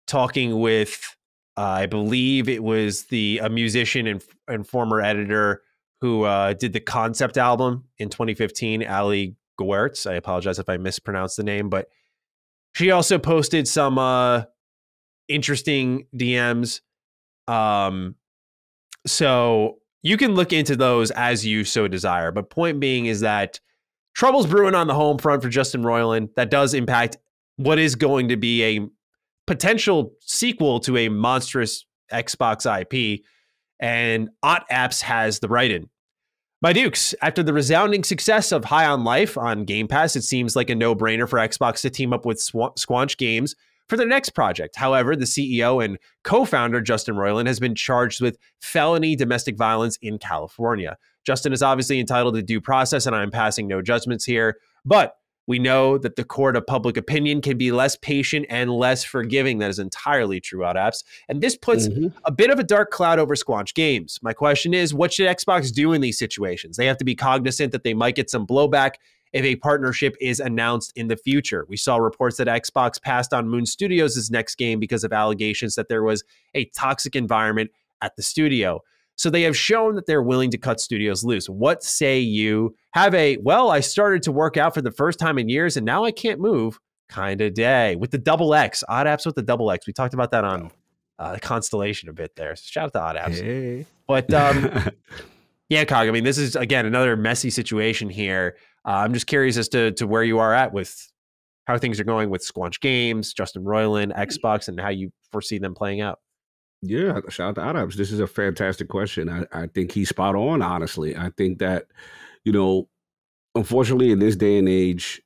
talking with, I believe it was a musician and former editor who did the concept album in 2015, Ali Gwertz. I apologize if I mispronounced the name, but she also posted some interesting DMs So you can look into those as you so desire. But point being is that trouble's brewing on the home front for Justin Roiland. That does impact what is going to be a potential sequel to a monstrous Xbox IP. And Ott Apps has the write-in. My Dukes, after the resounding success of High on Life on Game Pass, it seems like a no-brainer for Xbox to team up with Squanch Games for their next project. However, the CEO and co-founder, Justin Roiland, has been charged with felony domestic violence in California. Justin is obviously entitled to due process, and I'm passing no judgments here, but we know that the court of public opinion can be less patient and less forgiving. That is entirely true, Odd Apps. And this puts a bit of a dark cloud over Squanch Games. My question is, what should Xbox do in these situations? They have to be cognizant that they might get some blowback if a partnership is announced in the future. We saw reports that Xbox passed on Moon Studios' next game because of allegations that there was a toxic environment at the studio. So they have shown that they're willing to cut studios loose. What say you? Have a, well, I started to work out for the first time in years and now I can't move kind of day with the double X. Odd Apps with the double X. We talked about that on Constellation a bit there. So shout out to Odd Apps. Hey. But yeah, Cog, I mean, this is, again, another messy situation here. I'm just curious as to where you are at with how things are going with Squanch Games, Justin Roiland, Xbox, and how you foresee them playing out. Yeah, shout out to Adams. This is a fantastic question. I think he's spot on, honestly. I think that, unfortunately, in this day and age,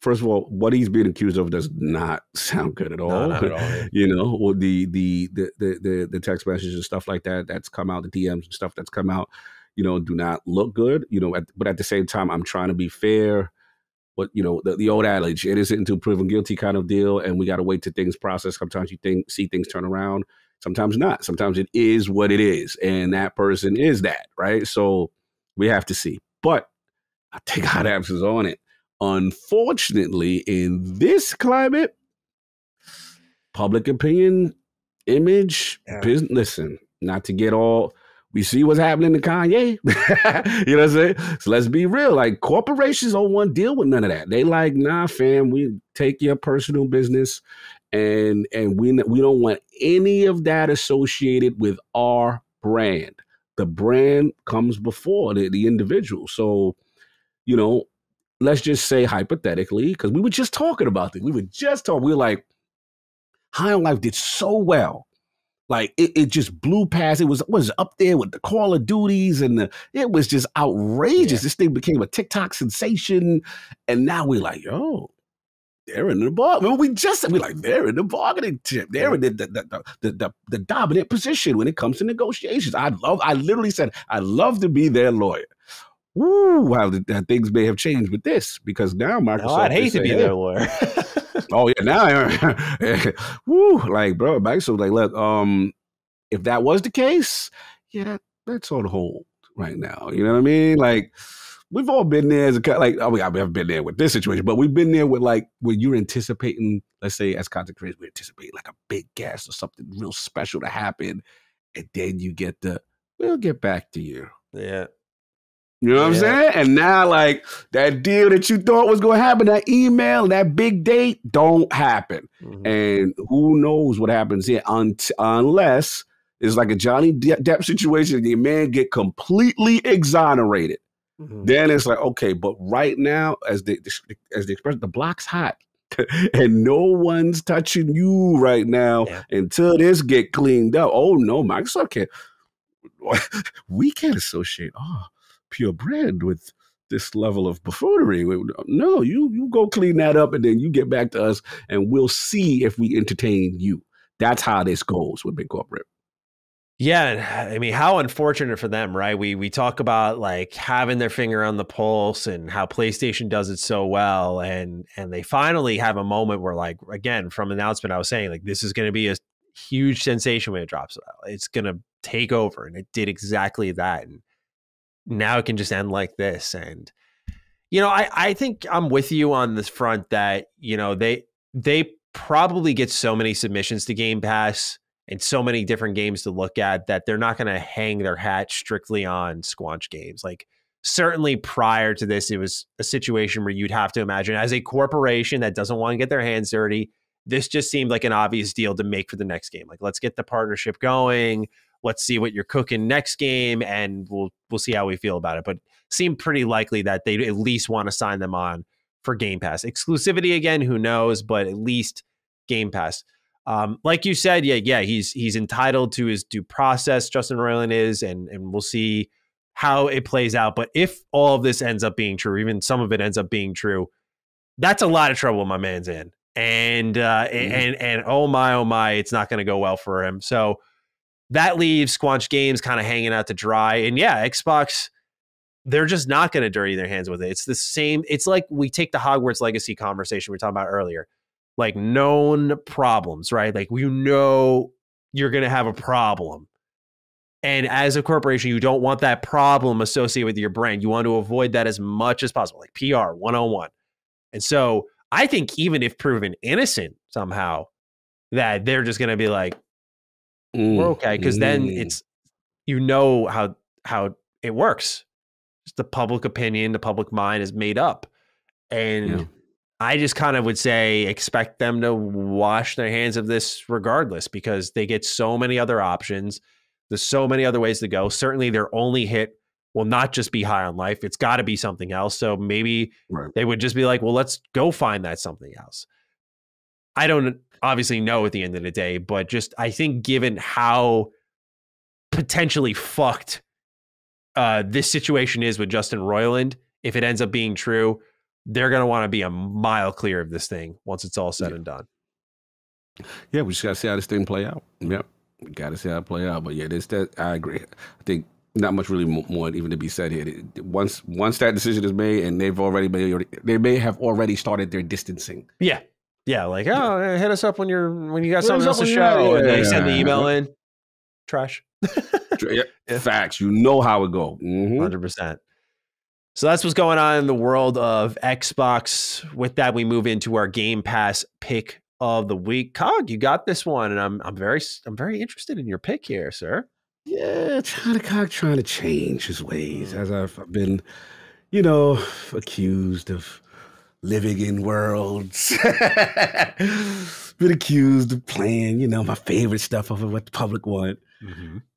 first of all, what he's being accused of does not sound good at all. No, not at all. Or the text messages and stuff like that that's come out, the DMs and stuff that's come out, do not look good. But at the same time, I'm trying to be fair. But the old adage, it isn't until proven guilty kind of deal, and we got to wait till things process. Sometimes you see things turn around. Sometimes not. Sometimes it is what it is. And that person is that, right? So we have to see. But I think Hot Apps is on it. Unfortunately, in this climate, public opinion, image, business, listen, not to get all, we see what's happening to Kanye. You know what I'm saying? So let's be real. Like, corporations don't want to deal with none of that. They like, nah, fam, we take your personal business. And we don't want any of that associated with our brand. The brand comes before the individual. So, let's just say hypothetically, because we were just talking about this. We were like, High on Life did so well. Like, it just blew past. It was up there with the Call of Duties, and it was just outrageous. Yeah. This thing became a TikTok sensation. And now we're like, yo, they're in the bargaining. Well, we're like, they're in the bargaining tip. They're in the dominant position when it comes to negotiations. I literally said, I'd love to be their lawyer. Woo, how things may have changed with this, because now Microsoft. I'd hate to be their lawyer. Oh yeah, now, woo, like, bro, Microsoft, like, look, if that was the case, yeah, that's on hold right now. You know what I mean? Like, we've all been there as a, like, I haven't been there with this situation, but we've been there with, like, when you're anticipating, let's say as content creators, we anticipate like a big guest or something real special to happen. And then you get we'll get back to you. Yeah. You know what I'm saying? And now, like, that deal that you thought was going to happen, that email, that big date, don't happen. Mm-hmm. And who knows what happens here unless it's like a Johnny Depp situation, the man get completely exonerated. Mm-hmm. Then it's like, okay, but right now, as the expression, the block's hot. And no one's touching you right now until this get cleaned up. Oh, no, Microsoft can't. We can't associate pure brand with this level of buffoonery. No, you go clean that up, and then you get back to us, and we'll see if we entertain you. That's how this goes with big corporate. Yeah, I mean, how unfortunate for them, right? We talk about, like, having their finger on the pulse and how PlayStation does it so well, and they finally have a moment where, like, again, from announcement, I was saying, like, this is going to be a huge sensation when it drops. It's going to take over, and it did exactly that. And now it can just end like this. And, I think I'm with you on this front that, they probably get so many submissions to Game Pass and so many different games to look at that they're not going to hang their hat strictly on Squanch Games. Like, certainly prior to this, it was a situation where you'd have to imagine, as a corporation that doesn't want to get their hands dirty, this just seemed like an obvious deal to make for the next game. Like, let's get the partnership going. let's see what you're cooking next game, and we'll see how we feel about it. But seemed pretty likely that they'd at least want to sign them on for Game Pass. Exclusivity again, who knows, but at least Game Pass. Like you said, yeah, he's entitled to his due process, Justin Roiland is, and we'll see how it plays out. But if all of this ends up being true, even some of it ends up being true, that's a lot of trouble my man's in. And oh my, it's not going to go well for him. So that leaves Squanch Games kind of hanging out to dry. And yeah, Xbox, they're just not going to dirty their hands with it. It's the same. It's like we take the Hogwarts Legacy conversation we were talking about earlier, like known problems, right? Like, you know, you're going to have a problem. And as a corporation, you don't want that problem associated with your brand. You want to avoid that as much as possible, like PR 101. And so I think even if proven innocent somehow, that they're just going to be like, we're okay. Because then it's, you know, how it works. Just the public opinion, the public mind is made up. And I just kind of would say expect them to wash their hands of this regardless, because they get so many other options. There's so many other ways to go. Certainly their only hit will not just be High on Life. It's got to be something else. So maybe they would just be like, well, let's go find that something else. I don't obviously know at the end of the day, but just I think given how potentially fucked this situation is with Justin Roiland, if it ends up being true, they're going to want to be a mile clear of this thing once it's all said and done. Yeah, we just got to see how this thing play out. Yep. We got to see how it play out. But yeah, I agree. I think not much really more even to be said here. Once that decision is made, and they may have already started their distancing. Yeah. Yeah, like, oh, hit us up when you got something else to show. And they send the email in. Trash. Facts. You know how it go. 100%. So that's what's going on in the world of Xbox. With that, we move into our Game Pass pick of the week. Cog, you got this one, and I'm very interested in your pick here, sir. Yeah, Cog trying to change his ways, as I've been, accused of living in worlds. Been accused of playing, my favorite stuff over what the public want.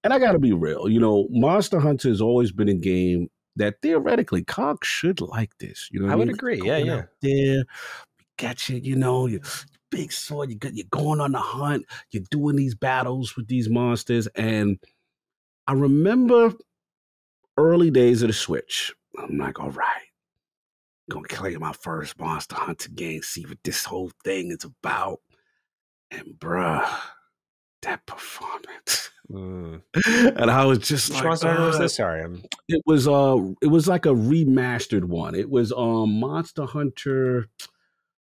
And I got to be real, Monster Hunter has always been a game that theoretically Cog should like this. I would agree. Yeah. There, got you, your big sword. You're going on the hunt. You're doing these battles with these monsters. And I remember early days of the Switch. I'm like, all right, I'm going to play my first Monster Hunter game, see what this whole thing is about. And bruh, that performance. And I was just like, Monster Hunter was this? Sorry. It was like a remastered one. It was Monster Hunter.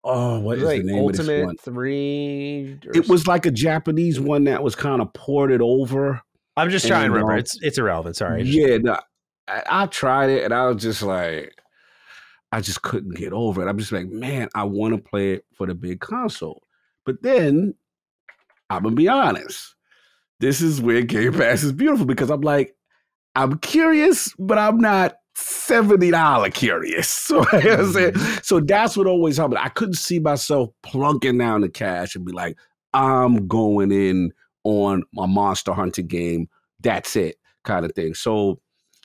Oh, what is the name Ultimate of this one? 3? It was like a Japanese one that was kind of ported over. I'm just trying to remember. It's irrelevant. Sorry. Yeah, no, I tried it and I was just like, I just couldn't get over it. I'm just like, man, I want to play it for the big console. But then, I'm going to be honest. This is where Game Pass is beautiful, because I'm like, I'm curious, but I'm not $70 curious. So, so that's what always happened. I couldn't see myself plunking down the cash and be like, I'm going in on my Monster Hunter game. That's it, kind of thing. So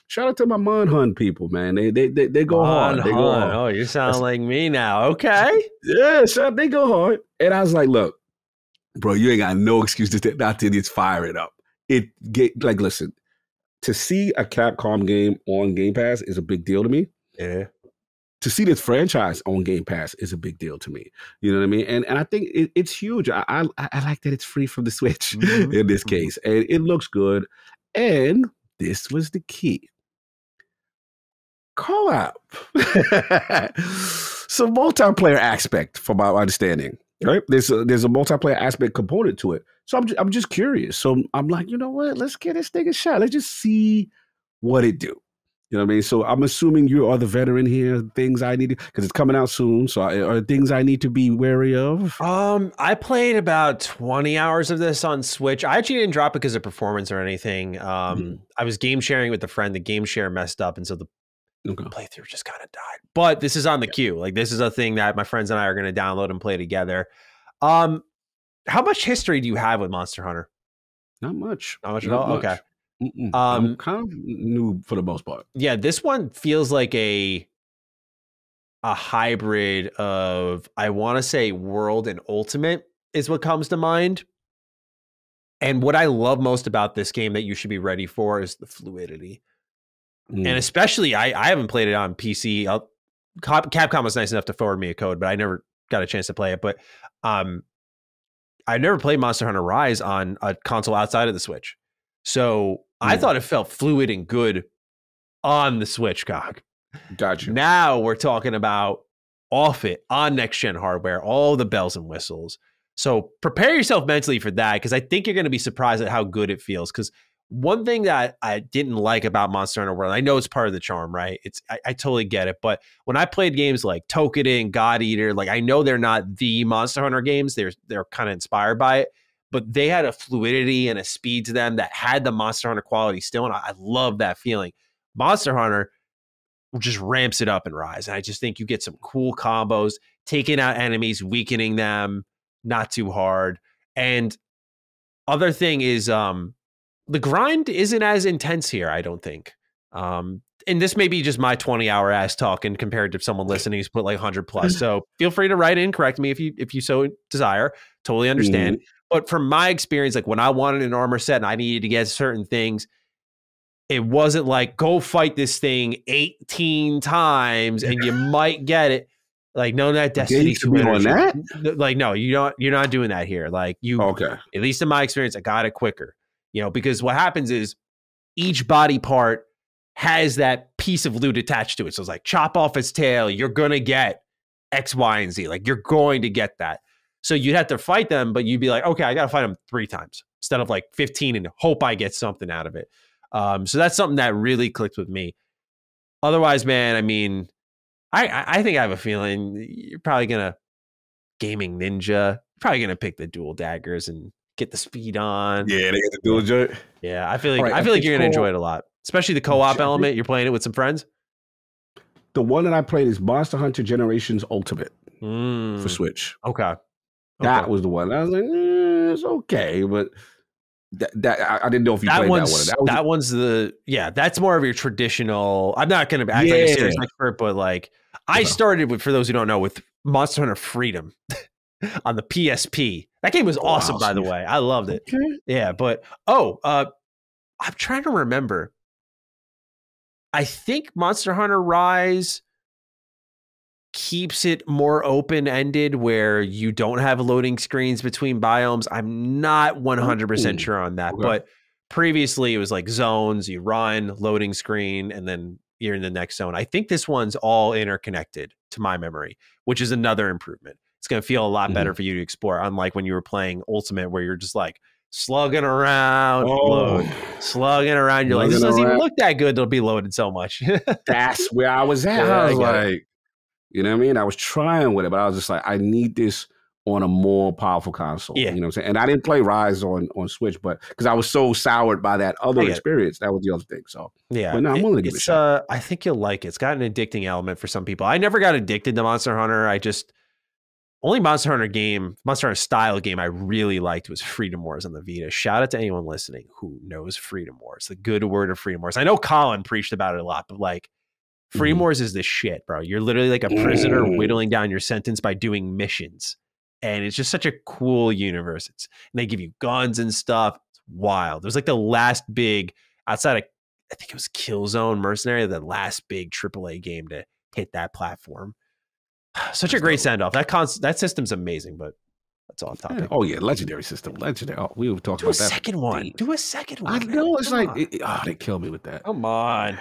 shout out to my Mon Hunt people, man. They go hard. They go hard. Oh, you sound like me now. Okay. Yeah, they go hard. And I was like, look, bro, you ain't got no excuse to not to just fire it up. Listen, to see a Capcom game on Game Pass is a big deal to me. Yeah. To see this franchise on Game Pass is a big deal to me. You know what I mean? And I think it's huge. I like that it's free from the Switch in this case. And it looks good. And this was the key. Co-op. Some multiplayer aspect from my understanding. Right? There's a multiplayer aspect component to it. So I'm just curious. So I'm like, you know what? Let's give this thing a shot. Let's just see what it do. You know what I mean? So I'm assuming you are the veteran here. Things I need to, because it's coming out soon. So are things I need to be wary of? I played about 20 hours of this on Switch. I actually didn't drop it because of performance or anything. I was game sharing with a friend. The game share messed up, and so the playthrough just kind of died. But this is on the queue. Like, this is a thing that my friends and I are going to download and play together. How much history do you have with Monster Hunter? Not much. Not much at all? Okay. I'm kind of new for the most part. Yeah, this one feels like a hybrid of, I want to say, World and Ultimate is what comes to mind. And what I love most about this game that you should be ready for is the fluidity. And especially, I haven't played it on PC. Capcom was nice enough to forward me a code, but I never got a chance to play it. But I never played Monster Hunter Rise on a console outside of the Switch. So I thought it felt fluid and good on the Switch, Cog. Gotcha. Now we're talking about off it on next-gen hardware, all the bells and whistles. So prepare yourself mentally for that, because I think you're going to be surprised at how good it feels. Because one thing that I didn't like about Monster Hunter World, I know it's part of the charm, right? I totally get it. But when I played games like Toukiden, God Eater, like I know they're not the Monster Hunter games. They're kind of inspired by it. But they had a fluidity and a speed to them that had the Monster Hunter quality still. And I love that feeling. Monster Hunter just ramps it up in Rise. And I just think you get some cool combos, taking out enemies, weakening them, not too hard. And other thing is the grind isn't as intense here, I don't think. And this may be just my 20-hour ass talking compared to someone listening who's put like 100 plus. So feel free to write in, correct me if you so desire. Totally understand. But from my experience, like when I wanted an armor set and I needed to get certain things, it wasn't like go fight this thing 18 times and you might get it. Like, no, that Destiny 2 on that? Like, no, you're not doing that here. Like okay. At least in my experience, I got it quicker. Because what happens is each body part has that piece of loot attached to it. So it's like chop off its tail, you're gonna get X, Y, and Z. Like you're going to get that. So you'd have to fight them, but you'd be like, okay, I gotta fight them 3 times instead of like 15 and hope I get something out of it. So that's something that really clicked with me. Otherwise, man, I mean, I think I have a feeling you're probably gonna gaming ninja, probably gonna pick the dual daggers and get the speed on. Yeah, they get the dual joint. Yeah, I feel like you're gonna enjoy it a lot, especially the co-op element. You're playing it with some friends. The one that I played is Monster Hunter Generations Ultimate for Switch. Okay. That was the one. I was like, it's okay, but I didn't know if you played that one. That one's that's more of your traditional. I'm not going to act like a serious expert, but like I started with, for those who don't know, with Monster Hunter Freedom on the PSP. That game was awesome, by the way. I loved it. Okay. Yeah, but I'm trying to remember. I think Monster Hunter Rise keeps it more open-ended where you don't have loading screens between biomes. I'm not 100% sure on that, but previously it was like zones, you run, loading screen, and then you're in the next zone. I think this one's all interconnected to my memory, which is another improvement. It's going to feel a lot better for you to explore, unlike when you were playing Ultimate where you're just like slugging around, slugging around. You're like, this doesn't even look that good. It'll be loaded so much. That's where I was at. I was like, you know what I mean? I was trying with it, but I was just like, I need this on a more powerful console. Yeah. You know what I'm saying? And I didn't play Rise on Switch, but because I was so soured by that other experience, that was the other thing. So yeah, but no, I'm willing to give it a shot. I think you'll like it. It's got an addicting element for some people. I never got addicted to Monster Hunter. Only Monster Hunter style game I really liked was Freedom Wars on the Vita. Shout out to anyone listening who knows Freedom Wars, the good word of Freedom Wars. I know Colin preached about it a lot, but like, Freedom Wars is the shit, bro. You're literally like a prisoner whittling down your sentence by doing missions. And it's just such a cool universe. And they give you guns and stuff. It's wild. It was like the last big, outside of, I think it was Killzone Mercenary, the last big AAA game to hit that platform. Such a great send-off. That system's amazing, but that's off topic. Oh, yeah. Legendary system. Legendary. Oh, we were talking about that. Do a second one. I know. It's like, they killed me with that. Come on.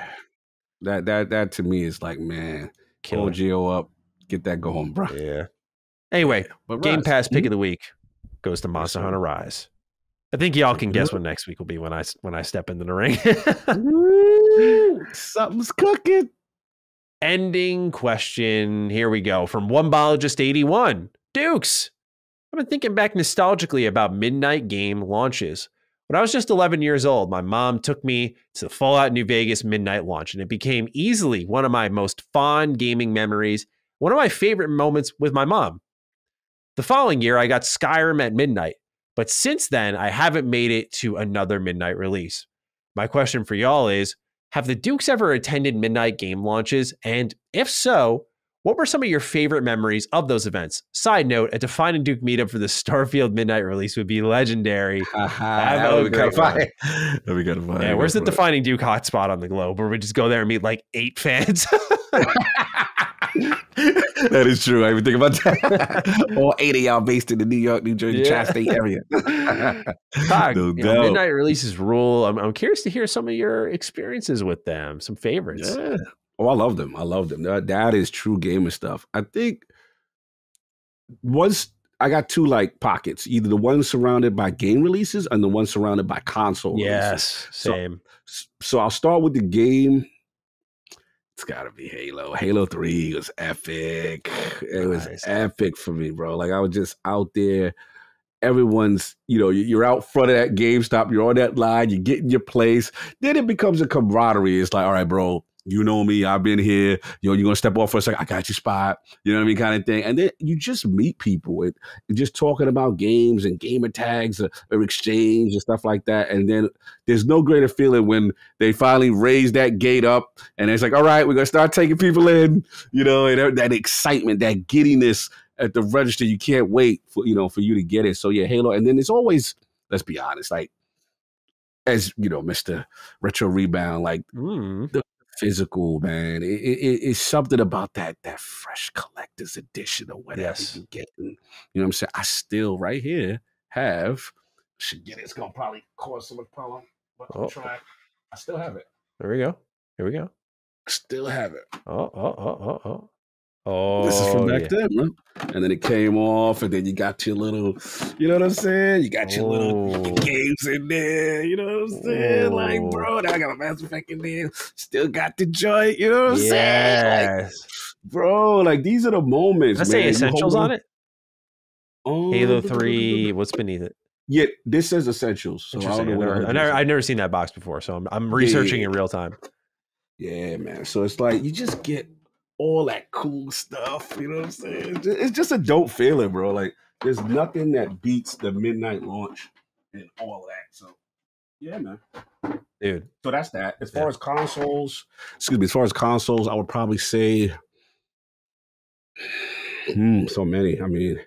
That to me is like, man, pull Geo up, get that going, bro. Yeah. Anyway, Game Pass pick of the week goes to Monster Hunter Rise. I think y'all can guess what next week will be when I step into the ring. Something's cooking. Ending question. Here we go from One Biologist 81. Dukes, I've been thinking back nostalgically about midnight game launches. When I was just 11 years old, my mom took me to the Fallout New Vegas midnight launch, and it became easily one of my most fond gaming memories, one of my favorite moments with my mom. The following year, I got Skyrim at midnight. But since then, I haven't made it to another midnight release. My question for y'all is, have the Dukes ever attended midnight game launches? And if so, what were some of your favorite memories of those events? Side note, a Defining Duke meetup for the Starfield midnight release would be legendary. That would be kind of fun. That'd be kind of fun. Yeah, where's the Defining Duke hotspot on the globe where we just go there and meet like 8 fans? That is true. I even think about that. All 8 of y'all based in the New York, New Jersey, tri-state area. No doubt. Midnight releases rule. I'm curious to hear some of your experiences with them, some favorites. Yeah. Oh, I love them. That is true gamer stuff. I think I got 2 like pockets, either the one surrounded by game releases and the one surrounded by console releases. Yes, same. So I'll start with the game. It's got to be Halo. Halo 3 was epic. It was epic for me, bro. Like I was just out there. Everyone's, you're out front of that GameStop. You're on that line. You get in your place. Then it becomes a camaraderie. It's like, all right, bro, you know me. I've been here. You're going to step off for a second. I got your spot. You know what I mean? Kind of thing. And then you just meet people and just talking about games and gamer tags or exchange and stuff like that. And then there's no greater feeling when they finally raise that gate up and it's like, all right, we're going to start taking people in, and that excitement, that giddiness at the register. You can't wait for you to get it. So yeah, Halo. And then it's always, let's be honest, like, as Mr. Retro Rebound, like the physical, man. It's something about that fresh collector's edition or whatever you get. And, you know what I'm saying? I still right here should get it. It's gonna probably cause so much problem, but I'll try. I still have it. There we go. Here we go. Still have it. Oh, this is from back then, bro. And then it came off, and then you got your little, you know what I'm saying? You got your little games in there, you know what I'm saying? Like, bro, now I got a Mass Effect in there. Still got the joint, you know what I'm saying? Like, bro, like these are the moments. Let's say essentials on it. Halo 3, what's beneath it? Yeah, this says essentials. So I don't know. I've never seen that box before, so I'm researching in real time. Yeah, man. So it's like you just get all that cool stuff, you know what I'm saying? It's just a dope feeling, bro. Like, there's nothing that beats the midnight launch and all that. So, yeah, man. Dude. So that's that. As far as consoles, I would probably say, so many. I mean,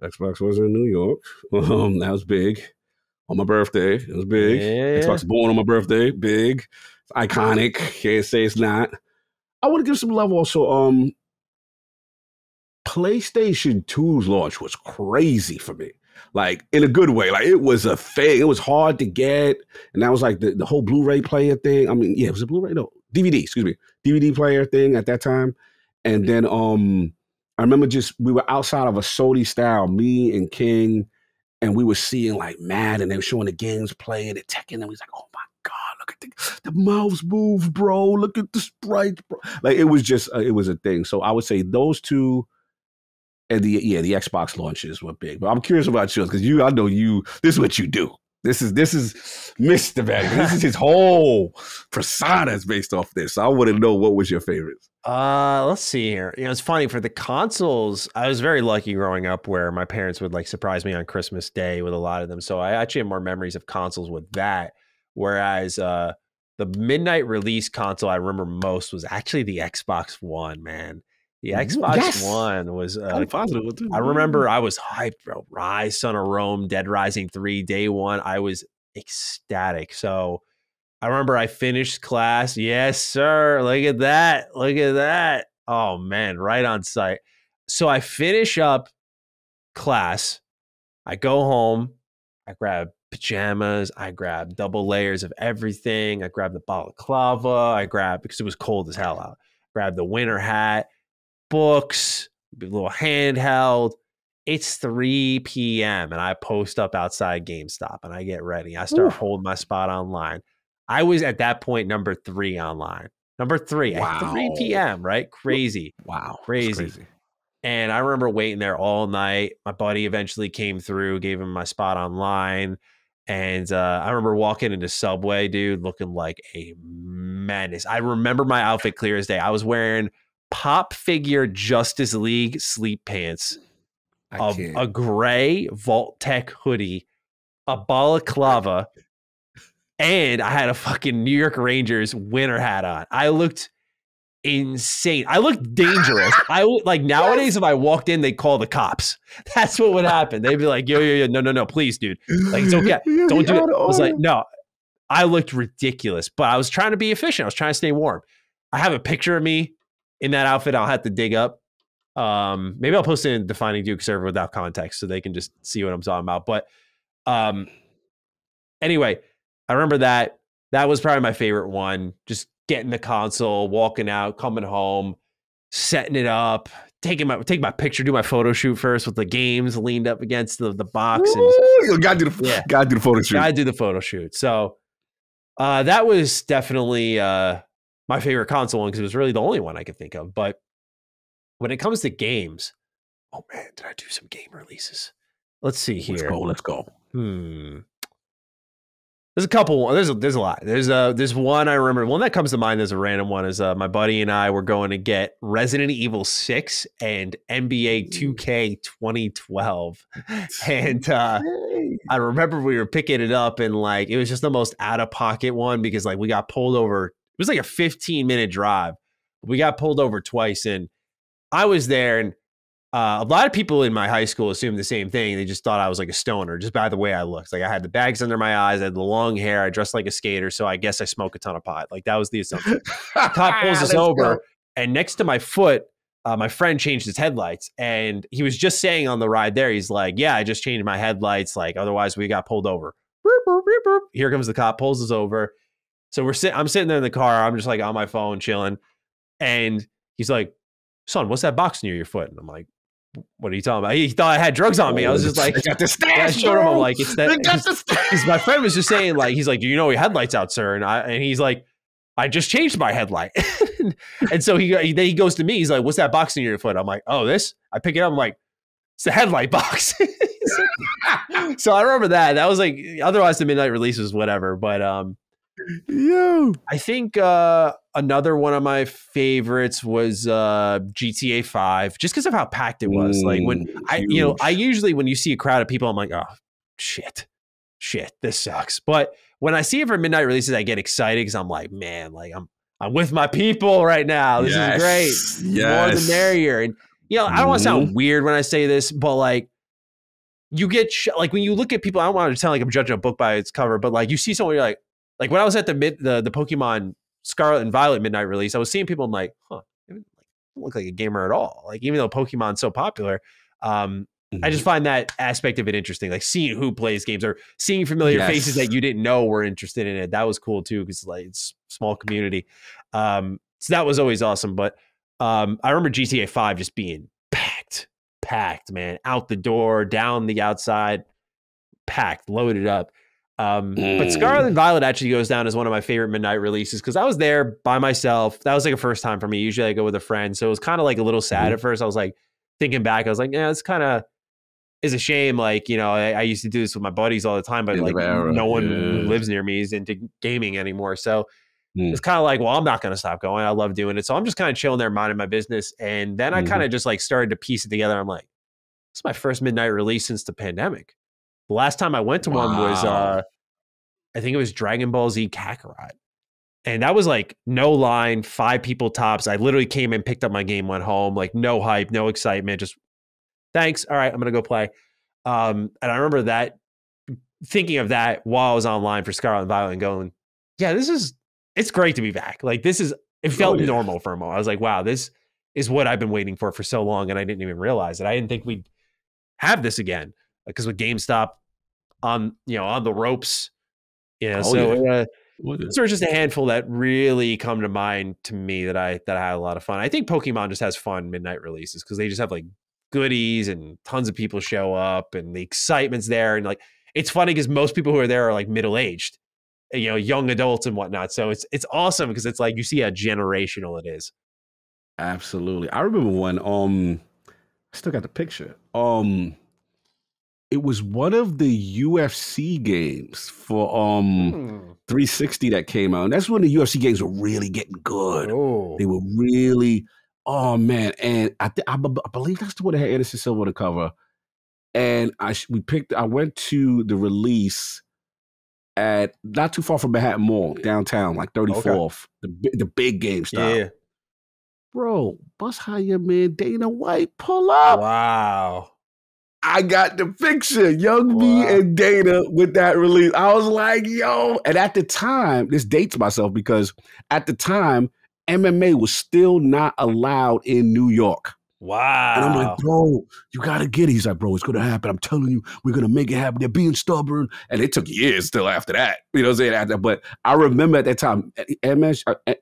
Xbox was in New York. That was big. On my birthday, it was big. Yeah. Xbox born on my birthday, big. It's iconic. Can't say it's not. I want to give some love also. PlayStation 2's launch was crazy for me. Like, in a good way. Like, it was a thing. It was hard to get. And that was like the whole Blu-ray player thing. I mean, yeah, it was a Blu-ray? No, DVD, excuse me. DVD player thing at that time. And then I remember we were outside of a Sony style, me and King, and we were seeing like Mad, and they were showing the games playing, the Tekken, and we was like, oh my God, look at the mouse move, bro. Look at the sprites, bro. Like, it was just, it was a thing. So I would say those two, and the Xbox launches were big. But I'm curious about yours, because I know this is what you do. This is Mr. Batty. This is his whole persona is based off this. So I want to know, what was your favorites? Let's see here. It's funny, for the consoles, I was very lucky growing up where my parents would like surprise me on Christmas Day with a lot of them. So I actually have more memories of consoles with that. Whereas the midnight release console I remember most was actually the Xbox One, man. The Xbox One was positive too. I remember I was hyped, bro. Rise, Son of Rome, Dead Rising 3, day one. I was ecstatic. So I remember I finished class. Yes, sir. Look at that. Look at that. Oh, man, right on site. So I finish up class. I go home. I grab pajamas. I grab double layers of everything. I grab the balaclava. Because it was cold as hell out, grab the winter hat, books, a little handheld. It's 3 p.m. and I post up outside GameStop and I get ready. I start holding my spot online. I was at that point number 3 online. Number 3 at 3 p.m., right? Crazy. Wow. Crazy. And I remember waiting there all night. My buddy eventually came through, gave him my spot online. And I remember walking into Subway, dude, looking like a menace. I remember my outfit clear as day. I was wearing Pop Figure Justice League sleep pants, a gray Vault Tech hoodie, a balaclava, and I had a fucking New York Rangers winter hat on. I looked insane. I looked dangerous. Like nowadays, if I walked in, they'd call the cops. That's what would happen. They'd be like, yo, no, please, dude. Like, it's okay. Don't do it. I was like, no, I looked ridiculous, but I was trying to be efficient. I was trying to stay warm. I have a picture of me in that outfit. I'll have to dig up. Maybe I'll post it in Defining Duke server without context so they can just see what I'm talking about. But anyway, I remember that. That was probably my favorite one. Just getting the console, walking out, coming home, setting it up, taking my picture, do my photo shoot first with the games leaned up against the box. You gotta do the photo shoot. Gotta do the photo shoot. So that was definitely my favorite console one because it was really the only one I could think of. But when it comes to games, oh man, did I do some game releases? Let's see here. Let's go. There's a couple. There's a lot. There's one I remember. One that comes to mind as a random one is my buddy and I were going to get Resident Evil 6 and NBA 2K 2012, and I remember we were picking it up and like it was just the most out of pocket one because like we got pulled over. It was like a 15-minute drive. We got pulled over twice, and I was there and. A lot of people in my high school assumed the same thing. They just thought I was like a stoner just by the way I looked. Like I had the bags under my eyes, I had the long hair, I dressed like a skater, so I guess I smoke a ton of pot. Like that was the assumption. Cop pulls us over, and next to my foot, my friend changed his headlights, and he was just saying on the ride there, he's like, "Yeah, I just changed my headlights. Like otherwise, we got pulled over." Boop, boop, boop, boop. Here comes the cop, pulls us over. So I'm sitting there in the car. I'm just like on my phone chilling, and he's like, "Son, what's that box near your foot?" And I'm like, what are you talking about? He thought I had drugs on me. I was just like, got the stash, I showed him, I'm like, it's that. Because my friend was just saying, like, he's like, do you know your headlights out, sir? And he's like, I just changed my headlight. And so then he goes to me. He's like, what's that box near your foot? I'm like, oh, this? I pick it up. I'm like, it's the headlight box. So I remember that. That was like, otherwise the midnight release was whatever. But I think another one of my favorites was GTA 5, just because of how packed it was. Like when I usually when you see a crowd of people, I'm like, oh shit, this sucks. But when I see it for midnight releases, I get excited because I'm like, man, like I'm with my people right now. This is great. More the merrier. And I don't want to sound weird when I say this, but like you get like when you look at people, I don't want to sound like I'm judging a book by its cover, but like you see someone, you're like when I was at the Pokemon Scarlet and Violet midnight release, I was seeing people. I'm like, huh, it don't look like a gamer at all. Like even though Pokemon's so popular, I just find that aspect of it interesting. Like seeing who plays games or seeing familiar faces that you didn't know were interested in it. That was cool too because like it's a small community. So that was always awesome. But I remember GTA 5 just being packed, man, out the door, down the outside, packed, loaded up. But Scarlet and Violet actually goes down as one of my favorite midnight releases because I was there by myself. That was like a first time for me. Usually I go with a friend. So it was kind of like a little sad at first. I was like thinking back, I was like, yeah, it's kind of is a shame. Like, I used to do this with my buddies all the time, but like no one who lives near me is into gaming anymore. So it's kind of like, well, I'm not going to stop going. I love doing it. So I'm just kind of chilling there, minding my business. And then I kind of just like started to piece it together. I'm like, this is my first midnight release since the pandemic. The last time I went to one was, I think it was Dragon Ball Z Kakarot. And that was like no line, 5 people tops. I literally came in, picked up my game, went home, like no hype, no excitement, just thanks. All right, I'm going to go play. And I remember that, thinking of that while I was online for Scarlet and Violet and going, yeah, it's great to be back. Like it felt normal for a moment. I was like, wow, this is what I've been waiting for so long. And I didn't even realize it. I didn't think we'd have this again because with GameStop on the ropes, so there's just a handful that really come to mind to me that I had a lot of fun. I think Pokemon just has fun midnight releases because they just have like goodies and tons of people show up and the excitement's there. And like, it's funny because most people who are there are like middle-aged, young adults and whatnot. So it's awesome because it's like you see how generational it is. Absolutely. I remember one, I still got the picture. It was one of the UFC games for 360 that came out. And that's when the UFC games were really getting good. Oh. They were really, oh man. And I believe that's the one that had Anderson Silva on the cover. and I went to the release at not too far from Manhattan Mall downtown, like 34th, the big GameStop. Yeah. Bro, Bus Hire Man Dana White pull up. Wow. I got the picture, Young V and Dana with that release. I was like, yo. And at the time, this dates myself because at the time, MMA was still not allowed in New York. Wow. And I'm like, bro, you got to get it. He's like, bro, it's going to happen. I'm telling you, we're going to make it happen. They're being stubborn. And it took years still after that. You know what I'm saying? But I remember at that time,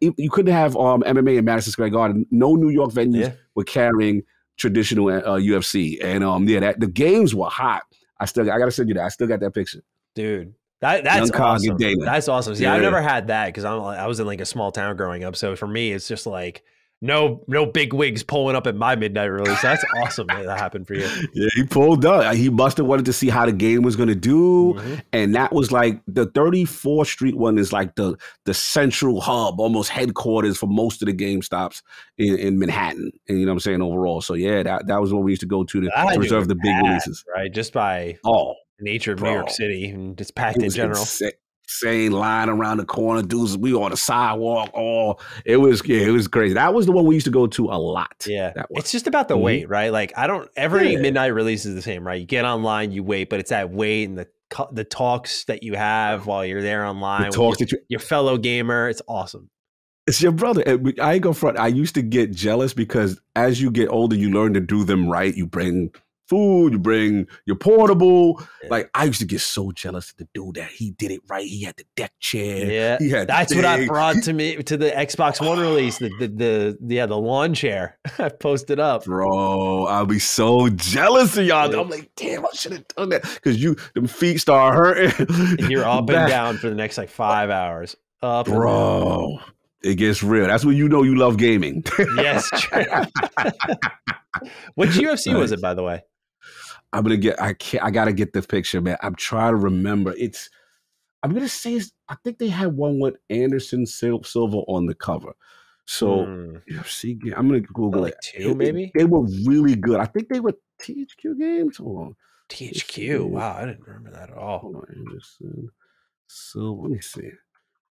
you couldn't have MMA in Madison Square Garden. No New York venues were carrying traditional UFC. And the games were hot. I got to send you that. I still got that picture. Dude. That's awesome. That's awesome. See, I've never had that because I was in like a small town growing up. So for me, it's just like no big wigs pulling up at my midnight release. That's awesome that happened for you. Yeah, he pulled up. He must have wanted to see how the game was going to do. Mm-hmm. And that was like the 34th Street one is like the central hub, almost headquarters for most of the GameStops in Manhattan. And you know what I'm saying, overall. So yeah, that was what we used to go to reserve the big releases. Right, just by nature of New York City and just packed in general. Insane line around the corner, dudes. We on the sidewalk. It was crazy. That was the one we used to go to a lot. Yeah, it's just about the wait, right? Like every midnight release is the same, right? You get online, you wait, but it's that wait and the talks that you have while you're there online with your fellow gamer. It's awesome. It's your brother. I ain't go front. I used to get jealous because as you get older, you learn to do them right. You bring food, you bring your portable. Yeah. Like I used to get so jealous of the dude that he did it right. He had the deck chair. Yeah, that's what I brought to the Xbox One release. The lawn chair. I posted up, bro. I'll be so jealous of y'all. Yeah. I'm like, damn, I should have done that because them feet start hurting. And you're up and down for the next like 5 hours. Up, bro. It gets real. That's when you know you love gaming. Yes. True. Which UFC was it, by the way? I gotta get the picture, man. I'm trying to remember. I'm gonna say I think they had one with Anderson Silva on the cover. So UFC game. I'm gonna Google like it. Two, maybe? They were really good. I think they were THQ games. Hold on. THQ. Wow, I didn't remember that at all. Hold on, Anderson Silva. Let me see.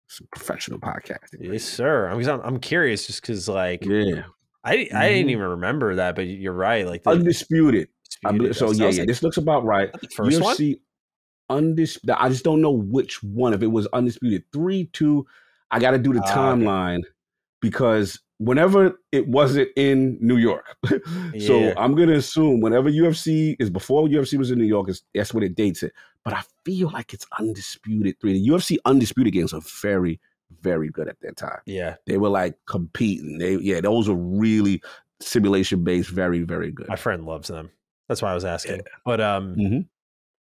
Some professional podcasting. Yes, sir. I'm curious just because I didn't even remember that, but you're right. Like Undisputed. This looks about right. The first UFC one? Undisputed. I just don't know which one. If it was Undisputed 3-2, I got to do the timeline because whenever it wasn't in New York. So I'm going to assume whenever UFC is before UFC was in New York, that's when it dates it. But I feel like it's Undisputed 3. The UFC Undisputed games are very, very good at that time. Yeah. They were like competing. Those were really simulation based, very, very good. My friend loves them. That's why I was asking. Yeah. But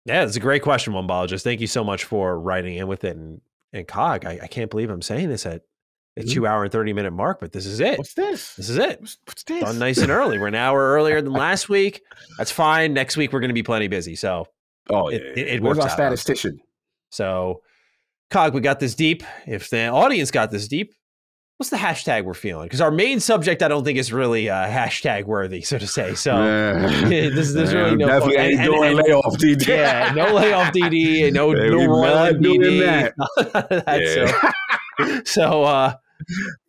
it's a great question, Onebologist. Thank you so much for writing in with it. And Cog, I can't believe I'm saying this at the 2 hour and 30-minute mark, but this is it. What's this? This is it. What's this? Done nice and early. We're an hour earlier than last week. That's fine. Next week we're going to be plenty busy. So it where's works our out. Statistician? So, Cog, we got this deep. If the audience got this deep, what's the hashtag we're feeling? Because our main subject, I don't think is really hashtag worthy, so to say. So there's really no definitely ain't doing layoff DD. Yeah, no layoff DD, and no Roiland DD. That. So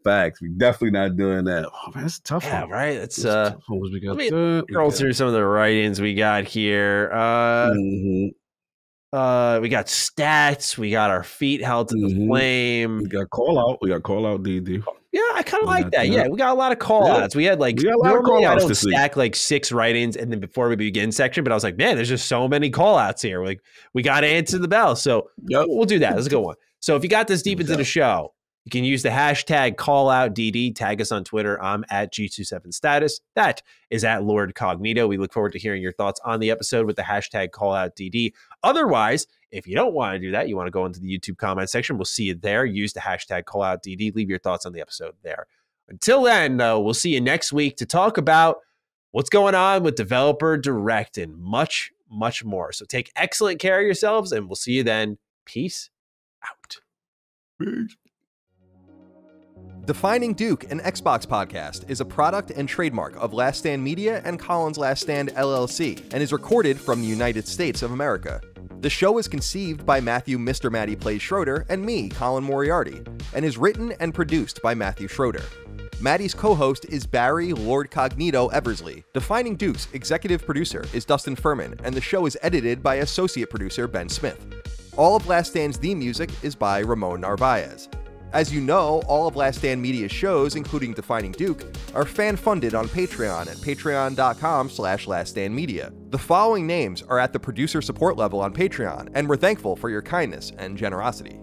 facts. We definitely not doing that. Oh man, that's a tough one. Right. It's let me scroll through some of the write-ins we got here. We got stats. We got our feet held to the flame. We got call out DD. Yeah, I kind of like that. Yeah, we got a lot of call outs. We had normally I don't stack like 6 write-ins and then before we begin section, but I was like, man, there's just so many call outs here. Like we got to answer the bell. So we'll do that. That's a good one. So if you got this deep into the show, you can use the hashtag calloutDD. Tag us on Twitter. I'm at G27status. That is at Lord Cognito. We look forward to hearing your thoughts on the episode with the hashtag calloutDD. Otherwise, if you don't want to do that, you want to go into the YouTube comment section. We'll see you there. Use the hashtag calloutDD. Leave your thoughts on the episode there. Until then, though, we'll see you next week to talk about what's going on with Developer Direct and much, much more. So take excellent care of yourselves, and we'll see you then. Peace out. Peace. Defining Duke, an Xbox podcast, is a product and trademark of Last Stand Media and Collins Last Stand LLC, and is recorded from the United States of America. The show is conceived by Matthew Mr. Matty Plays Schroeder and me, Colin Moriarty, and is written and produced by Matthew Schroeder. Matty's co-host is Barry Lord Cognito Eversley. Defining Duke's executive producer is Dustin Furman, and the show is edited by associate producer Ben Smith. All of Last Stand's theme music is by Ramon Narvaez. As you know, all of Last Stand Media's shows, including Defining Duke, are fan-funded on Patreon at patreon.com/laststandmedia. The following names are at the producer support level on Patreon, and we're thankful for your kindness and generosity.